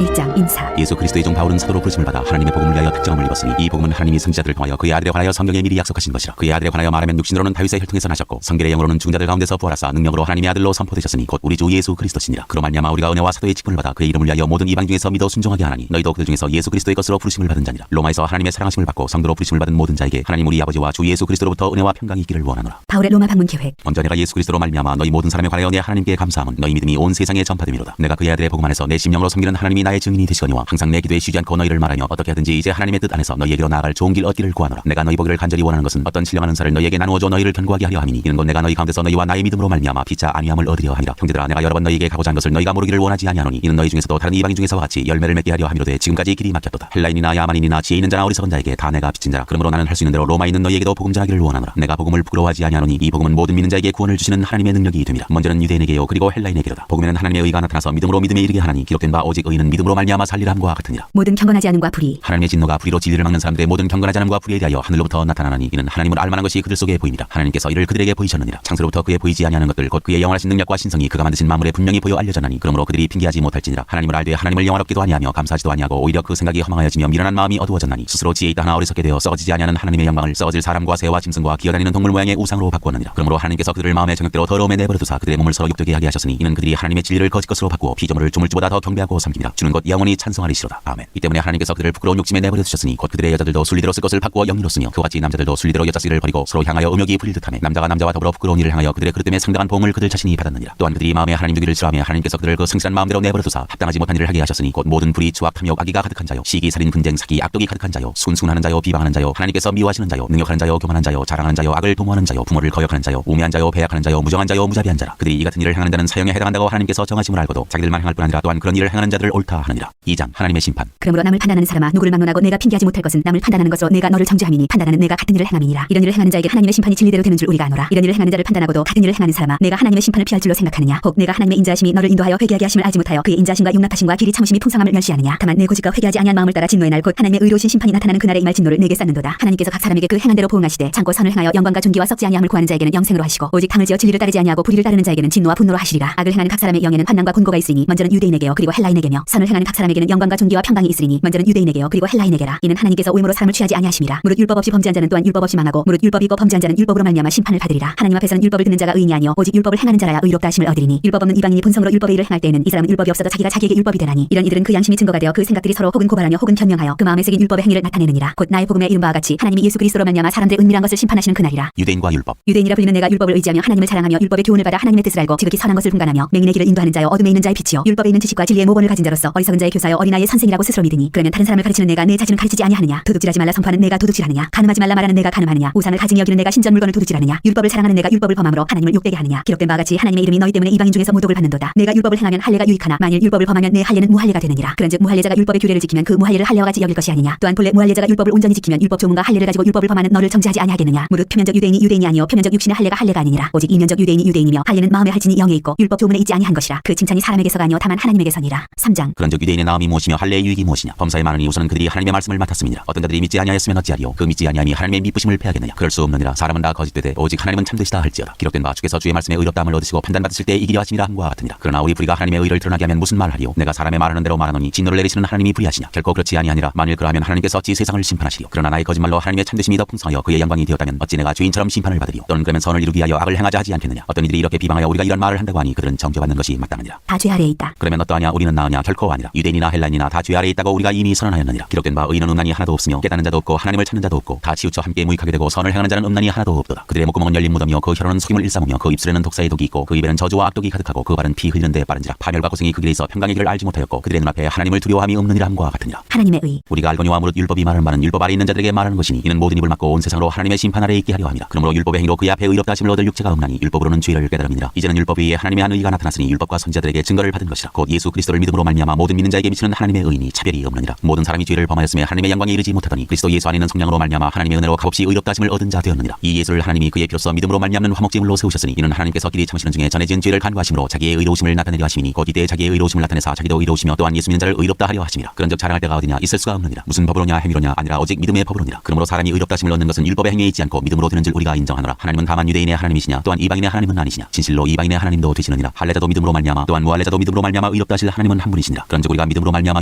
1장 인사. 예수 그리스도의 종 바울은 사도로 부르심을 받아 하나님의 복음을 위하여 특정함을 입었으니 이 복음은 하나님이 선지자들을 통하여 그의 아들에 관하여 성경에 미리 약속하신 것이라. 그의 아들에 관하여 말하면 육신으로는 다윗의 혈통에서 나셨고 성결의 영으로는 중자들 가운데서 부활하사 능력으로 하나님의 아들로 선포되셨으니 곧 우리 주 예수 그리스도시니라. 그로 말미암아 우리가 은혜와 사도의 직분을 받아 그의 이름을 위하여 모든 이방 중에서 믿어 순종하게 하나니 너희도 그들 중에서 예수 그리스도의 것으로 부르심을 받은 자니라. 로마에서 하나님의 사랑하심을 받고 성도로 부르심을 받은 모든 자에게 하나님 우리 아버지와 주 예수 그리스도로부터 은혜와 평강이 있기를 원하노라. 바울의 로마 방문 계획. 먼저 내가 예수 그리스도로 말미암아 너희 모든 사람에 관하여 내 하나님께 감사함은 너희 믿음이 온 세상에 전파됨이로다. 내가 그의 아들의 복음 안에서 내 심령으로 섬기는 하나님이 나의 증인이 되시거니와 항상 내 기도에 쉬지 않고 너희를 말하며 어떻게 하든지 이제 하나님의 뜻 안에서 너희에게로 나아갈 좋은 길 얻기를 구하노라. 내가 너희 보기를 간절히 원하는 것은 어떤 신령한 은사를 너희에게 나누어줘 너희를 견고하게 하려 함이니 이는 곧 내가 너희 가운데서 너희와 나의 믿음으로 말미암아 피차 안위함을 얻으려 함이라. 형제들아 내가 여러 번 너희에게 가고자 한 것을 너희가 모르기를 원하지 아니하노니 이는 너희 중에서도 다른 이방인 중에서와 같이 열매를 맺게 하려 함이로되 지금까지 길이 막혔도다. 헬라인이나 야만인이나 지혜 있는 자나 어리석은 자에게 다 내가 빚진 자라. 그러므로 나는 할 수 있는 대로 로마에 있는 너희에게도 복음 전하기를 원하노라. 내가 복음을 부끄러워하지 아니하노니 이 복음은 모든 믿는 자에게 구원을 주시는 하나님의 능력이 됨이라. 먼저는 유대인에게요 그리고 헬라인에게로다. 복음에는 하나님의 의가 나타나서 믿음으로 믿음에 이르게 하나니 기록된 바 오직 의인은 믿음으로 말미암아 살리라 함과 같으니라. 모든 경건하지 않음과 불의. 하나님의 진노가 불의로 진리를 막는 사람들의 모든 경건하지 않음과 불의에 대하여 하늘로부터 나타나나니 이는 하나님을 알만한 것이 그들 속에 보입니다. 하나님께서 이를 그들에게 보이셨느니라. 창세로부터 그에 보이지 아니하는 것들 곧 그의 영원하신 능력과 신성이 그가 만드신 만물에 분명히 보여 알려졌나니 그러므로 그들이 핑계하지 못할지니라. 하나님을 알되 하나님을 영화롭기도 아니하며 감사하지도 아니하고 오히려 그 생각이 허망하여지며 미련한 마음이 어두워졌나니 스스로 지혜 있다 하나 어리석게 되어 썩어지지 아니하는 하나님의 영광을 썩어질 사람과 새와 짐승과 기어다니는 동물 모양의 우상으로 바꾸었느니라. 그러므로 하나님께서 그들을 마음의 정욕대로 더러움에 내버려두사 그들의 몸을 서로 욕되게 하게 하셨으니 이는 그들이 하나님의 진리를 거짓 것으로 바꾸어 피조물을 조물주보다 더 경배하고 섬깁니다. 주는 것 영원히 찬송하리시로다. 아멘. 이 때문에 하나님께서 그들을 부끄러운 욕심에 내버려 두셨으니 곧 그들의 여자들도 순리대로 쓸 것을 바꾸어 영리로 쓰며 그와 같이 남자들도 순리대로 여자 쓰기를 버리고 서로 향하여 음욕이 부릴 듯하며 남자가 남자와 더불어 부끄러운 일을 향하여 그들의 그릇됨에 상당한 보응을 그들 자신이 받았느니라. 또한 그들이 마음에 하나님 주기를 싫어하며 하나님께서 그들을 그 성실한 마음대로 내버려 두사 합당하지 못한 일을 하게 하셨으니 곧 모든 불의 추악 탐욕 악의가 가득한 자요 시기 살인 분쟁 사기 악독이 가득한 자요 순순하는 자요 비방하는 자요 하나님께서 미워하시는 자요 능력하는 자요 교만한 자요 자랑하는 자요 악을 도모하는 자요 부모를 거역하는 자요 우매한 자요 배약하는 자요 무정한 자요 무자비한 자라. 그들이 이 같은 일을 행하는 자는 사형에 해당한다고 하나님께서 정하심을 알고도 자기들만 행할 뿐 아니라 또한 그런 일을 행하는 자들을 옳다 하느니라. 2장 하나님의 심판. 그러므로 남을 판단하는 사람아 누구를 막론하고 내가 핑계하지 못할 것은 남을 판단하는 것으로 내가 너를 정죄함이니 판단하는 내가 같은 일을 행함이니라. 이런 일을 행하는 자에게 하나님의 심판이 진리대로 되는 줄 우리가 아노라. 이런 일을 행하는 자를 판단하고도 같은 일을 행하는 사람아 내가 하나님의 심판을 피할 줄로 생각하느냐. 혹 내가 하나님의 인자하심이 너를 인도하여 회개하게 하심을 알지 못하여 그의 인자하심과 용납하심과 길이 참으심이 풍성함을 멸시하느냐. 다만 내 고집과 회개하지 아니한 마음을 따라 진노의 날 곧 하나님의 의로우신 심판이 나타나는 그날에 임할 진노를 내게 쌓는도다. 하나님께서 각 사람에게 그 행한 대로 보응하시되 참고 선을 행하여 영광과 존귀와 썩지 아니함을 구하는 자에게는 영생으로 하시고 오직 탕을 지어 진리를 따르지 아니하고 불의를 따르는 자에게는 진노와 분노로 하시리라. 악을 행하는 각 사람의 영에는 환난과 곤고가 있으니 먼저는 유대인에게요 그리고 헬라인에게며 선을 행하는 각 사람에게는 영광과 존귀와 평강이 있으리니 먼저는 유대인에게요 그리고 헬라인에게라. 이는 하나님께서 오염으로 사람을 취하지 아니하심이라. 무릇 율법 없이 범죄한 자는 또한 율법 없이 망하고 무릇 율법이 있고 범죄한 자는 율법으로 말미암아 심판을 받으리라. 하나님 앞에서는 율법을 듣는 자가 의인이 아니요 오직 율법을 행하는 자라야 의롭다 하심을 얻으리니 율법 없는 이방인이 본성으로 율법의 일을 행할 때에는 이 사람은 율법이 없어도 자기가 자기에게 율법이 되나니 이런 이들은 그 양심이 증거가 되어 그 생각들이 서로 혹은 고발하며 혹은 변명하여 그 마음에 새긴 율법의 행위를 나타내느니라. 곧 나의 복음에 이른 바와 같이 하나님이 예수 그리스도로 말미암아 사람들의 은밀한 것을 심판하시는 그날이라. 유대인과 율법. 유대인이라 불리는 내가 율법을 의지하며 하나님을 사랑하며 율법의 교훈을 받아 하나님의 뜻을 알고 지극히 선한 것을 분간하며 맹인의 길을 인도하는 자여 어둠에 있는 자의 빛이요 율법에 있는 지식과 진리의 모본을 가진 자로서 어리석은 자의 교사여 어린아이의 선생이라고 스스로 믿으니 그러면 다른 사람을 가르치는 내가 내 자신을 가르치지 아니하느냐. 도둑질하지 말라 선포하는 내가 도둑질하느냐. 간음하지 말라 말하는 내가 간음하느냐. 우상을 가증히 여기는 내가 신전 물건을 도둑질하느냐. 율법을 사랑하는 내가 율법을 범함으로 하나님을 욕되게 하느냐. 기록된 바와 같이 하나님의 이름이 너희 때문에 이방인 중에서 모독을 받는도다. 내가 율법을 행하면 할례가 유익하나 만일 율법을 범하면 내 할례는 무할례가 되느니라. 그런즉 무할례자가 율법의 규례를 지키면 그 무할례를 할례와 같이 여길 것이 아니냐. 또한 본래 무할례자가 율법을 온전히 지키면 율법 조문과 할례를 가지고 율법을 범하는 너를 정죄하지 아니하겠느냐. 무릇 표면적 유대인이 유대인이 아니요 표면적 육신의 할례가 할례가 아니니라. 오직 이면적 유대인이 유대인이며 할례는 마음의 할진이 영에 있고 율법 조문에 있지 아니한 것이라. 그 칭찬이 사람에게서가 아니요 다만 하나님에게서니라. 3장. 그런즉 유대인의 나음이 무엇이며 할례의 유익이 무엇이냐. 범사에 많으니 우선은 그들이 하나님의 말씀을 맡았음이니라. 어떤 자들이 믿지 아니하였으면 어찌하리요. 그 믿지 아니함이 하나님의 미쁘심을 패하겠느냐. 그럴 수 없느니라. 사람은 다 거짓되되 오직 하나님은 참되시다 할지어다. 기록된 바 주께서 주의 말씀에 의롭다함을 얻으시고 판단받으실 때 이기려 하심이라 함과 같으니라. 그러나 우리 불의가 하나님의 의를 드러나게 하면 무슨 말하리요. 내가 사람의 말하는 대로 말하노니 진노를 내리시는 하나님이 불의하시냐. 결코 그렇지 아니하니라. 만일 그러하면 하나님께서 어찌 세상을 심판하시리요. 그러나 나의 거짓말로 하나님의 참되심이 더 풍성하여 그의 영광이 되었다면 어찌 내가 죄인처럼 심판을 받으리요. 또는 그러면 선을 이루기 위하여 악을 행하자 하지 않겠느냐. 어떤 이들이 이렇게 비방하여 우리가 이런 말을 한다고 하니 그들은 정죄받는 것이 마땅하니라. 다 죄 아래에 있다. 그러면 어떠하냐. 우리는 나으냐. 결코 뿐더러 아니라 유대인이나 헬라인이나 다 죄 아래 있다고 우리가 이미 선언하였느니라. 기록된 바 의인은 음란이 하나도 없으며 깨닫는 자도 없고 하나님을 찾는 자도 없고 다 치우쳐 함께 무익하게 되고 선을 행하는 자는 음란이 하나도 없도다. 그들의 목구멍은 열린 무덤이요 그 혀로는 속임을 일삼으며 그 입술에는 독사의 독이 있고 그 입에는 저주와 악독이 가득하고 그 발은 피 흘리는 데 빠른지라. 파멸과 고생이 그 길에 있어 평강의 길을 알지 못하였고 그들의 눈앞에 하나님을 두려워함이 없느니라 함과 같으니라. 하나님의 의. 우리가 알거니와 무릇 율법이 말하는 바는 율법 아래 있는 자들에게 말하는 것이니 이는 모든 입을 막고 온 세상으로 하나님의 심판 아래 있게 하려 함이라. 그러므로 율법의 행위로 그의 앞에 의롭다 하심을 얻을 육체가 없나니 율법으로는 죄를 깨달음이니라. 이제는 율법 위에 하나님의 한 의가 나타났으니 율법과 선지자들에게 증거를 받은 것이라. 곧 예수 그리스도를 믿음으로 말미암아 모든 믿는 자에게 미치는 하나님의 의인이 차별이 없느니라. 모든 사람이 죄를 범하였음에 하나님의 영광에 이르지 못하더니 그리스도 예수 안에 있는 성령으로 말미암아 하나님의 은혜로 값없이 의롭다 하심을 얻은 자 되었느니라. 이 예수를 하나님이 그의 피로써 믿음으로 말미암는 화목제물로 세우셨으니 이는 하나님께서 길이 참으시는 중에 전에 지은 죄를 간구하심으로 자기의 의로우심을 나타내려 하심이니 곧 이때 자기의 의로우심을 나타내사 자기도 의로우시며 또한 예수 믿는 자를 의롭다 하려 하심이라. 그런즉 자랑할 때가 어디냐 있을 수가 없느니라. 무슨 법으로냐 행위로냐 아니라 오직 믿음의 법으로니라. 그러므로 사람이 의롭다 하심을 얻는 것은 율법의 행위에 있지 않고 믿음으로 되는 줄 우리가 인정하노라. 하나님은 다만 유대인의 하나님이시냐 또한 이방인의 하나님은 아니시냐. 진실로 이방인의 하나님도 되시느니라. 할례자도 믿음으로 말미암아 또한 무할례자도 믿음으로 말미암아 의롭다 하실 하나님은 한 분이시니라. 그런즉 우리가 믿음으로 말미암아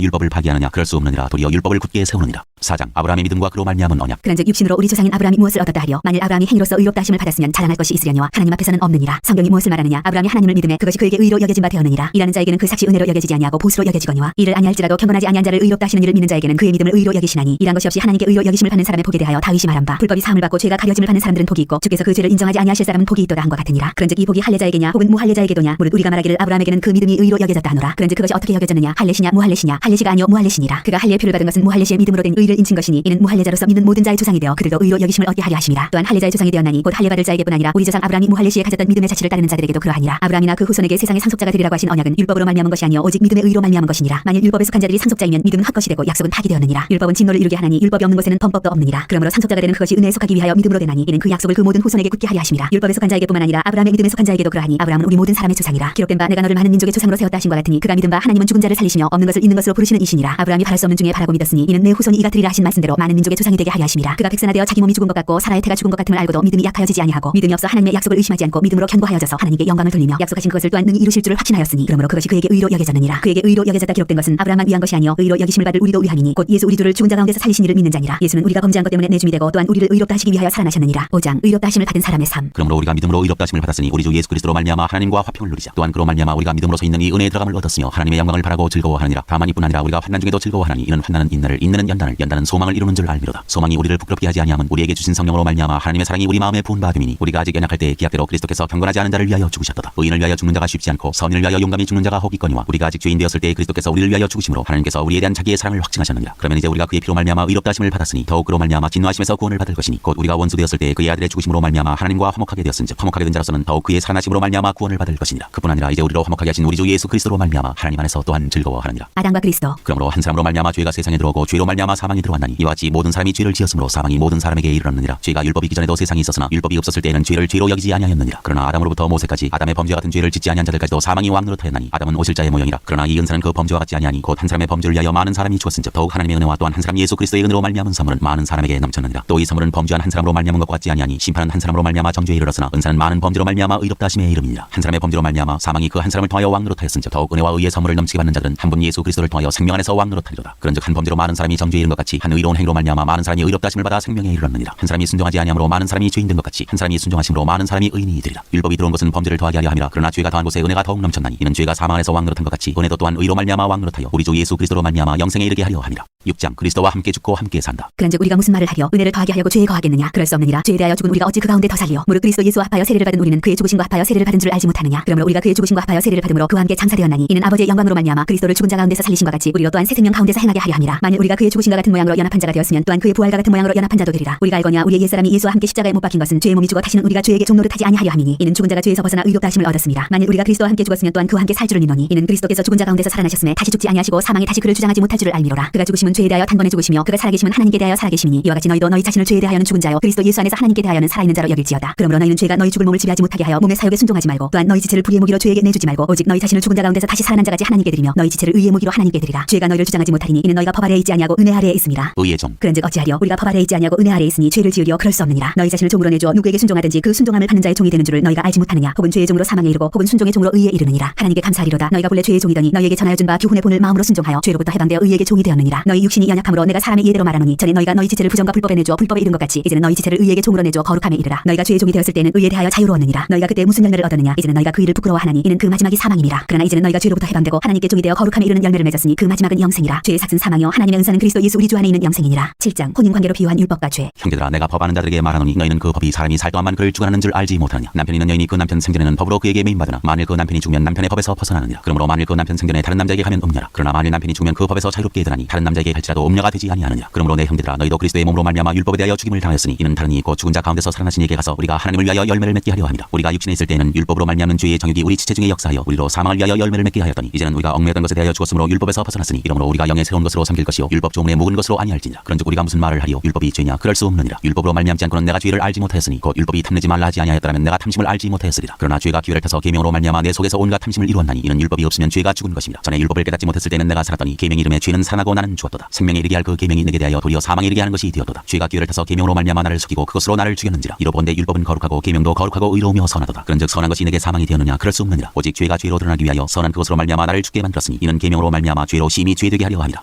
율법을 파기하느냐 그럴 수 없느니라. 도리어 율법을 굳게 세우느니라. 4장 아브라함의 믿음과 그로 말미암은 언약. 그런즉 육신으로 우리 조상인 아브라함이 무엇을 얻었다 하려 만일 아브라함이 행위로서 의롭다 하심을 받았으면 자랑할 것이 있으려니와 하나님 앞에서는 없느니라. 성경이 무엇을 말하느냐. 아브라함이 하나님을 믿음에 그것이 그에게 의로 여겨진 바 되었느니라. 이라는 자에게는 그 삭시 은혜로 여겨지지 아니하고 보수로 여겨지거니와 이를 아니할지라도 경건하지 아니한 자를 의롭다 하시는 이를 믿는 자에게는 그의 믿음을 의로 여기시나니 이란 것이 없이 하나님께 의로 여기심을 받는 사람의 복에 대하여 다 의심하란 바 불법이 사함을 받고 죄가 가려짐을 받는 사람들은 복이 있고 주께서 그 죄를 인정하지 아니하실 사람은 복이 있도다 한과 같으니라. 그런즉 이 복이 할례자에게냐 혹은 무할례자에게도냐 무릇 우리가 말하기를 아브라함에게는 그 믿음이 의로 여겨졌다 하노라. 그런즉 그것이 어떻게 여겨졌느냐. 할례시냐 무할례시냐. 할례시가 아니요 무할례시니라. 그가 할례의 표를 받은 것은 무할례시의 믿음으로 된 의를 인친 것이니 이는 무할례자로서 믿는 모든 자의 조상이 되어 그들도 의로 여기심을 얻게 하려 하심이라. 또한 할례자의 조상이 되었나니 곧 할례 받을 자에게뿐 아니라 우리 조상 아브라함이 무할례시에 가졌던 믿음의 자취를 따르는 자들에게도 그러하니라. 아브라함이나 그 후손에게 세상의 상속자가 되리라고 하신 언약은 율법으로 말미암은 것이 아니요 오직 믿음의 의로 말미암은 것이니라. 만일 율법에 속한 자들이 상속자이면 믿음은 헛것이 되고 약속은 파기되었느니라. 율법은 진노를 이루게 하나니 율법이 없는 곳에는 범법도 없느니라. 그러므로 상속자가 되는 그것이 은혜에 속하기 위하여 믿음으로 되나니 이는 그 약속을 그 모든 후손에게 굳게 하려 하심이라. 율법에 속한 자에게뿐만 아니라 아브라함의 믿음에 속한 자에게도 그러하니 아브라함은 우리 모든 사람의 조상이라. 기록된 바 내가 너를 많은 민족의 조상으로 세웠다 하신 것 같으니 그가 믿은 바 하나님은 죽은 자를 살리시며 없는 것을 있는 것으로 부르시는 이시니라. 아브라함이 바랄 수 없는 중에 바라고 믿었으니 이는 내 후손이 이가 되리라 하신 말씀대로 많은 민족의 조상이 되게 하려 하심이라. 그가 백선하되어 자기 몸이 죽은 것 같고 사라의 태가 죽은 것 같음을 알고도 믿음이 약하여지지 아니하고 믿음이 없어 하나님의 약속을 의심하지 않고 믿음으로 견고하여져서 하나님께 영광을 돌리며 약속하신 그것을 또한 능히 이루실 줄을 확신하였으니 그러므로 그것이 그에게 의로 여겨졌느니라. 그에게 의로 여겨졌다 기록된 것은 아브라함만 위한 것이 아니요 의로 여기심을 받을 우리도 위함이니 곧 예수 우리 둘을 죽은 자 가운데서 살리신 이를 믿는 자니라. 예수는 우리가 범죄한 것 때문에 내줌이 되고 또한 우리를 의롭다 하시기 위하여 살아나셨느니라. 5장 의롭다 하심을 받은 사람의 삶. 그러므로 우리가 믿음으로 의롭다 하심을 받았으니 우리 주 예수 그리스도로 말미암아 하나님과 화평을 누리자. 또한 그로 말미암아 우리가 믿음으로 서 있는 이 은혜에 들어감을 얻었으며 하나님의 영광을 바라고 즐거워하느니라. 다만 이뿐 아니라 우리가 환난 중에도 즐거워하나니 이는 환난은 인내를 인내는 연단을 연단은 소망을 이루는 줄 알미로다. 소망이 우리를 부끄럽게 하지 아니함은 우리에게 주신 성령으로 말미암아 하나님의 사랑이 우리 마음에 부은 바 됨이니 우리가 아직 연약할 때 기약대로 그리스도께서 경건하지 않은 자를 위하여 죽으셨도다. 의인을 위하여 죽는 자가 쉽지 않고 선인을 위하여 용감히 죽는 자가 혹 있거니와 우리가 아직 죄인 되었을 때 그리스도께서 우리를 위하여 죽으심으로 하나님께서 우리에 대한 자기의 사랑을 확증하셨느니라. 그러면 이제 우리가 그의 피로 말미암아 의롭다 하심을 받았으니 더욱 그로 말미암아 진노하심에서 구원을 받을 것이니 곧 우리가 원수 되었을 때 그의 아들의 죽으심으로 말미암아 하나님과 화목하게 되었은즉 화목하게 된 자로서는 더욱 그의 살아나심으로 말미암아 구원을 받을 것이니라. 그뿐 아니라 이제 우리로 화목하게 하신 우리 주 예수 그리스도로 말미암아 하나님 안에서 또한 즐거워하느니라. 아담과 그리스도. 그러므로 한 사람으로 말미암아 죄가 세상에 들어오고 죄로 말미암아 사망이 들어왔나니 이와 같이 모든 사람이 죄를 지었으므로 사망이 모든 사람에게 이르렀느니라. 죄가 율법이기 전에도 세상에 있었으나 율법이 없었을 때에는 죄를 죄로 여기지 아니하였느니라. 그러나 아담으로부터 모세까지 아담의 범죄와 같은 죄를 짓지 아니한 자들까지도 사망이 왕노릇하였나니 아담은 오실자의 모형이라. 그러나 이 은사는 그 범죄와 같지 아니하니 곧 한 사람의 범죄를 위하여 많은 사람이 죽었은즉 더욱 하나님의 은혜와 또한 한 사람 예수 그리스도의 은혜로 말미암은 선물은 많은 사람에게 넘쳤느니라. 또 이 선물은 범죄한 한 사람으로 말미암은 것과 같지 아니하니 심판은 한 사람으로 말미암아 정죄에 이르렀으나 은사는 많은 범죄로 말미암아 의롭다 하심의 이름이니라. 한 사람의 범죄로 말미암아 사망이 그 한 사람을 통하여 왕노릇하였은즉 더욱 은혜와 의의 선물을 넘치게 받는 자들은 한 분 예수 그리스도를 통하여 생명 안에서 왕노릇하리로다. 그런즉 한 범죄로 많은 사람이 정죄에 이른 것 같이 한 의로운 행위로 말미암아 많은 사람이 의롭다 하심을 받아 생명에 이르렀느니라. 한 사람이 순종하지 아니함으로 많은 사람이 죄인 된 것 같이 한 사람이 순종하심으로 많은 사람이 의인이 되리라. 율법이 들어온 것은 범죄를 더하게 하려 함이라. 그러나 죄가 더한 곳에 은혜가 더욱 넘쳤나니 이는 죄가 사망 안에서 왕노릇한 것 같이 은혜도 또한 의로 말미암아 왕노릇하여 우리 주 예수 그리스도로 말미암아 영생에 이르게 하려 함이라. 6장 그리스도와 함께 죽고 함께 산다. 그런즉 우리가 무슨 말을 하려 은혜를 더하게 하려고 죄에 거하겠느냐. 그럴 수 없느니라. 죄에 대하여 죽은 우리가 어찌 그 가운데 더 살리요. 무릇 그리스도 예수와 합하여 세례를 받은 우리는 그의 죽으심과 합하여 세례를 받은 줄 알지 못하느냐. 그러므로 우리가 그의 죽으심과 합하여 세례를 받음으로 그와 함께 장사되었나니 이는 아버지의 영광으로 말미암아 그리스도를 죽은 자 가운데서 살리심과 같이 우리로 또한 새 생명 가운데서 행하게 하려 함이라. 만일 우리가 그의 죽으심과 같은 모양으로 연합한 자가 되었으면 또한 그의 부활과 같은 모양으로 연합한 자도 되리라. 우리가 알거냐 우리의 옛사람이 예수와 함께 십자가에 못 박힌 것은 죄의 몸이 죽어 다시는 우리가 죄에게 종노릇하지 아니하려 함이니 이는 죽은 자가 죄에서 벗어나 의롭다 하심을 얻었습니다. 만일 우리가 그리스도와 함께 죽었으면 또한 그와 함께 살 줄을 믿노니 이는 그리스도께서 죽은 자 가운데서 살아나셨음에 다시 죽지 아니하시고 사망이 다시 그를 주장하지 못할 줄을 알미로라. 그가 죽으심은 죄에 대하여 단번에 죽으시며 그가 살아계심은 하나님께 대하여 살아계심이니 이와 같이 너희도 너희 자신을 죄에 대하여는 죽은 자요 그리스도 예수 안에서 하나님께 대하여는 살아있는 자로 여길지어다. 그러므로 너희는 죄가 너희 죽을 몸을 지배하지 못하게 하여 몸의 사욕에 순종하지 말고 또한 너희 지체를 불의의 무기로 죄에게 내주지 말고 오직 너희 자신을 죽은 자 가운데서 다시 살아난 자같이 하나님께 드리며 너희 지체를 의의 무기로 하나님께 드리라. 죄가 너희를 주장하지 못하리니 이는 너희가 법 아래에 있지 아니하고 은혜 아래에 있음이라. 의의 종 그런즉 어찌하려 우리가 법 아래에 있지 아니하고 은혜 아래에 있으니 죄를 지으려 그럴 수 없느니라. 너희 자신을 종으로 내주어 누구에게 순종하든지 그 순종함을 받는 자의 종이 되는 줄을 너희가 알지 못하느냐. 혹은 죄의 종으로 사망에 이르고 혹은 순종의 종으로 의에 이르느니라. 하나님께 감사하리로다. 너희가 본래 죄의 종이더니 너희에게 전하여 준 바 교훈의 본을 마음으로 순종하여 죄로부터 해방되어 의에게 종이 되었느니라. 너희 너희 육신이 연약함으로 내가 사람의 이해대로 말하노니 전에 너희가 너희 지체를 부정과 불법에 내줘 불법에 이른 것 같이 이제는 너희 지체를 의에게 종으로 내줘 거룩함에 이르라. 너희가 죄의 종이 되었을 때는 의에 대하여 자유로웠느니라. 너희가 그때 무슨 열매를 얻었느냐. 이제는 너희가 그 일을 부끄러워하나니 이는 그 마지막이 사망임이라. 그러나 이제는 너희가 죄로부터 해방되고 하나님께 종이 되어 거룩함에 이르는 열매를 맺었으니 그 마지막은 영생이라. 죄의 삭은 사망이요 하나님의 은사는 그리스도 예수 우리 주 안에 있는 영생이니라. 7장 혼인관계로 비유한 율법과 죄. 형제들아 내가 법하는 자들에게 말하노니 너희는 그 법이 사람이 살 동안만 그를 주관하는 줄 알지 못하느냐. 남편이 있는 여인이 그 남편 생전에는 법으로 그에게 매임받으나 만일 그 남편이 죽으면 남편의 법에서 벗어나느니라. 그러므로 만일 그 남편 생전에 다른 남자에게 가면 음녀라. 그러나 만일 남편이 죽으면 그 법에서 자유롭게 되나니 다른 남자에게 할지라도 음녀가 되지 아니하느니라. 그러므로 내 형제들아 너희도 그리스도의 몸으로 말미암아 율법에 대하여 죽임을 당하였으니 이는 다른 이 곧 죽은 자 가운데서 살아나신 이에게 가서 우리가 하나님을 위하여 열매를 맺게 하려 함이라. 우리가 육신에 있을 때에는 율법으로 말미암는 죄의 정욕이 우리 지체 중에 역사하여 우리로 사망을 위하여 열매를 맺게 하였더니 이제는 우리가 얽매였던 것에 대하여 죽었으므로 율법에서 벗어났으니 이러므로 우리가 영의 새로운 것으로 삼킬 것이요 율법 조문에 묵은 것으로 아니할지니라. 그런즉 우리가 무슨 말을 하리요 율법이 죄냐 그럴 수 없느니라. 율법으로 말미암지 않고는 내가 죄를 알지 못하였으니 곧 율법이 탐내지 말라 하지 아니하였더라면 내가 탐심을 알지 못하였으리라. 그러나 죄가 기회를 타서 계명으로 말미암아 내 속에서 온갖 탐심을 이루었나니 이는 율법이 없으면 죄가 죽은 것입니다. 전에 율법을 깨닫지 못했을 때는 내가 살았더니 계명 이름에 죄는 살아나고 나는 죽었도다. 생명에 이르게 할 그 계명이 내게 대하여 도리어 사망에 이르게 하는 것이 되었도다. 죄가 기회를 타서 계명으로 말미암아 나를 속이고 그것으로 나를 죽였는지라. 이로 본데 율법은 거룩하고 계명도 거룩하고 의로우며 선하도다. 그런즉 선한 것이 내게 사망이 되었느냐 그럴 수 없느니라. 오직 죄가 죄로 드러나기 위하여 선한 그것으로 말미암아 나를 죽게 만들었으니 이는 계명으로 말미암아 죄로 심히 죄되게 하려 함이라.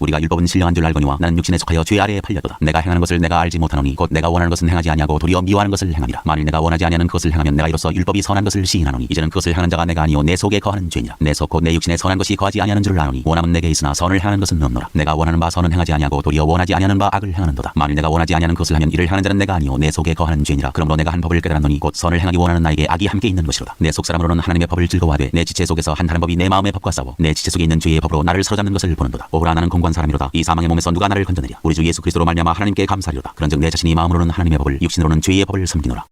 우리가 율법은 신령한 줄 알거니와 나는 육신에 속하여 죄 아래에 팔렸도다. 내가 행하는 것을 내가 알지 못하노니 곧 내가 원하는 것은 행하지 아니하고 도리어 미워하는 것을 행함이라. 만일 내가 원하지 아니하는 그것을 행하면 내가 이로써 율법이 선한 것을 시인하노니 이제는 그것을 행하는 자가 내가 아니요 내 속에 거하는 죄니라. 내 속 곧 내 육신에 선한 것이 거하지 아니하는 줄을 아노니 원함은 내게 있으나 선을 행하는 것은 없노라. 내가 원하는 바 선은 행하지 아니하고 도리어 원하지 아니하는 바 악을 행하는도다. 만일 내가 원하지 아니하는 것을 하면 이를 행하는 자는 내가 아니요 내 속에 거하는 죄니라. 그러므로 내가 한 법을 깨달았노니 곧 선을 행하기 원하는 나에게 악이 함께 있는 것이로다. 내 속 사람으로는 하나님의 법을 즐거워하되 내 지체 속에서 한 다른 법이 내 마음의 법과 싸워 내 지체 속에 있는 죄의 법으로 나를 사로잡는 것을 보는도다. 오호라 나는 공고한 사람이로다. 이 사망의 몸에서 누가 나를 건져내랴. 우리 주 예수 그리스도로 말미암아 하나님께 감사하리로다. 그런즉 내 자신이 마음으로는 하나님의 법을 육신으로는 죄의 법을 섬기노라.